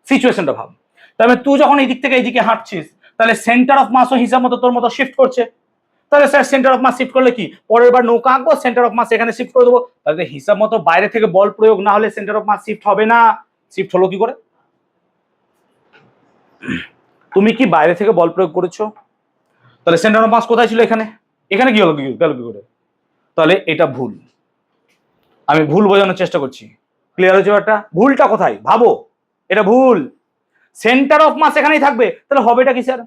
Speaker 1: সিচুয়েশনটা ভাব, তার মানে তুই যখন এই দিক থেকে এইদিকে হাঁটছিস, তাহলে সেন্টার অফ মাসও হিসাব মতো তোর মতো শিফট করছে। তাহলে sir center of mass shift করলে কি, পরের বার নৌকা আঁকবো, সেন্টার অফ মাস এখানে শিফট করে দেবো, তাহলে হিসাব মতো বাইরে থেকে বল প্রয়োগ না হলে সেন্টার অফ মাস শিফট হবে না। শিফট হলো কি করে? তুমি কি বাইরে থেকে বল প্রয়োগ করেছো? তাহলে সেন্টার অফ মাস কোথায় ছিল? এখানে। এখানে কি হলো, গেল কি করে? তাহলে এটা ভুল। আমি ভুল বোঝানোর চেষ্টা করছি। ক্লিয়ার হয়েছে ব্যাপারটা? ভুলটা কোথায় ভাবো, এটা ভুল। সেন্টার অফ মাস এখানেই থাকবে, তাহলে হবেটা কি স্যার?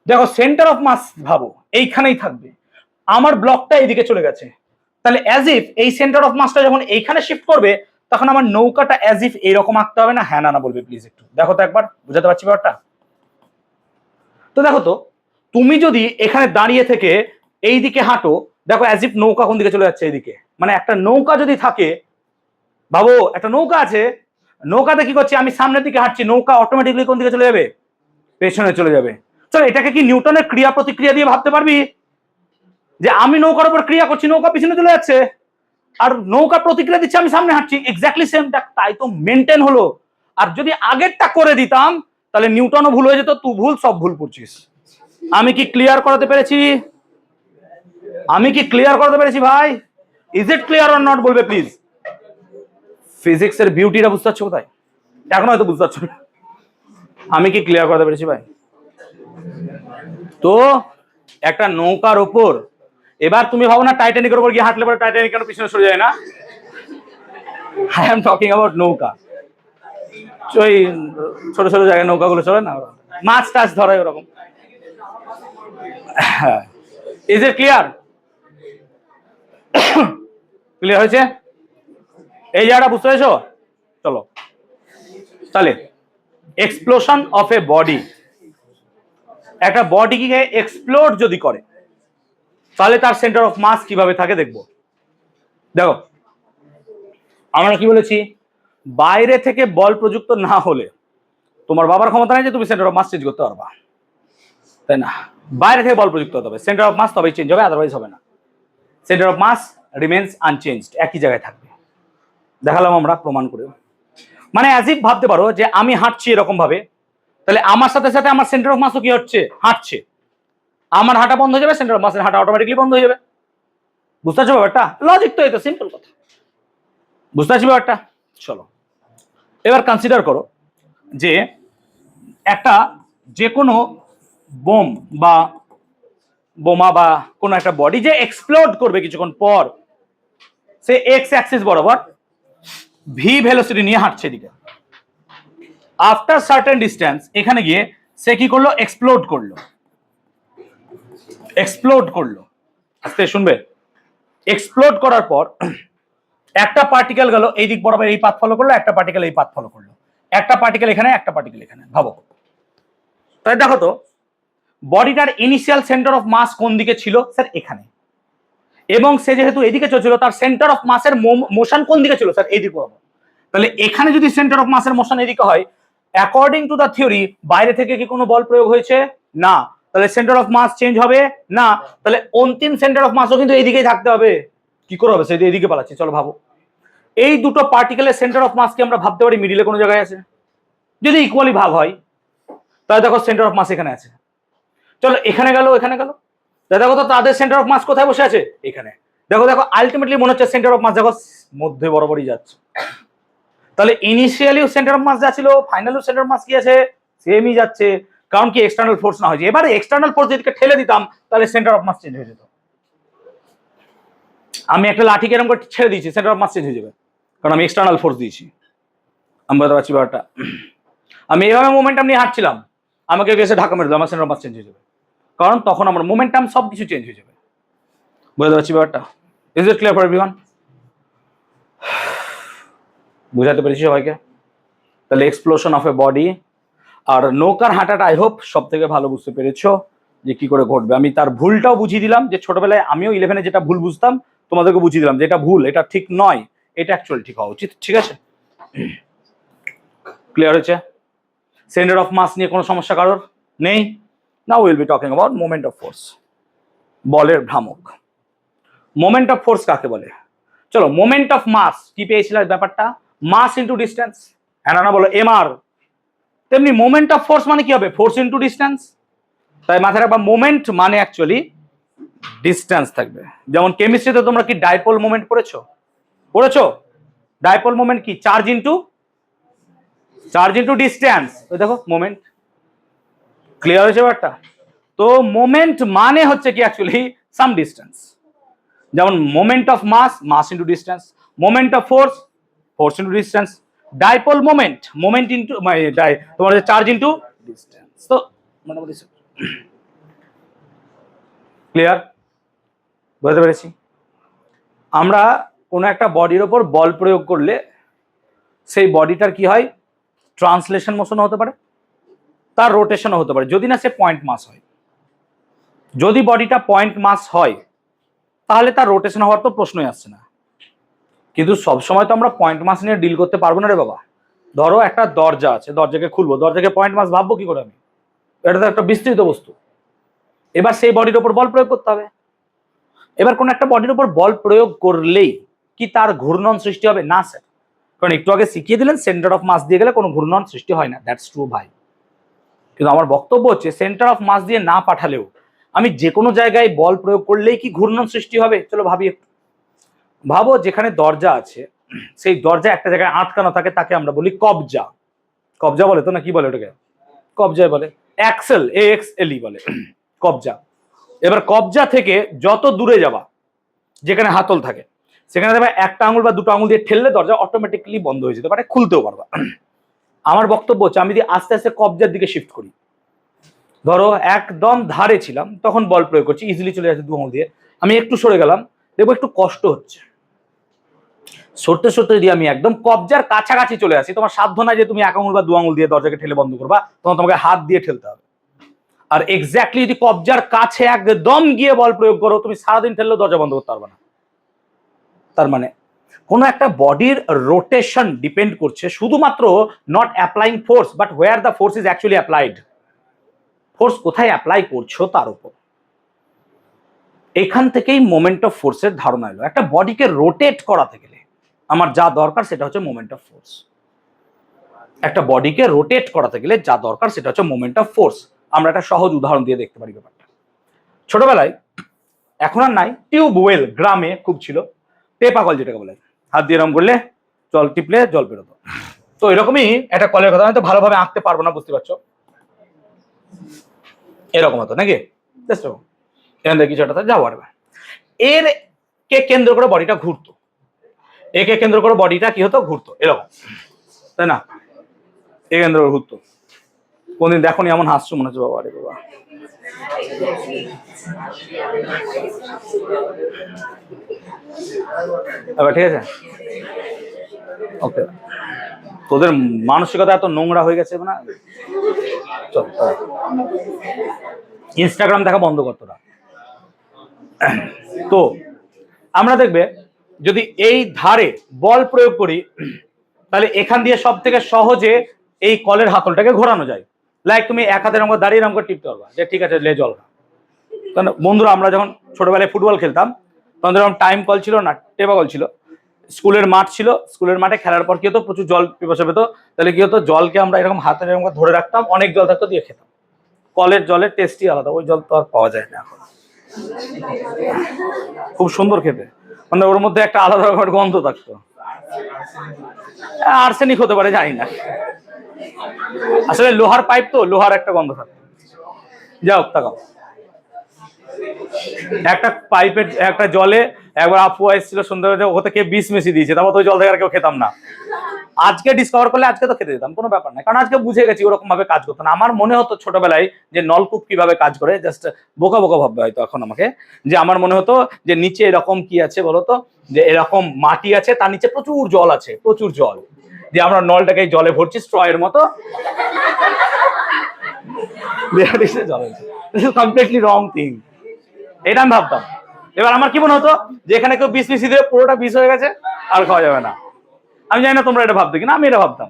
Speaker 1: দেখো সেন্টার অফ মাস ভাবো এইখানেই থাকবে, আমার ব্লকটা এইদিকে চলে গেছে, তাহলে অ্যাজ ইফ এই সেন্টার অফ মাসটা যখন এইখানে শিফট করবে, তখন আমার নৌকাটা অ্যাজ ইফ এইরকম আঁকতে হবে না? হ্যাঁ না বলবে প্লিজ, একটু দেখো তো একবার, বুঝাতে পারছি ব্যাপারটা? তো দেখো তো, তুমি যদি এখানে দাঁড়িয়ে থেকে এই দিকে হাঁটো, দেখো অ্যাজ ইফ নৌকা কোন দিকে চলে যাচ্ছে? এইদিকে। মানে একটা নৌকা যদি থাকে, ভাবো একটা নৌকা আছে, নৌকাতে কি করছি, আমি সামনের দিকে হাঁটছি, নৌকা অটোমেটিকলি কোন দিকে চলে যাবে? পেছনে চলে যাবে। চলো এটাকে কি নিউটনের ক্রিয়া প্রতিক্রিয়া দিয়ে ভাবতে পারবি যে আমি নৌকার উপর ক্রিয়া করছি, নৌকা পিছনে চলে যাচ্ছে, আর নৌকা প্রতিক্রিয়া দিচ্ছে, আমি সামনে হাঁটছি, এক্স্যাক্টলি সেম। তাই তো মেনটেন হলো। আর যদি আগেরটা করে দিতাম, তাহলে নিউটনও ভুল হয়ে যেত, তুই ভুল, সব ভুল করছিস। আমি কি ক্লিয়ার করাতে পেরেছি? আমি কি ক্লিয়ার করাতে পেরেছি ভাই? Is it clear or not বলবে প্লিজ। ফিজিক্সের বিউটিটা বুঝতে পারছো কোথায়? এখন হয়তো বুঝতে পারছো না। আমি কি ক্লিয়ার করাতে পেরেছি ভাই? তো একটা নৌকার ওপর, এবার তুমি ভাবো না টাইটানিকের উপর গিয়ে হাঁটলে পরে টাইটানিক কেন পিছনে সরে যায় না? আই এম টকিং অ্যাবাউট নৌকা। ওই ছোট ছোট জায়গায় নৌকাগুলো চলে না, মাছ টাছ ধরায় ওরকম। হ্যাঁ, ইজ ইট ক্লিয়ার? ক্লিয়ার হয়েছে? এই জায়গাটা বুঝতে পেরেছো? চলো তাহলে, এক্সপ্লোশন অফ এ বডি, একটা বডিকে এক্সপ্লোড যদি করে, তাহলে তার সেন্টার অফ মাস কিভাবে থাকে দেখবো। দেখো আমরা কি বলেছি, বাইরে থেকে বল প্রযুক্ত না হলে তোমার বাবার ক্ষমতা নেই যে তুমি সেন্টার অফ মাস চেঞ্জ করতে পারবা, তাই না? বাইরে থেকে বল প্রযুক্ত হতে হবে, সেন্টার অফ মাস তবেই চেঞ্জ হবে, আদারওয়াইজ হবে না। Center of mass remains unchanged, একই জায়গায় থাকবে। দেখালাম আমরা প্রমাণ করে। মানে অ্যাজ ইফ ভাবতে পারো যে আমি হাঁটছি এরকম ভাবে, তাহলে আমার সাথে সাথে আমার সেন্টার অফ মাসও কি হচ্ছে? হাঁটছে। আমার হাঁটা বন্ধ হয়ে যাবে, সেন্টার অফ মাসের হাঁটা অটোমেটিকলি বন্ধ হয়ে যাবে। বুঝতে পারছো ব্যাপারটা? লজিক তো, এটা সিম্পল কথা। বুঝতে পারছি ব্যাপারটা? চলো এবার কনসিডার করো যে একটা যে কোনো বোম বা বোমা বা কোনো একটা বডি যে এক্সপ্লোড করবে কিছুক্ষণ পর, সে এক্স অ্যাক্সিস বরাবর ভি ভেলোসিটি নিয়ে হাঁটছে এদিকে। আফটার সার্টেন ডিস্টেন্স এখানে গিয়ে সে কি করলো? এক্সপ্লোড করলো। এক্সপ্লোড করলো, আস্তে শুনবে। এক্সপ্লোড করার পর একটা পার্টিকেল গেল এই দিক বরাবর, এই পাথ ফলো করলো, একটা পার্টিকেল এই পাথ ফলো করলো, একটা পার্টিকেল এখানে, একটা পার্টিকেল এখানে। ভাবো তাই, দেখো তো বডিটার ইনিশিয়াল সেন্টার অফ মাস কোন দিকে ছিল? স্যার এখানে। এবং সে যেহেতু এদিকে চলছিল, তার সেন্টার অফ মাসের মোশন কোন দিকে ছিল? স্যার এইদিকে বরাবর। তাহলে এখানে যদি সেন্টার অফ মাসের মোশন এদিকে হয়, অ্যাকর্ডিং টু দ্য থিওরি বাইরে থেকে কি কোনো বল প্রয়োগ হয়েছে? না। তাহলে সেন্টার অফ মাস চেঞ্জ হবে না, তাহলে অন্তিম সেন্টার অফ মাসও কিন্তু এইদিকেই থাকতে হবে। কি করে হবে? সেটা এদিকে পালাচ্ছে। চলো ভাবো, এই দুটো পার্টিকেলের সেন্টার অফ মাস কি আমরা ভাবতে পারি মিডিলে কোনো জায়গায় আছে? যদি ইকুয়ালি ভাগ হয়, তাহলে দেখো সেন্টার অফ মাস এখানে আছে। চলো এখানে গেল, এখানে গেল, দেখো তো তাদের সেন্টার অফ মাস কোথায় বসে আছে? এখানে। দেখো দেখো আলটিমেটলি মনে হচ্ছে সেন্টার অফ মাস দেখো মধ্যে বরাবরই যাচ্ছে। তাহলে ইনিশিয়ালি সেন্টার অফ মাস যা ছিল, ফাইনালি সেন্টার অফ মাস কি আছে? সেমই যাচ্ছে। কারণ কি, এক্সটার্নাল ফোর্স না হয়েছে। এবারে এক্সটার্নাল ফোর্স যেদিকে ঠেলে দিতাম, তাহলে সেন্টার অফ মাস চেঞ্জ হয়ে যেত। আমি একটা লাঠিকে এরকম করে ছেড়ে দিয়েছি, সেন্টার অফ মাস চেঞ্জ হয়ে যাবে, কারণ আমি এক্সটার্নাল ফোর্স দিয়েছি। আমি বলতে পারছি ব্যাপারটা? আমি এভাবে মোমেন্টাম নিয়ে হাঁটছিলাম, আমাকে এসে ধাক্কা মেরে দিল, আমার সেন্টার অফ মাস চেঞ্জ হয়ে যাবে, কারণ তখন আমার মোমেন্টাম সবকিছু চেঞ্জ হয়ে যাবে। বুঝতে পারছি ব্যাপারটা? Is it clear for everyone? বুঝাতে পেরেছি সবাইকে? তাহলে এক্সপ্লোশন অফ এ বডি আর নৌকার হাঁটাটা আই হোপ সব থেকে ভালো বুঝতে পেরেছো যে কি করে ঘটবে। আমি তার ভুলটাও বুঝিয়ে দিলাম, যে ছোটবেলায় আমিও 11-এ যেটা ভুল বুঝতাম তোমাদেরকে বুঝিয়ে দিলাম যে এটা ভুল, এটা ঠিক নয়, এটা অ্যাকচুয়ালি ঠিক হওয়া উচিত। ঠিক আছে, ক্লিয়ার হয়েছে? সেন্টার অফ মাস নিয়ে কোনো সমস্যা কারোর নেই? Now will be talking about moment of force, বলের ভ্রামক। মোমেন্ট অফ ফোর্স কাকে বলে? চলো, মোমেন্ট অফ মাস কি পেয়েছিল ব্যাপারটা? Mass into distance. হ্যাঁ না বলো এমআর। তেমনি মোমেন্ট অফ ফোর্স মানে কি হবে? Force into distance. তাই মাথায় রাখবা মোমেন্ট মানে অ্যাকচুয়ালি ডিস্টেন্স থাকবে। যেমন কেমিস্ট্রিতে তোমরা কি ডাইপোল মোমেন্ট পড়েছো? পড়েছো? ডাইপোল মোমেন্ট কি? Charge into distance. ওই দেখো মোমেন্ট। ক্লিয়ার হয়েছে ব্যাপারটা? তো মোমেন্ট মানে হচ্ছে কি অ্যাকচুয়ালি সাম ডিস্টেন্স। যেমন moment of mass into distance, moment of force into distance, dipole moment into তোমার চার্জ ইন্টু ডিস্টেন্স। তো মোটামুটি ক্লিয়ার? বুঝতে পেরেছি? আমরা কোনো একটা বডির ওপর বল প্রয়োগ করলে সেই বডিটার কি হয়? ট্রান্সলেশন মোশনও হতে পারে, তার রোটেশনও হতে পারে, যদি না সে পয়েন্ট মাস হয়। যদি বডিটা পয়েন্ট মাস হয় তাহলে তার রোটেশন হওয়ার তো প্রশ্নই আসছে না। কিন্তু সবসময় তো আমরা পয়েন্ট মাস নিয়ে ডিল করতে পারবো না রে বাবা। ধরো একটা দরজা আছে, দরজাকে খুলবো, দরজাকে পয়েন্ট মাস ভাববো কি করে আমি? এটা তো একটা বিস্তৃত বস্তু। এবার সেই বডির ওপর বল প্রয়োগ করতে হবে। এবার কোন একটা বডির উপর বল প্রয়োগ করলেই কি তার ঘূর্ণন সৃষ্টি হবে? না স্যার, কারণ একটু আগে শিখিয়ে দিলেন সেন্টার অফ মাস দিয়ে গেলে কোনো ঘূর্ণন সৃষ্টি হয় না। দ্যাটস ট্রু ভাই। কিন্তু আমার বক্তব্য হচ্ছে সেন্টার অফ মাস দিয়ে না পাঠালেও আমি যে কোনো জায়গায় বল প্রয়োগ করলেই কি ঘূর্ণন সৃষ্টি হবে? চলো ভাবি একটু। ভাবো যেখানে দরজা আছে সেই দরজা একটা জায়গায় আটকানো থাকে, তাকে আমরা বলি কবজা। কবজা বলে তো, না কি বলে ওটাকে? কবজায় বলে। অ্যাক্সেল, AXLE বলে কবজা। এবার কবজা থেকে যত দূরে যাবা, যেখানে হাতল থাকে, সেখানে দেখবে একটা আঙুল বা দুটো আঙুল দিয়ে ঠেললে দরজা অটোমেটিক্যালি বন্ধ হয়ে যেতে পারে, খুলতেও পারবা। আমার বক্তব্য হচ্ছে আমি যদি আস্তে আস্তে কবজার দিকে শিফট করি, ধরো একদম ধারে ছিলাম তখন বল প্রয়োগ করছি, ইজিলি চলে যাচ্ছে দু আঙুল দিয়ে। আমি একটু সরে গেলাম, দেখবো একটু কষ্ট হচ্ছে। সরতে সরতে যদি আমি একদম কবজার কাছাকাছি চলে আসি, তোমার সাধ্য নাই যে তুমি এক আঙুল বা দু আঙুল দিয়ে দরজাকে ঠেলে বন্ধ করবা, তোমাকে হাত দিয়ে ঠেলতে হবে। আর এক্স্যাক্টলি যদি কবজার কাছে একদম গিয়ে বল প্রয়োগ করো, তুমি সারাদিন ঠেললেও দরজা বন্ধ করতে পারবে না। তার মানে কোনো একটা বডির রোটেশন ডিপেন্ড করছে শুধুমাত্র not applying force, but where the force is actually applied. Force কোথায় অ্যাপ্লাই করছো তার উপর। এখান থেকেই মোমেন্ট অফ ফোর্সের ধারণা এলো। একটা বডিকে রোটেট করাতে গেলে আমার যা দরকার সেটা হচ্ছে মোমেন্ট অফ ফোর্স। একটা বডিকে রোটেট করাতে গেলে যা দরকার সেটা হচ্ছে মোমেন্ট অফ ফোর্স। আমরা একটা সহজ উদাহরণ দিয়ে দেখতে পারি ব্যাপারটা। ছোটবেলায়, এখন আর নাই, টিউবওয়েল গ্রামে খুব ছিল, টেপা কল যেটাকে বলে, হাত দিয়ে এরকম করলে জল টিপলে জল বেরোতো। তো এরকমই একটা কলের কথা, আমি তো ভালোভাবে আঁকতে পারবো না, বুঝতে পারছো, এরকম হতো নাকি? এখান থেকে কিছু একটা যাওয়ার, এর কে কেন্দ্র করে বডিটা ঘুরতো, একে কেন্দ্র করে বডিটা কি হতো? ঘুরতো এরকম, তাই না? এ কেন্দ্র করে ঘুরতো। কোনদিন দেখোনি এমন হাসছো মনে হচ্ছে? বাবা আরে বাবা। এবার ঠিক আছে, ওকে। তোদের মানসিকতা এত নোংরা হয়ে গেছে না, চল ইনস্টাগ্রাম দেখা বন্ধ কর তোরা। তো আমরা দেখবে যদি এই ধারে বল প্রয়োগ করি, তাহলে এখান দিয়ে সব থেকে সহজে এই কলের হাতলটাকে ঘোরানো যায়। লাইক তুমি এক হাতের আমাকে দাঁড়িয়ে আমাকে টিপতে পারবা যে ঠিক আছে লে জল। কারণ বন্ধুরা আমরা যখন ছোটবেলায় ফুটবল খেলতাম তখন যখন টাইম কল ছিল না, টেপা কল ছিল, স্কুলের মাঠ ছিল, স্কুলের মাঠে খেলার পর কি হতো, প্রচুর জল পিপাসা পেতো, তাহলে কি হতো, জলকে আমরা এরকম হাতে এরকম ধরে রাখতাম, অনেক জল থাকতো, দিয়ে খেতাম। কলের জলের টেস্টই আলাদা, ওই জল তো আর পাওয়া যায় না এখন। খুব সুন্দর খেতে, মানে ওর মধ্যে একটা আলাদা রকমের গন্ধ থাকতো। আর্সেনিক হতে পারে, জানি না, আসলে লোহার পাইপ তো, লোহার একটা গন্ধ থাকতো। যাও তাকাও, একটা পাইপের একটা জলে একবার আপু এসেছিল সুন্দর, ওতে কে বিষ মিশিয়ে দিয়েছে, তারপর তো ওই জল থেকে আর কেউ খেতাম না। আজকে ডিসকভার করলে আজকে তো খেতে দিতাম, কোনো ব্যাপার না, কারণ আজকে বুঝে গেছি ওরকম ভাবে কাজ করতো না। আমার মনে হতো ছোটবেলায় যে নলকূপ কিভাবে কাজ করে, জাস্ট বোকা বোকা ভাববে হয়তো এখন আমাকে, যে আমার মনে হতো যে নিচে এরকম কি আছে বলতো, যে এরকম মাটি আছে, তার নিচে প্রচুর জল আছে, প্রচুর জল, যে আমরা নলটাকে জলে ভরছি স্ট্র এর মতো, কমপ্লিটলি রং থিং, এটা আমি ভাবতাম। এবার আমার কি মনে হতো যে এখানে কেউ বিষ মিশিয়ে দিয়ে পুরোটা বিষ হয়ে গেছে, আর খাওয়া যাবে না। আমি জানি না তোমরা এটা ভাবতো কিনা, আমি এটা ভাবতাম,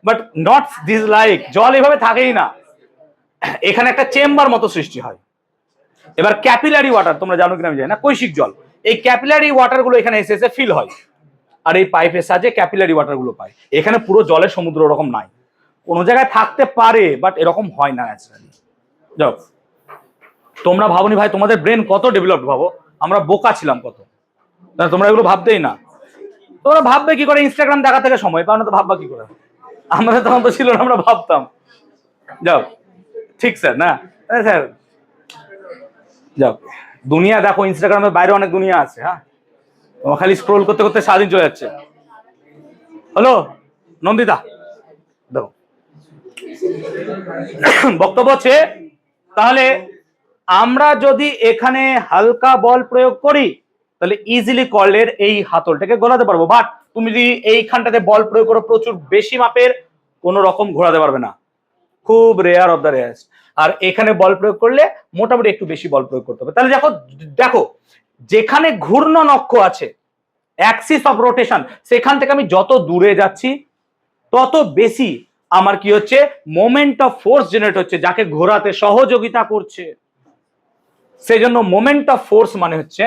Speaker 1: বাট নট দিস লাইক, জল এইভাবে থাকেই না, এখানে একটা চেম্বার মতো সৃষ্টি হয়। এবার ক্যাপিলারি ওয়াটার তোমরা জানো কিনা আমি জানি না, কৈশিক জল, এই ক্যাপিলারি ওয়াটার গুলো এখানে এসে এসে ফিল হয়, আর এই পাইপের সাহায্যে ক্যাপিলারি ওয়াটার গুলো পায়। এখানে পুরো জলের সমুদ্র ওরকম নাই, কোনো জায়গায় থাকতে পারে বাট এরকম হয় না ন্যাচারালি। যাও, তোমরা ভাবনি ভাই তোমাদের ব্রেন কত ডেভেলপড, ভাবো আমরা বোকা ছিলাম কত, তোমরা এগুলো ভাবতেই না। তোমরা ভাববে কি করে, ইনস্টাগ্রাম দেখা থেকে সময় পাও না তো ভাববা কি করে, আমাদের তখন তো ছিল না, আমরা ভাবতাম। যাও ঠিক স্যার, না স্যার যাও, দুনিয়া দেখো, ইনস্টাগ্রামের বাইরে অনেক দুনিয়া আছে। হ্যাঁ, তোমার খালি স্ক্রোল করতে করতে সারাদিন চলে যাচ্ছে। হ্যালো নন্দিতা, দেখো বক্তব্য হচ্ছে, তাহলে আমরা যদি এখানে হালকা বল প্রয়োগ করি তাহলে ইজিলি কলের এই হাতলটাকে ঘোরাতে পারবো, বাট তুমি যদি এইখানটাতে বল প্রয়োগ করো প্রচুর বেশি মাপের, কোনো রকম ঘোরাতে পারবে না, খুব রেয়ার অফ দ্য রেয়ার। আর এখানে বল প্রয়োগ করলে মোটামুটি একটু বেশি বল প্রয়োগ করতে হবে। তাহলে দেখো দেখো যেখানে ঘূর্ণন অক্ষ আছে, অ্যাক্সিস অফ রোটেশন, সেখান থেকে আমি যত দূরে যাচ্ছি তত বেশি আমার কি হচ্ছে, মোমেন্ট অফ ফোর্স জেনারেট হচ্ছে, যাকে ঘোরাতে সহযোগিতা করছে। সেই জন্য মোমেন্ট অফ ফোর্স মানে হচ্ছে,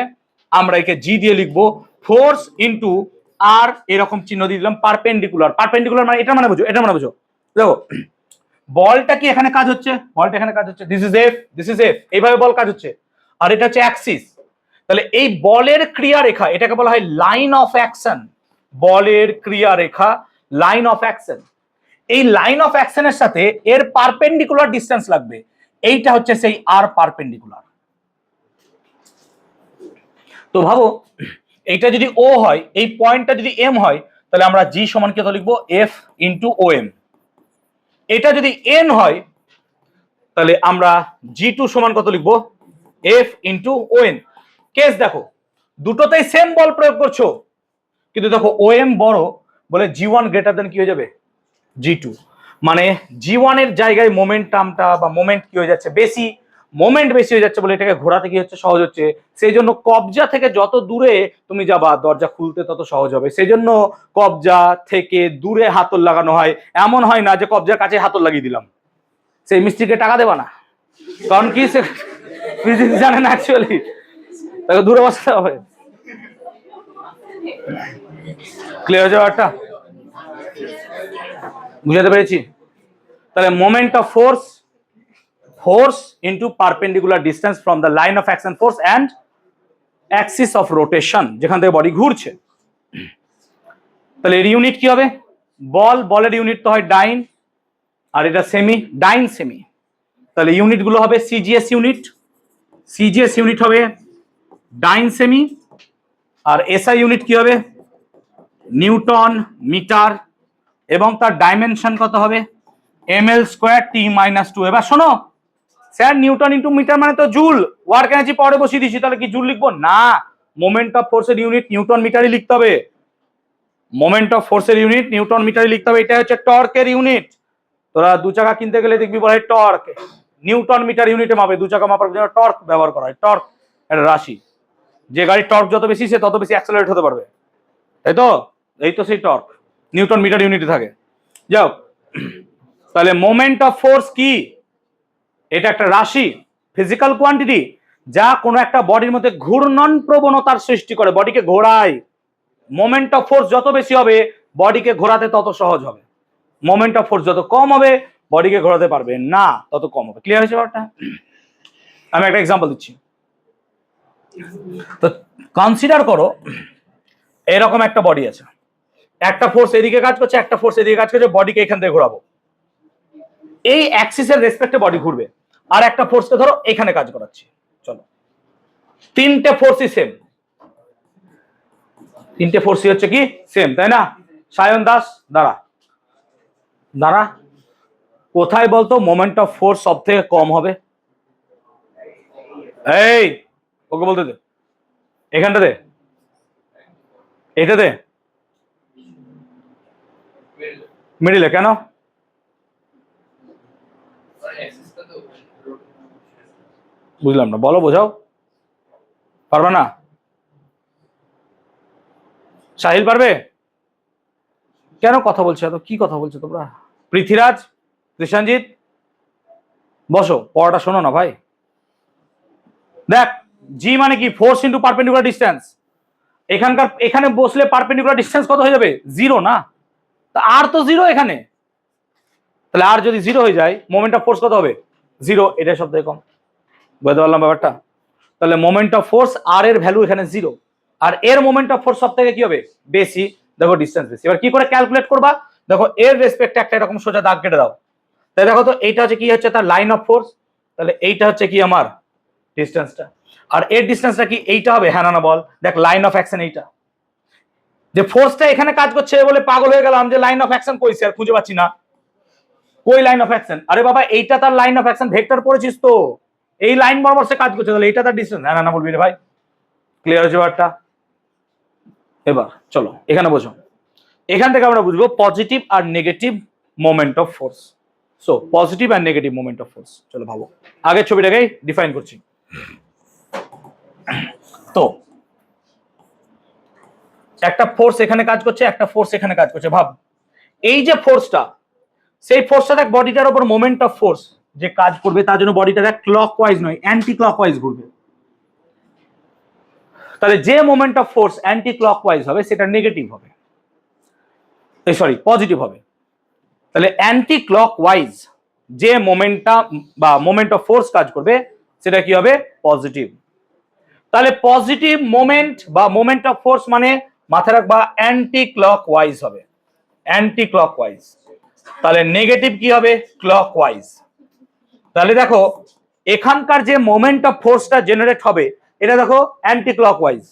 Speaker 1: আমরা একে জি দিয়ে লিখবো, ফোর্স ইন্টু আর এরকম চিহ্ন দিয়ে দিলাম পারপেন্ডিকুলার। পারপেন্ডিকুলার মানে এটা মানে বুঝো, এটা মানে বুঝো। দেখো বলটা কি এখানে কাজ হচ্ছে, বলটা এখানে কাজ হচ্ছে, this is F, this is F, এইভাবে বল কাজ হচ্ছে, আর এটা হচ্ছে অ্যাক্সিস। তাহলে এই বলের ক্রিয়া রেখা, এটাকে বলা হয় লাইন অফ অ্যাকশন। বলের ক্রিয়া রেখা, লাইন অফ অ্যাকশন। এই লাইন অফ অ্যাকশনের সাথে এর পারপেন্ডিকুলার ডিসটেন্স লাগবে, এইটা হচ্ছে সেই আর পারপেন্ডিকুলার। তো ভাবো এইটা যদি ও হয়, এই পয়েন্টটা যদি এম হয়, তাহলে আমরা জি সমান কত লিখবো, এফ ইন্টু ও এম। এটা যদি এন হয় তাহলে আমরা জি টু সমান কত লিখবো, F into O N. Case দেখো দুটোতেই সেম বল প্রয়োগ করছো, কিন্তু দেখো ও এম বড় বলে জি ওয়ান গ্রেটার দেন কি হয়ে যাবে, জি টু। মানে জি ওয়ানের জায়গায় মোমেন্টামটা বা মোমেন্ট কি হয়ে যাচ্ছে, বেশি মোমেন্ট বেশি হয়ে যাচ্ছে বলে এটাকে ঘোরাতে কি হচ্ছে, সহজ হচ্ছে। সেই জন্য কবজা থেকে যত দূরে তুমি যাবা দরজা খুলতে তত সহজ হবে। সেই জন্য কবজা থেকে দূরে হাতল লাগানো হয়, এমন হয় না যে কবজার কাছে হাতল লাগিয়ে দিলাম, সেই মিস্ত্রিকে টাকা দেবা না, কারণ কি সে ফিজিক্স জানে না অ্যাকচুয়ালি, তাকে দূরে বসাতে হবে। ক্লিয়ার হয়ে যাওয়াটা বুঝাতে পেরেছি? তাহলে moment of force, force into perpendicular distance from the line of action force and Axis of rotation, যেখান থেকে বডি ঘুরছে। তাহলে এর ইউনিট কি হবে, বল, বলের ইউনিট তো হয় ডাইন, আর এটা সেমি, ডাইন সেমি। তাহলে ইউনিট গুলো হবে সিজিএস ইউনিট, সিজিএস ইউনিট হবে ডাইন সেমি, আর এসআই ইউনিট কি হবে, নিউটন মিটার, এবং তার ডাইমেনশন কত হবে, ml স্কয়ার টি মাইনাস টু। এবার শোনো স্যার, নিউটন ইন্টু মিটার মানে তো জুল, ওয়ার্ক এনার্জি পরে বসিয়ে দিচ্ছি, তাহলে কি জুল লিখবো না, মোমেন্ট অফ ফোর্সের ইউনিট নিউটন মিটারই লিখতে হবে, মোমেন্ট অফ ফোর্সের ইউনিট নিউটন মিটারই লিখতে হবে। এটা হচ্ছে টর্কের ইউনিট। তোরা দু চাকা কিনতে গেলে দেখবি বলে টর্ক, নিউটন মিটার ইউনিটে মাপে, দু চাকা মাপার জন্য টর্ক ব্যবহার করা হয়। টর্ক একটা রাশি, যে গাড়ির টর্ক যত বেশি সে তত বেশি অ্যাক্সেলারেট হতে পারবে, তাই তো? এই তো সেই টর্ক নিউটন মিটার ইউনিটে থাকে। যাও, তাহলে মোমেন্ট অফ ফোর্স কি, এটা একটা রাশি, ফিজিক্যাল কোয়ান্টিটি, যা কোনো একটা বডির মধ্যে ঘূর্ণন প্রবণতার সৃষ্টি করে, বডিকে ঘোরায়। মোমেন্ট অফ ফোর্স যত বেশি হবে বডিকে ঘোরাতে তত সহজ হবে, মোমেন্ট অফ ফোর্স যত কম হবে বডিকে ঘোরাতে পারবে না তত কম হবে। ক্লিয়ার হয়েছে ব্যাপারটা? আমি একটা এক্সাম্পল দিচ্ছি। তো কনসিডার করো এরকম একটা বডি আছে, একটা ফোর্স এদিকে কাজ করছে, একটা ফোর্স এদিকে কাজ করছে, বডিকে এখান থেকে ঘোরাবো, এই অ্যাক্সিসের রেসপেক্টে বডি ঘুরবে, আর একটা ফোর্সকে ধরো এখানে কাজ করাচ্ছি। চলো, তিনটে ফোর্সই সেম, তিনটে ফোর্সই হচ্ছে কি সেম, তাই না? সায়ন দাস দাঁড়া দাঁড়া, কোথায় বলতো মোমেন্ট অফ ফোর্স সব থেকে কম হবে? এই ওকে বলতে দে, এখানটা দে, এটা দে, মিডিলে কেন? বুঝলাম না, বলো, বোঝাও। পারবে না? সাহিল পারবে? কেন কথা বলছো এত, কি কথা বলছো তোমরা? পৃথ্বীরাজ, কৃষাণজিৎ, বসো, পড়াটা শোনো না ভাই। দেখ, জি মানে কি, ফোর্স ইন্টু পারপেন্ডিকুলার ডিস্টেন্স, এখানে বসলে পারপেন্ডিকুলার ডিসটেন্স কত হয়ে যাবে? 0 না? তা আর তো 0 এখানে, তাহলে আর যদি 0 হয়ে যায় মোমেন্ট অফ ফোর্স কত হবে? 0। এটা সব থেকে কম। বুঝতে পারলাম ব্যাপারটা? তাহলে মোমেন্ট অফ ফোর্স আর এর ভ্যালু এখানে 0, আর এর মোমেন্ট অফ ফোর্স সব থেকে কি হবে? বেশি। দেখো ডিসটেন্স বেশি। এবার কি করে ক্যালকুলেট করবা? দেখো এর রেসপেক্টে একটা এরকম সোজা দাগ কেটে দাও। তাই দেখো তো এইটা হচ্ছে কি হচ্ছে তার লাইন অফ ফোর্স, তাহলে এইটা হচ্ছে কি আমার ডিসটেন্সটা, আর এর ডিসটেন্সটা কি এইটা হবে? হ্যাঁ না বল? দেখ লাইন অফ অ্যাকশন এইটা, যে ফোর্সটা এখানে কাজ করছে বলে পাগল হয়ে গেলাম যে লাইন অফ অ্যাকশন কইছি আর খুঁজে পাচ্ছি না। কই লাইন অফ অ্যাকশন? আরে বাবা এইটা তার লাইন অফ অ্যাকশন, ভেক্টর পড়েছিস তো, এই লাইন বরাবর সে কাজ করছে, তাহলে এইটা তার ডিসটেন্স। হ্যাঁ না বলবি রে ভাই? ক্লিয়ার হচ্ছে ব্যাপারটা? এবার চলো এখানে বোঝো, এখান থেকে আমরা বুঝবো পজিটিভ আর negative moment of force. So positive আর নেগেটিভ মোমেন্ট অফ ফোর্স, চলো ভাবো। আগের ছবিটাকেই ডিফাইন করছি। তো একটা ফোর্স এখানে কাজ করছে, একটা ফোর্স এখানে কাজ করছে। ভাব এই যে ফোর্সটা, সেই ফোর্সটা দেখ বডিটার উপর মোমেন্ট অফ ফোর্স যে কাজ করবে তার জন্য বডিটা দেখ ক্লকওয়াইজ নয় অ্যান্টি ক্লকওয়াইজ ঘুরবে। তাহলে যে moment of force anti clockwise হবে সেটা নেগেটিভ হবে, সরি পজিটিভ হবে। তাহলে অ্যান্টি ক্লকওয়াইজ যে মোমেন্টটা বা মোমেন্ট অফ ফোর্স কাজ করবে সেটা কি হবে? পজিটিভ। তাহলে পজিটিভ মোমেন্ট বা মোমেন্ট অফ ফোর্স মানে মাথায় রাখবা অ্যান্টি ক্লকওয়াইজ হবে, অ্যান্টি ক্লকওয়াইজ। তাহলে নেগেটিভ কি হবে? ক্লকওয়াইজ। তাহলে দেখো এখানকার যে মোমেন্ট অফ ফোর্সটা জেনারেট হবে এটা দেখো অ্যান্টি ক্লকওয়াইজ,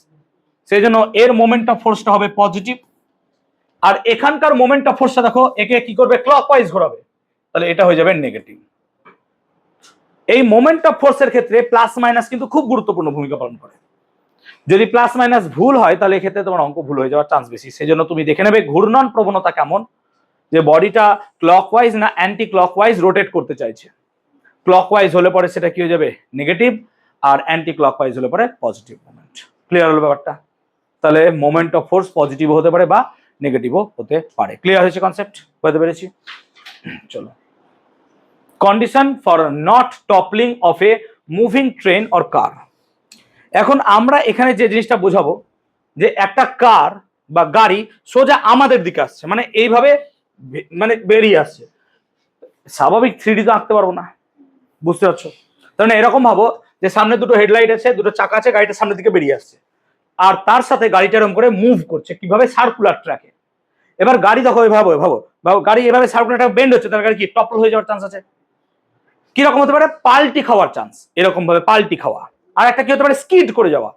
Speaker 1: সেই জন্য এর মোমেন্ট অফ ফোর্সটা হবে পজিটিভ। আর এখানকার মোমেন্ট অফ ফোর্সটা দেখো একে কি করবে? ক্লকওয়াইজ ঘোরাবে, তাহলে এটা হয়ে যাবে নেগেটিভ। এই মোমেন্ট অফ ফোর্সের ক্ষেত্রে প্লাস মাইনাস কিন্তু খুব গুরুত্বপূর্ণ ভূমিকা পালন করে। যদি প্লাস মাইনাস ভুল হয় তাহলে এক্ষেত্রে তোমার অঙ্ক ভুল হয়ে যাওয়ার চান্স বেশি। সেই জন্য তুমি দেখে নেবে ঘূর্ণন প্রবণতা কেমন, যে বডিটা ক্লকওয়াইজ না অ্যান্টি ক্লকওয়াইজ রোটেট করতে চাইছে। ক্লকওয়াইজ হলে পরে সেটা কি হয়ে যাবে? নেগেটিভ, আর অ্যান্টি ক্লকওয়াইজ হলে পরে পজিটিভ মোমেন্ট। ক্লিয়ার হলো ব্যাপারটা? তাহলে মোমেন্ট অফ ফোর্স পজিটিভ হতে পারে বা নেগেটিভও হতে পারে। ক্লিয়ার হয়েছে কনসেপ্ট? বুঝতে পেরেছি? চলো, condition for not toppling of a moving train or car. এখন আমরা এখানে যে জিনিসটা বোঝাবো যে একটা কার বা গাড়ি সোজা আমাদের দিকে আসছে, মানে এইভাবে মানে বেরিয়ে আসছে, স্বাভাবিক 3D তো আঁকতে পারবো না, বুঝতে পারছো? তাহলে এরকম ভাবো যে সামনে দুটো হেডলাইট আছে, দুটো চাকা আছে, গাড়িটা সামনের দিকে বেরিয়ে আসছে, আর তার সাথে গাড়িটা এরকম করে মুভ করছে কিভাবে? সার্কুলার ট্র্যাকে। এবার গাড়ি দেখো এভাবে ভাবো, গাড়ি এভাবে সার্কুলার ট্র্যাক বেন্ড হচ্ছে, তার গাড়ি কি টপল হয়ে যাওয়ার চান্স আছে? কিরকম হতে পারে? পাল্টি খাওয়ার চান্স, এরকম ভাবে পাল্টি খাওয়া। আর একটা কি হতে পারে? স্কিড করে যাওয়া।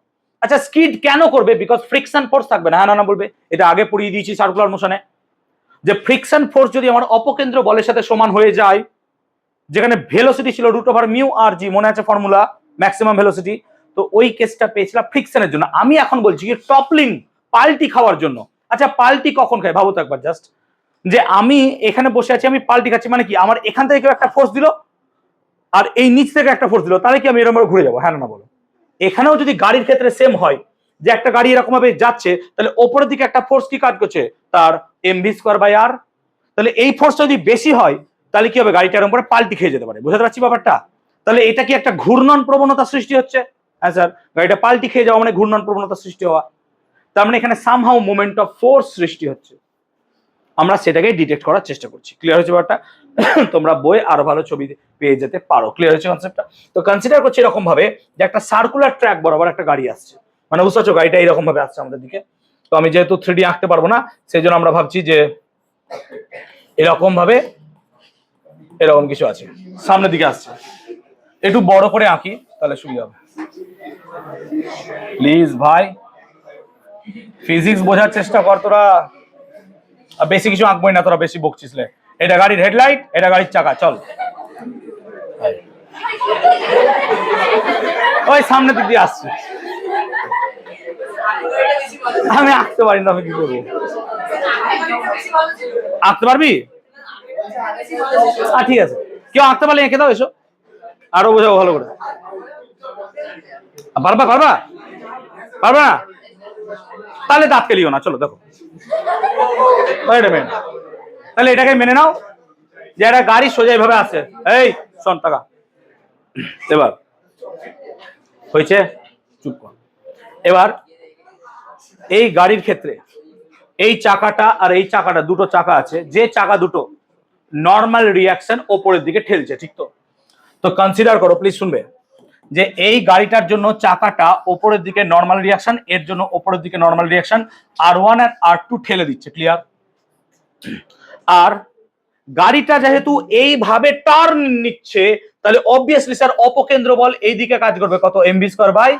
Speaker 1: আচ্ছা স্কিড কেন করবে? বিকজ ফ্রিকশন ফোর্স থাকবে না। হ্যাঁ না বলবে? এটা আগে পড়িয়ে দিয়েছি সার্কুলার মোশনে, যে ফ্রিকশন ফোর্স যদি আমার অপকেন্দ্র বলের সাথে সমান হয়ে যায়, যেখানে ভেলোসিটি ছিল √μ/g, মনে আছে ফর্মুলা, ম্যাক্সিমাম ভেলোসিটি, তো ওই কেসটা পেয়েছিলাম ফ্রিকশনের জন্য। আমি এখন বলছি কি টপলিং, পাল্টি খাওয়ার জন্য। আচ্ছা পাল্টি কখন খাই ভাবো তো একবার জাস্ট, যে আমি এখানে বসে আছি, আমি পাল্টি খাচ্ছি, মানে কি আমার এখান থেকে কেউ একটা ফোর্স দিল আর এই নিচ থেকে একটা ফোর্স দিল, তাহলে কি আমি এরকম ঘুরে যাবো? হ্যাঁ না বলো? এখানেও যদি গাড়ির ক্ষেত্রে সেম হয়, যে একটা গাড়ি এরকম ভাবে যাচ্ছে, তাহলে ওপরের দিকে একটা ফোর্স কি কাজ করছে? তার mv²/r। তাহলে এই ফোর্সটা যদি বেশি হয় তাহলে কি হবে? গাড়িটা এরকম করে পাল্টি খেয়ে যেতে পারে। বুঝতে পারছি ব্যাপারটা? তাহলে এটা কি একটা ঘূর্ণন প্রবণতা সৃষ্টি হচ্ছে? হ্যাঁ স্যার, গাড়িটা পাল্টি খেয়ে যাওয়া মানে ঘূর্ণন প্রবণতা সৃষ্টি হওয়া। তার মানে এখানে সামহাউ মোমেন্ট অফ ফোর্স সৃষ্টি হচ্ছে, আমরা সেটাকে ডিটেক্ট করার চেষ্টা করছি। ক্লিয়ার হয়েছে ব্যাপারটা? তোমরা বইয়ে আরো ভালো ছবি পেয়ে যেতে পারো। ক্লিয়ার হয়েছে কনসেপ্টটা? তো কনসিডার করছি এরকম ভাবে যে একটা সার্কুলার ট্র্যাক বরাবর একটা গাড়ি আসছে, মানে বুঝতে পারছো গাড়িটা এরকম ভাবে আসছে আমাদের দিকে। তো আমি যেহেতু 3D আঁকতে পারবো না, সেই জন্য আমরা ভাবছি যে এরকম ভাবে এরকম কিছু আছে, সামনের দিকে আসছে। একটু বড় করে আঁকি তাহলে সুবিধা হবে। প্লিজ ভাই ফিজিক্স বোঝার চেষ্টা কর তোরা, বেশি কিছু আঁকবই না তোরা, বেশি বকছিস। এটা গাড়ির হেডলাইট, এটা গাড়ির চাকা, চল ওই সামনের দিক দিয়ে আসছে। আমি আঁকতে পারি না, আমি কি করবো? আঁকতে পারবি? ঠিক আছে, কেউ আঁকতে পারলে এঁকে দাও, এসো আরো বোঝাবো ভালো করে। পারবা পারবা পারবা না? তাহলে দাঁত কেলিও না, চলো দেখো। তাহলে এটাকে মেনে নাও যে একটা গাড়ি সোজা এইভাবে আসছে। এই শোন টাকা, এবার হয়েছে, চুপ কর। এবার এই গাড়ির ক্ষেত্রে এই চাকাটা আর এই চাকাটা, দুটো চাকা আছে, যে চাকা দুটো নর্মাল রিয়াকশন ওপরের দিকে ঠেলছে, ঠিক তো? তো কনসিডার করো, প্লিজ শুনবে, যে এই গাড়িটার জন্য চাকাটা ওপরের দিকে নর্মাল রিয়াকশন, এর জন্য ওপরের দিকে নর্মাল রিয়াকশন, R1 আর R2 ঠেলে দিচ্ছে, ক্লিয়ার? আর গাড়িটা যেহেতু এইভাবে টার্ন নিচ্ছে, তাহলে অবভিয়াসলি স্যার অপকেন্দ্র বল এই দিকে কাজ করবে, কত? mv স্কয়ার বাই,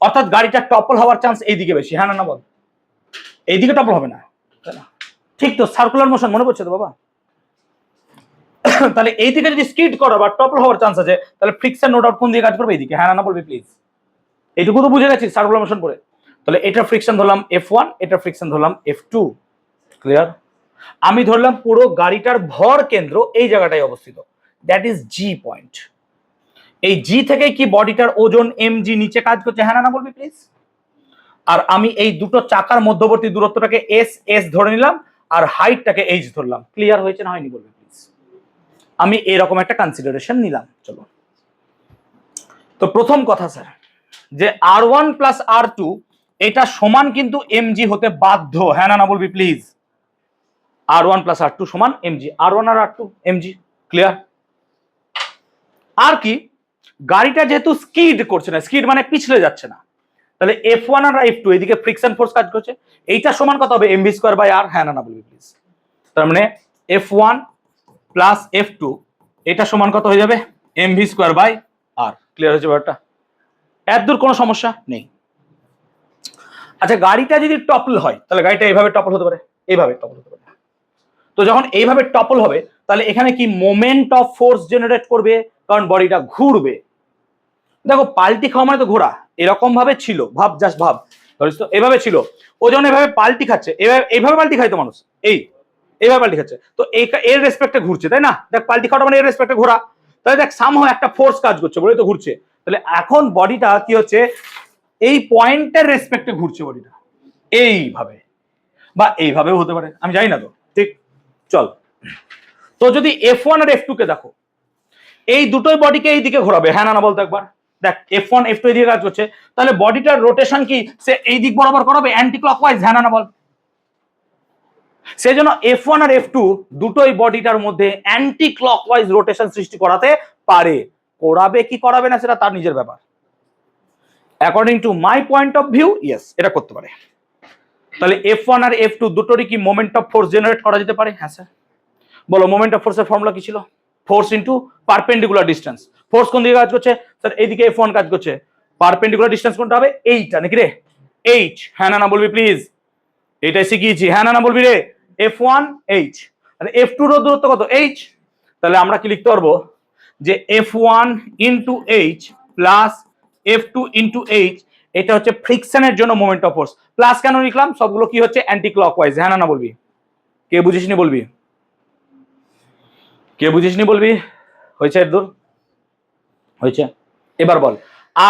Speaker 1: অর্থাৎ গাড়িটা টপল হওয়ার চান্স এই দিকে বেশি, হ্যাঁ না বল? এইদিকে টপল হবে না, ঠিক তো? সার্কুলার মোশন মনে পড়ছে তো বাবা? তাহলে এই দিকে যদি স্কিড করো বা টপল হওয়ার চান্স আছে, তাহলে ফ্রিকশন নোট আউট কোন দিকে কাজ করবে? এইদিকে, হ্যাঁ না বলবি প্লিজ? এইটুকু তো বুঝে গেছি সার্কুলার মোশন করে। তাহলে এটা ফ্রিকশন ধরলাম F1, এটা ফ্রিকশন ধরলাম F2, ক্লিয়ার? আমি ধরলাম পুরো গাড়িটার ভর কেন্দ্র এই জায়গাটায় অবস্থিত, দ্যাট ইজ জি পয়েন্ট। এই জি থেকে কি বডিটার ওজন mg নিচে কাজ করছে, হ্যাঁ না বলবি প্লিজ? আর আমি এই দুটো চাকার মধ্যবর্তী দূরত্বটাকে s ধরে নিলাম, আর হাইটটাকে h ধরলাম, ক্লিয়ার হয়েছে না হয়নি বলবি প্লিজ? আমি এরকম একটা কনসিডারেশন নিলাম। চলো, তো প্রথম কথা স্যার, যে R1 প্লাস R2 এটা সমান কিন্তু mg হতে বাধ্য, হ্যাঁ না বলবি প্লিজ? R1 প্লাস R2 সমান mg, R1 আর R2 mg, ক্লিয়ার? আর কি, গাড়িটা যেহেতু স্কিড করছে না, স্কিড মানে পিছলে যাচ্ছে না, তাহলে F1 আর F2 এদিকে ফ্রিকশন ফোর্স কাজ করছে, এইটা সমান কত হবে? mv স্কয়ার বাই r, হ্যাঁ না বলবি প্লিজ? তার মানে F1 প্লাস F2 এটা সমান কত হয়ে যাবে? mv square by r, clear হয়েছে ব্যাপারটা? এত দূর কোনো সমস্যা নেই। আচ্ছা, গাড়িটা যদি টপল হয়, তাহলে গাড়িটা এইভাবে টপল হতে পারে, এইভাবে টপল হতে পারে। তো যখন এইভাবে টপল হবে, তাহলে এখানে কি মোমেন্ট অফ ফোর্স জেনারেট করবে, কারণ বডিটা ঘুরবে। দেখো, পাল্টি খাওয়া মানে তো ঘোরা, এরকম ভাবে ছিল, ভাব, জাস্ট ভাব, তো এভাবে ছিল, ও যখন এভাবে পাল্টি খাচ্ছে, এইভাবে পাল্টি খায় তো মানুষ, এইভাবে পাল্টি খাচ্ছে, তো এর রেসপেক্টে ঘুরছে, তাই না? দেখ, পাল্টি খাওয়াটা মানে এর রেসপেক্টে ঘোরা, তাহলে দেখ সামহাও একটা ফোর্স কাজ করছে, বলে তো ঘুরছে। তাহলে এখন বডিটা কি হচ্ছে, এই পয়েন্টের রেসপেক্টে ঘুরছে বডিটা, এইভাবে বা এইভাবেও হতে পারে, আমি জানি না তো, ঠিক? চল, তো যদি F1 আর F2 কে দেখো, এই দুটোই বডিকে এই দিকে ঘোরাবে, হ্যাঁ না বলতো একবার? দেখ, F1 F2 এই দিকে কাজ করছে, তাহলে বডিটার রোটেশন কি সে এই দিক বরাবর করাবে, অ্যান্টি ক্লকওয়াইজ, হ্যাঁ না বল? সেজন্য F1 আর F2 দুটোই বডিটার মধ্যে অ্যান্টি ক্লকওয়াইজ রোটেশন সৃষ্টি করাতে পারে। করাবে কি করাবে না সেটা তার নিজের ব্যাপার। According to my point of view, yes, এটা করতে পারে। তাহলে F1 আর F2 দুটোরই কি মোমেন্ট অফ ফোর্স জেনারেট করা যেতে পারে? হ্যাঁ স্যার। বলো, মোমেন্ট অফ ফোর্সের ফর্মুলা কি ছিল? Force into perpendicular distance. Force কোন দিকে কাজ করছে স্যার? এইদিকে F1 কাজ করছে, পারপেন্ডিকুলার ডিস্টেন্স কোনটা হবে? এইটা নাকি রে? h, হ্যাঁ না বলবি প্লিজ? এইটাই শিখিয়েছি, হ্যাঁ না বলবি রে? F1 h, আর F2 এর দূরত্ব কত? h। তাহলে আমরা কি লিখতে পারবো, যে F1 into h plus F2 into h, এটা হচ্ছে ফ্রিকশনের জন্য মোমেন্ট অফ ফোর্স। প্লাস কেন লিখলাম? সবগুলো কি হচ্ছে অ্যান্টি ক্লকওয়াইজ, হ্যাঁ না বলবি? কে বুঝিসনি বলবি? কে বুঝিসনি বলবি? হয়েছে এর দূর? হয়েছে। এবার বল,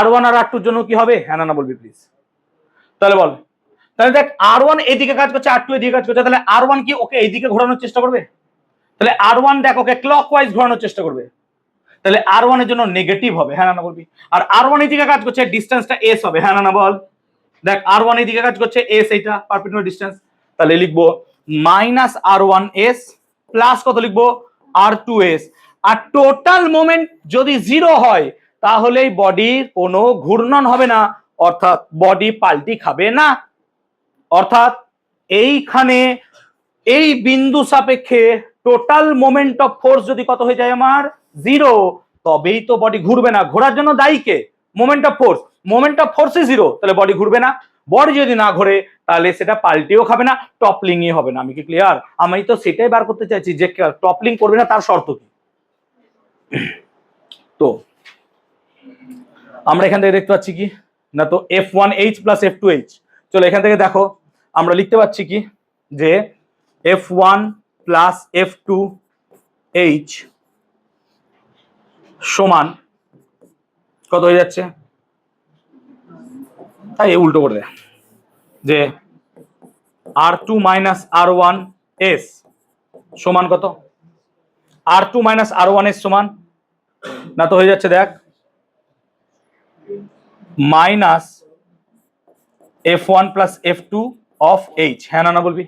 Speaker 1: R1 আর R2 এর জন্য কি হবে, হ্যাঁ না বলবি প্লিজ? তাহলে বল, তাহলে দেখ, R1 এইদিকে কাজ করছে, R2 এদিকে কাজ করছে, তাহলে R1 কি ওকে এইদিকে ঘোরানোর চেষ্টা করবে? তাহলে R1 দেখ ওকে ক্লকওয়াইজ ঘোরানোর চেষ্টা করবে, তাহলে R1 এর জন্য নেগেটিভ হবে, হ্যাঁ না বলবি? আর R1 এদিকে কাজ করছে, ডিসটেন্সটা s হবে, হ্যাঁ না বল? দেখ, R1 এদিকে কাজ করছে, s, এইটা পারপেন্ডিকুলার ডিসটেন্স, তাহলে লিখবো মাইনাস R1s প্লাস কত লিখবো? R2s। আর টোটাল মোমেন্ট যদি 0 হয়, তাহলে বডির কোনো ঘূর্ণন হবে না, অর্থাৎ বডি পাল্টি খাবে না। অর্থাৎ এইখানে এই বিন্দু সাপেক্ষে টোটাল মোমেন্ট অফ ফোর্স যদি কত হয়ে যায় আমার? 0, তবেই তো বডি ঘুরবে না। ঘোরার জন্য দায়ী কে? Moment of force. Moment of force 0, তাহলে বডি ঘুরবে না। বডি যদি না ঘোরে, তাহলে সেটা পাল্টিও খাবে না, টপলিংই হবে না। আমি কি ক্লিয়ার? আমি তো সেটাই বার করতে চাইছি, যে টপলিং করবে না তার শর্ত কি। তো আমরা এখান থেকে দেখতে পাচ্ছি কি না, তো F1h প্লাস F2h। চলো এখান থেকে দেখো, আমরা লিখতে পাচ্ছি কি, যে F1 প্লাস F2h সমান কত হয়ে যাচ্ছে? তাই উল্টো করে দেয়, যে R2 মাইনাস R1s সমান কত? R2 মাইনাস R1s সমান না, তো হয়ে যাচ্ছে দেখ minus F1 plus F2 of H, হ্যাঁ না বলবি?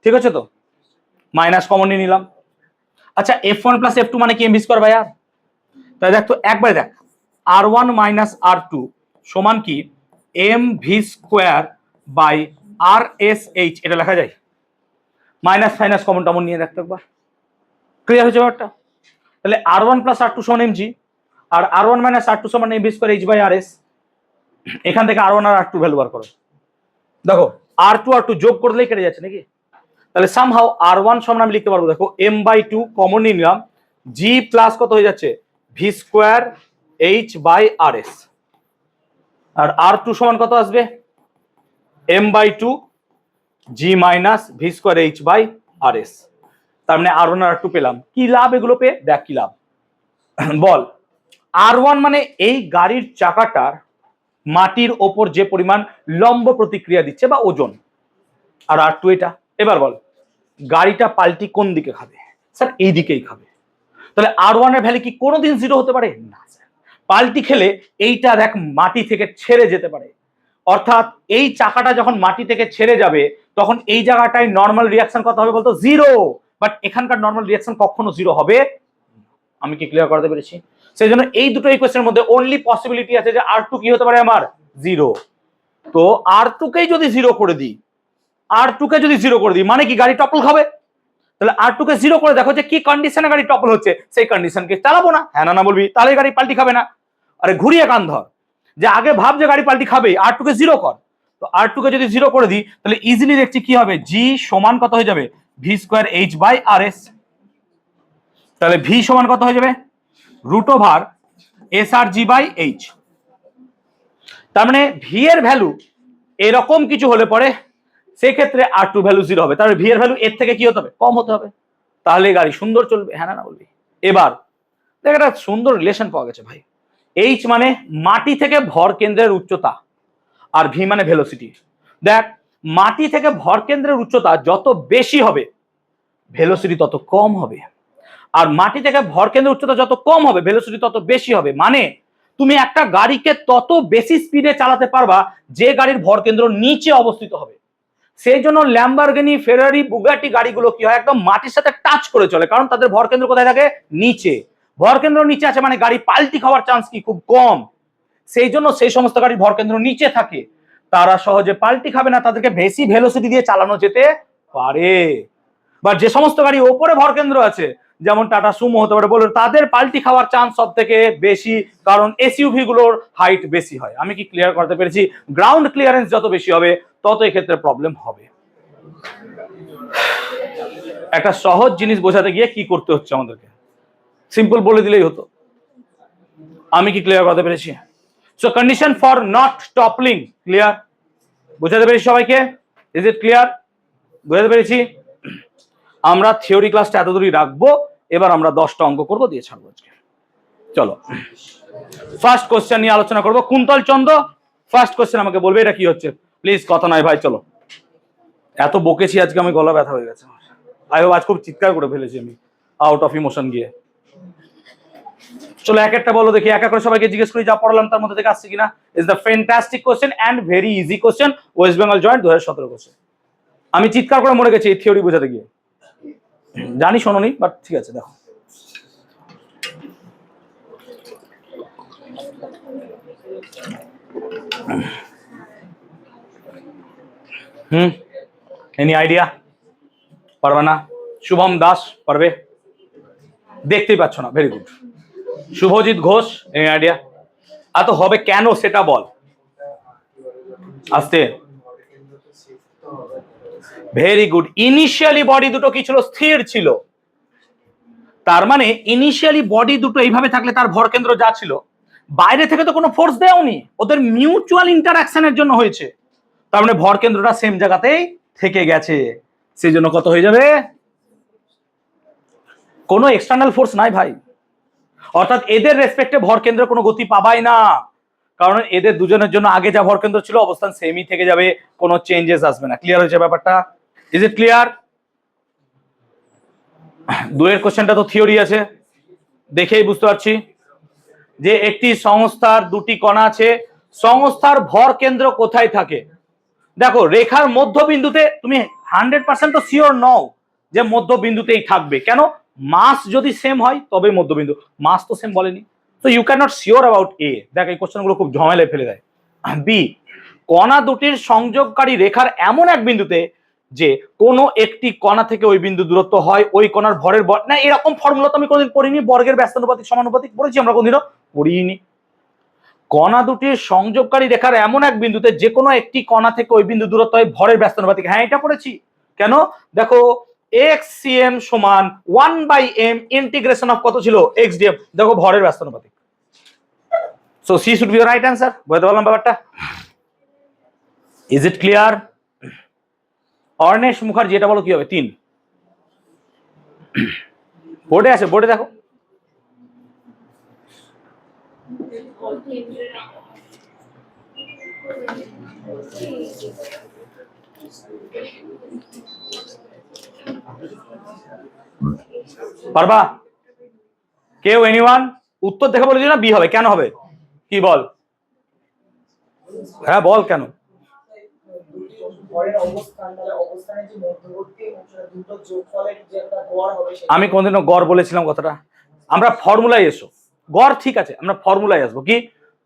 Speaker 1: ঠিক আছে তো, মাইনাস কমন নিয়ে নিলাম। আচ্ছা F1 প্লাস F2 মানে কি এমভি স্কয়ার বাই আর? তাই দেখ তো একবার দেখ, R1 মাইনাস R2 সমান কি MV square by R S H, এটা লেখা যায়। মাইনাস ফাইনাস কমন টমন নিয়ে দেখতে একবার, ক্লিয়ার হয়েছে ব্যাপারটা? তাহলে R1 প্লাস R2 সমান এমজি, আর R1 মাইনাস R2 সমান MV square H by R S. এখান থেকে R1 আর R2 ভ্যালু বার করো, দেখো R2 R2 যোগ করলেই কেটে যাচ্ছে নাকি? তাহলে সামহাউ R1 সমান আমি লিখতে পারবো, দেখো m/2 কমন নিয়ে নিলাম, g প্লাস কত হয়ে যাচ্ছে V square H by R S, আর R2 সমান কত আসবে m/2 g minus V square H by R S. তার মানে R1 আর R2 পেলাম। কি লাভ এগুলো পেয়ে? দেখ কি লাভ বল। R1 মানে এই গাড়ির চাকাটার মাটির ওপর যে পরিমাণ লম্ব প্রতিক্রিয়া দিচ্ছে বা ওজন, আর R2 এটা। এবার বল গাড়িটা পাল্টি কোন দিকে খাবে? স্যার এই দিকেই খাবে। তাহলে R1 এর ভ্যালু কি কোনোদিন জিরো হতে পারে না স্যার। পাল্টি খেলে এইটা দেখ মাটি থেকে ছেড়ে যেতে পারে, অর্থাৎ এই চাকাটা যখন মাটি থেকে ছেড়ে যাবে তখন এই জায়গাটায় নর্মাল রিয়াকশন কত হবে বলতো? জিরো। বাট এখানকার নর্মাল রিয়াকশন কখনো জিরো হবে। আমি কি ক্লিয়ার করতে পেরেছি? সেই জন্য এই দুটো ইকুয়েশনের মধ্যে অনলি পসিবিলিটি আছে যে R2 কি হতে পারে আমার? জিরো। তো R2 কেই যদি জিরো করে দিই, R2 কে যদি জিরো করে দিই মানে কি গাড়ি টপল খাবে? তাহলে R2 কে জিরো করে দেখো যে কি কন্ডিশনে গাড়ি টপল হচ্ছে, সেই কন্ডিশনকে চালাবো না, হ্যাঁ না বলবি, তাহলে গাড়ি পাল্টি খাবে না। আরে ঘুরিয়ে কান ধর, যে আগে ভাব যে গাড়ি পাল্টি খাবে, R2 কে জিরো কর। তো R2 কে যদি জিরো করে দিই তাহলে ইজিলি দেখছি কি হবে, জি সমান কত হয়ে যাবে V square H by R S. তাহলে ভি সমান কত হয়ে যাবে root over S R G by H. তার মানে ভি এর ভ্যালু এরকম কিছু হলে পরে সেক্ষেত্রে R2 ভ্যালু জিরো হবে, তাহলে ভি এর ভ্যালু এর থেকে কি হতে হবে? কম হতে হবে, তাহলে গাড়ি সুন্দর চলবে, হ্যাঁ না বলবি? এবার দেখ একটা সুন্দর রিলেশন পাওয়া গেছে ভাই। এইচ মানে মাটি থেকে ভর কেন্দ্রের উচ্চতা, আর ভি মানে ভেলোসিটি। দেখ মাটি থেকে ভর কেন্দ্রের উচ্চতা যত বেশি হবে ভেলোসিটি তত কম হবে, আর মাটি থেকে ভর কেন্দ্রের উচ্চতা যত কম হবে ভেলোসিটি তত বেশি হবে। মানে তুমি একটা গাড়িকে তত বেশি স্পিডে চালাতে পারবা যে গাড়ির ভর কেন্দ্র নিচে অবস্থিত হবে। সেই জন্য ল্যাম্বরগিনি, ফেরারি, বুগাটি গাড়িগুলো কি হয় একদম মাটির সাথে টাচ করে চলে, কারণ তাদের ভর কেন্দ্র কোথায় থাকে? নিচে। ভর কেন্দ্র নিচে আছে মানে গাড়ি পাল্টি খাওয়ার চান্স কি খুব কম। সেই জন্য সেই সমস্ত গাড়ির ভর কেন্দ্র নিচে থাকে, তারা সহজে পাল্টি খাবে না, তাদেরকে বেশি ভেলোসিটি দিয়ে চালানো যেতে পারে। বা যে সমস্ত গাড়ি ওপরে ভর কেন্দ্র আছে যেমন টাটা সুমো হতে পারে, বলুন তাদের পাল্টি খাওয়ার চান্স সব থেকে বেশি, কারণ এসইউভি গুলোর হাইট বেশি হয়। আমি কি ক্লিয়ার করতে পেরেছি? গ্রাউন্ড ক্লিয়ারেন্স যত বেশি হবে তত এক্ষেত্রে প্রবলেম হবে। একটা সহজ জিনিস বোঝাতে গিয়ে কি করতে হচ্ছে আমাদেরকে, সিম্পল বলে দিলেই হতো। আমি কি ক্লিয়ার করতে পেরেছি? So condition for not toppling clear, বোঝাতে পেরেছি সবাইকে? Is it clear? বোঝাতে পেরেছি? আমরা থিওরি ক্লাসটা এত দূরই রাখবো, এবার আমরা 10টা অঙ্ক করবো, দিয়ে ছাড়বো আজকে। চলো ফার্স্ট কোশ্চেন নিয়ে আলোচনা করবো। কুন্তল চন্দ্র ফার্স্ট কোশ্চেন আমাকে বলবে এটা কি হচ্ছে, প্লিজ কথা নয় ভাই। চলো, এত বকেছি আজকে, আমি গলা ব্যথা হয়ে গেছে আজ খুব চিৎকার করে ফেলেছি আমি আউট অফ ইমোশন গিয়ে। চলো এক একটা বলো দেখি, এক এক করে সবাইকে জিজ্ঞেস করি যা পড়লাম তার মধ্যে থেকে আসছে কিনা। Is the fantastic question and very easy question, West Bengal joint 2017 question. আমি চিৎকার করে মরে গেছি এই থিওরি বোঝাতে গিয়ে, জানি শোনোনি, বাট ঠিক আছে দেখো। Any idea? পারবে না? শুভম দাস পারবে? দেখতেই পাচ্ছ না, very good. Shubhajit Ghosh any idea? এত হবে কেন সেটা বল আস্তে। Very good. ইনিশিয়ালি বডি দুটো কি ছিল? স্থির ছিল। তার মানে ইনিশিয়ালি বডি দুটো এইভাবে থাকলে তার ভর কেন্দ্র যা ছিল, বাইরে থেকে তো কোনো ফোর্স দেওনি, ওদের মিউচুয়াল ইন্টারঅ্যাকশনের জন্য হয়েছে। তার মানে ভর কেন্দ্রটা সেম জায়গাতেই থেকে গেছে, সেই জন্য কত হয়ে যাবে? কোনো এক্সটার্নাল ফোর্স নাই ভাই, অর্থাৎ এদের রেসপেক্টে ভর কেন্দ্র কোনো গতি পাবাই না, কারণ এদের দুজনের জন্য আগে যা ভর কেন্দ্র ছিল অবস্থান সেমই থেকে যাবে, কোনো চেঞ্জেস আসবে না। ক্লিয়ার হয়েছে ব্যাপারটা? Is it clear? দুয়ের কোশ্চেনটা তো থিওরি আছে, দেখেই বুঝতে পারছি যে একটি সংস্থার দুটি কণা আছে, সংস্থার ভর কেন্দ্র কোথায় থাকে? দেখো রেখার মধ্যবিন্দুতে তুমি 100% তো শিওর নও যে মধ্যবিন্দুতেই থাকবে, কেন? মাস যদি সেম হয় তবে মধ্যবিন্দু, মাস তো সেম বলেনি, তো you can not sure about a. দেখ এই কোশ্চেনগুলো খুব ঝামেলায় ফেলে দেয়। বি, কণা দুটির সংযোগকারী রেখার এমন এক বিন্দুতে যে কোনো একটি কণা থেকে ওই বিন্দু দূরত্ব হয় ওই কণার ভরের না, এরকম ফর্মুলা তো আমি কোনোদিন পড়িনি। বর্গের ব্যস্তানুপাতিক সমানুপাতিক পড়েছি আমরা, কোনদিনও পড়িনি। কণা দুটির সংযোগকারী রেখার এমন এক বিন্দুতে যে কোনো একটি কণা থেকে ওই বিন্দু দূরত্ব হয় ভরের ব্যস্তানুপাতিক, হ্যাঁ এটা পড়েছি। কেন? দেখো xcm সমান 1/m ইন্টিগ্রেশন অফ কত ছিল xdm, দেখো ভরের ব্যস্তানুপাতিক। So C should be the right answer. বুঝতে পারলাম ব্যাপারটা? Is it clear? Arnesh Mukherjee, এটা বলো কি হবে? 3 বোর্ডে আছে, বোর্ডে দেখো। পারবা কেউ? এনিওয়ান? উত্তর দেখে বলেছি না বি হবে, কেন হবে? কি বল? হ্যাঁ বল কেন? আমি কোনদিনও গড় বলেছিলাম কথাটা? আমরা ফর্মুলায় এসো, গড় ঠিক আছে, আমরা ফর্মুলায় আসবো। কি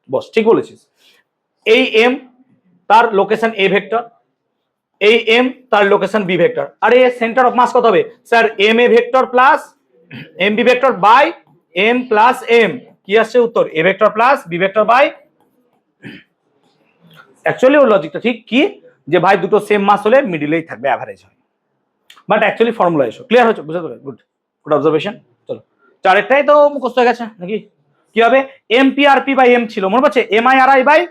Speaker 1: বস, ঠিক বলেছিস। এই এম তার লোকেশন এ ভেক্টর, এই এম তার লোকেশন বি ভেক্টর, আর এই সেন্টার অফ মাস কত হবে sir? M A vector plus M B vector by M plus M. কি আসছে উত্তর? A vector plus B vector by. Actually ওর লজিকটা ঠিক, কি যে ভাই দুটো সেম মাস হলে মিডিলেই থাকবে, অ্যাভারেজ হয়। বাট অ্যাকচুয়ালি ফর্মুলা এসো, ক্লিয়ার হচ্ছে? বুঝতে পারবে? Good, good observation. চলো, চারেরটাই তো মুখস্থ হয়ে গেছে নাকি? কি হবে? M P R P by M ছিল, মনে পড়ছে? M I R I by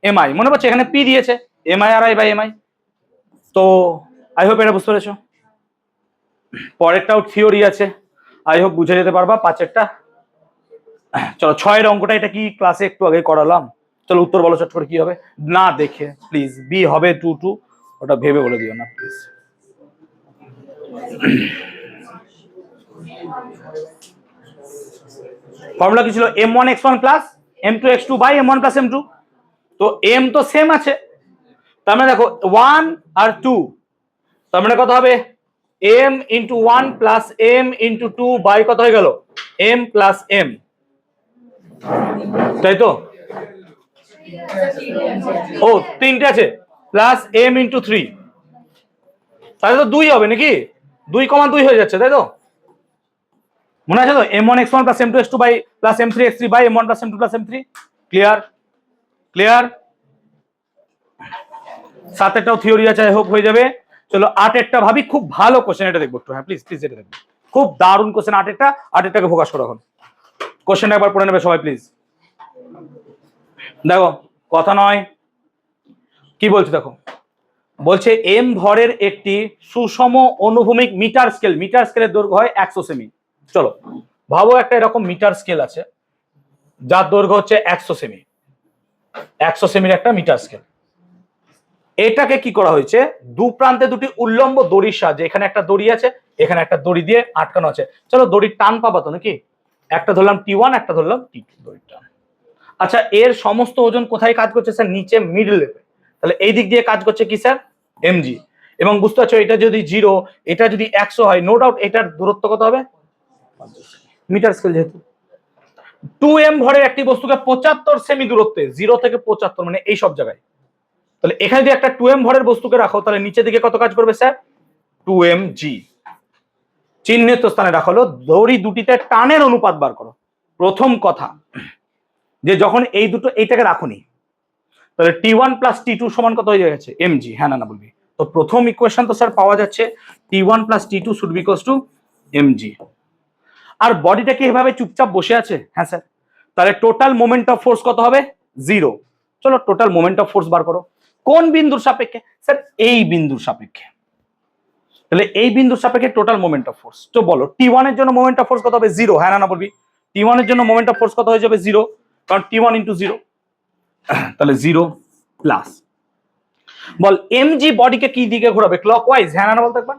Speaker 1: M I, মনে পড়ছে? এখানে পি দিয়েছে, M I R I by M I. তো আই হোপ এটা বুঝতে পেরেছো। পরেরটাও থিওরি আছে, আই হোপ বুঝে যেতে পারবা। 5এরটা চলো, 6এর অঙ্কটা এটা কি ক্লাসে একটু আগে করালাম। চলো উত্তর বলো চট করে, কি হবে? না দেখে প্লিজ, বি হবে 2 ওটা ভেবে বলে দিও না প্লিজ। ফর্মুলা কি ছিল? m1x1 plus m2x2 by m1 plus m2। তো m তো সেম আছে, তার মানে দেখো 1 আর 2, তার মানে কত হবে? m into 1 plus m into 2 by কত হয়ে গেল? m প্লাস m, তাই তো? ও 3টে আছে, প্লাস m ইন্টু 3, তাহলে তো 2 হবে নাকি? 2,2 হয়ে যাচ্ছে, তাই তো? মনে আছে তো? m1x1 plus m2x2 by plus m3x3 by m1 plus m2 plus m3। Clear? Clear? 7এরটাও থিওরি আছে, আই হোপ হয়ে যাবে। চলো 8এরটা ভাবি, খুব ভালো কোশ্চেন, এটা দেখবো একটু। হ্যাঁ প্লিজ প্লিজ এটা দেখবো, খুব দারুণ কোশ্চেন 8এরটা। 8এরটাকে ফোকাস করো এখন, কোশ্চেনটা একবার পড়ে নেবে সবাই প্লিজ। দেখো কথা নয়, কি বলছে দেখো, বলছে এম ভরের একটি সুষম অনুভূমিক মিটার স্কেল, মিটার স্কেলের দৈর্ঘ্য হয় 100 সেমি। চলো ভাবো একটা এরকম মিটার স্কেল আছে যার দৈর্ঘ্য হচ্ছে 100 সেমি, 100 সেমির একটা মিটার স্কেল। এটাকে কি করা হয়েছে? দু প্রান্তে দুটি উল্লম্ব দড়ির সাহায্যে, এখানে একটা দড়ি আছে, এখানে একটা দড়ি দিয়ে আটকানো আছে। চলো দড়ির টান পাবা তো নাকি? একটা ধরলাম T1, একটা ধরলাম T2 দড়ির টান। আচ্ছা এর সমস্ত ওজন কোথায় কাজ করছে স্যার? নিচে মিডল লেভেল। তাহলে এই দিক দিয়ে কাজ করছে কি স্যার? mg। এবং বুঝতে পারছো এটা যদি 0, এটা যদি 100 হয়, নো ডাউট এটার দূরত্ব কত হবে? মিটার স্কেল যেহেতু। 2m ভরের একটি বস্তুকে 75 সেমি দূরত্বে, 0 থেকে 75 মানে এই সব জায়গায়, তাহলে এখানে যদি একটা 2m ভরের বস্তুকে রাখো তাহলে নিচের দিকে কত কাজ করবে স্যার? 2mg। চিহ্নিত স্থানে রাখো, দড়ি দুটিতে টানের অনুপাত বার করো। প্রথম কথা যে যখন এই দুটো এইটাকে রাখুনি, তাহলে T1 প্লাস T2 সমান কত হয়ে গেছে? mg। হ্যাঁ না না বলবি তো? প্রথম ইকুয়েশন তো স্যার পাওয়া যাচ্ছে, T1 plus T2 should be equals two mg। আর বডিটা কি এভাবে চুপচাপ বসে আছে? হ্যাঁ স্যার। তাহলে টোটাল মোমেন্ট অফ ফোর্স কত হবে? 0। চলো টোটাল মোমেন্ট অফ ফোর্স বার করো। কোন বিন্দুর সাপেক্ষে স্যার? এই বিন্দুর সাপেক্ষে। তাহলে এই বিন্দুর সাপেক্ষে টোটাল মোমেন্ট অফ ফোর্স, তো বলো T1 এর জন্য মোমেন্ট অফ ফোর্স কত হবে? 0। হ্যাঁ না বলবি? T1 এর জন্য মোমেন্ট অফ ফোর্স কত হয়ে যাবে? 0, কারণ T1 ইন্টু 0। তাহলে 0 প্লাস, বল mg বডিকে কি দিকে ঘোরাবে? ক্লকওয়াইজ। হ্যাঁ না বলতে একবার।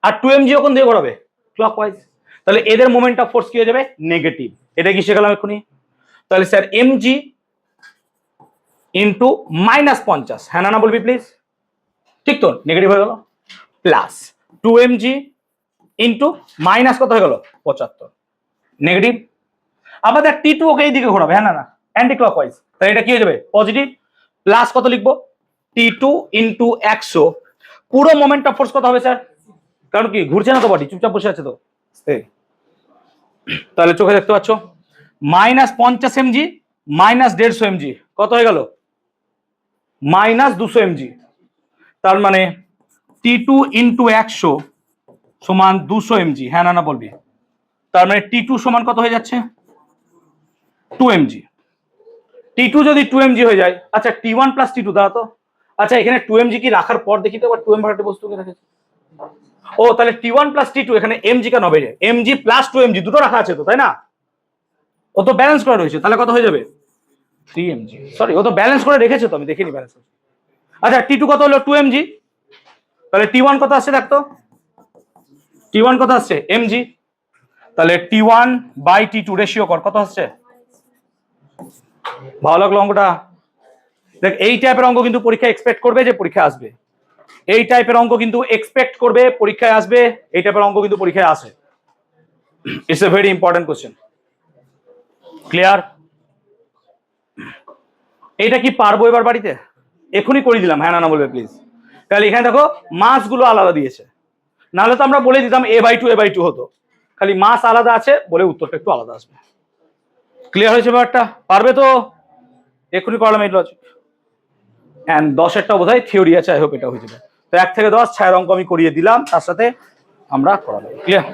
Speaker 1: আর 2mg কোন দিকে ঘোরাবে? ক্লকওয়াইজ। তাহলে এদের মোমেন্ট অফ ফোর্স কি হয়ে যাবে? নেগেটিভ। এটা কি শিখলাম এক্ষুনি? তাহলে স্যার mg ইন্টু -50। হ্যাঁ না বলবি প্লিজ? ঠিক তো, নেগেটিভ হয়ে গেল, প্লাস 2mg ইন্টু মাইনাস কত হয়ে গেল 75 নেগেটিভ। আমাদের T2 ওকে এই দিকে ঘোরাবে, হ্যাঁ না অ্যান্টি ক্লকওয়াইজ, তাহলে এটা কি হয়ে যাবে পজিটিভ, প্লাস কত লিখবো T2 ইন্টু 100, পুরো মোমেন্ট অফ ফোর্স কত হবে স্যার, কারণ কি ঘুরছে না তো বডি, চুপচাপ বসে আছে তো, তাহলে চোখে দেখতে পাচ্ছ মাইনাস 50 mg মাইনাস 150 mg কত হয়ে গেল মাইনাস 200 mg, তার মানে T2 ইন্টু 100 সমান 200 mg, হ্যাঁ না বলবি, তার মানে T2 সমান কত হয়ে যাচ্ছে 2mg। T2 যদি 2mg হয়ে যায়, আচ্ছা T1 প্লাস T2 দাঁড়া তো, আচ্ছা এখানে 2mg কি রাখার পর দেখি তো আবার 2m ভাড়াটে বস্তুকে রেখেছে, ও তাহলে T1 প্লাস T2 এখানে mg কেন হবে, mg প্লাস 2mg দুটো রাখা আছে তো, তাই না, ও তো ব্যালেন্স করা রয়েছে, তাহলে কত হয়ে যাবে 3mg, সরি ও তো ব্যালেন্স করে রেখেছে তো, আমি দেখিনি ব্যালেন্স। আচ্ছা T2 কত হলো 2mg, তাহলে T1 কত আসছে দেখতো, T1 কত আসছে mg, তাহলে T1 বাই T2 রেশিও কর কত আসছে, ভালো লাগলো অঙ্কটা। দেখ এই টাইপের অঙ্ক কিন্তু পরীক্ষায় এক্সপেক্ট করবে যে পরীক্ষায় আসবে, এই টাইপের অঙ্ক কিন্তু এক্সপেক্ট করবে পরীক্ষায় আসবে, এই টাইপের অঙ্ক কিন্তু পরীক্ষায় আসে, it's a very important question. Clear? এটা কি পারবো এবার বাড়িতে, এখনই করে দিলাম, হ্যাঁ না বলবে প্লিজ। তাহলে এখানে দেখো মাসগুলো আলাদা দিয়েছে, নাহলে তো আমরা বলে দিতাম a/2 হতো, খালি মাস আলাদা আছে বলে উত্তরটা একটু আলাদা আসবে। ক্লিয়ার হয়েছে ব্যাপারটা? পারবে তো? এখনই করলাম এই লজিক, এন্ড 10-এরটা বোধহয় থিওরি আছে, আই হোপ এটা হয়ে যাবে। তো 1 থেকে 10 ছায়ের অঙ্ক আমি করিয়ে দিলাম, তার সাথে আমরা করালাম। ক্লিয়ার?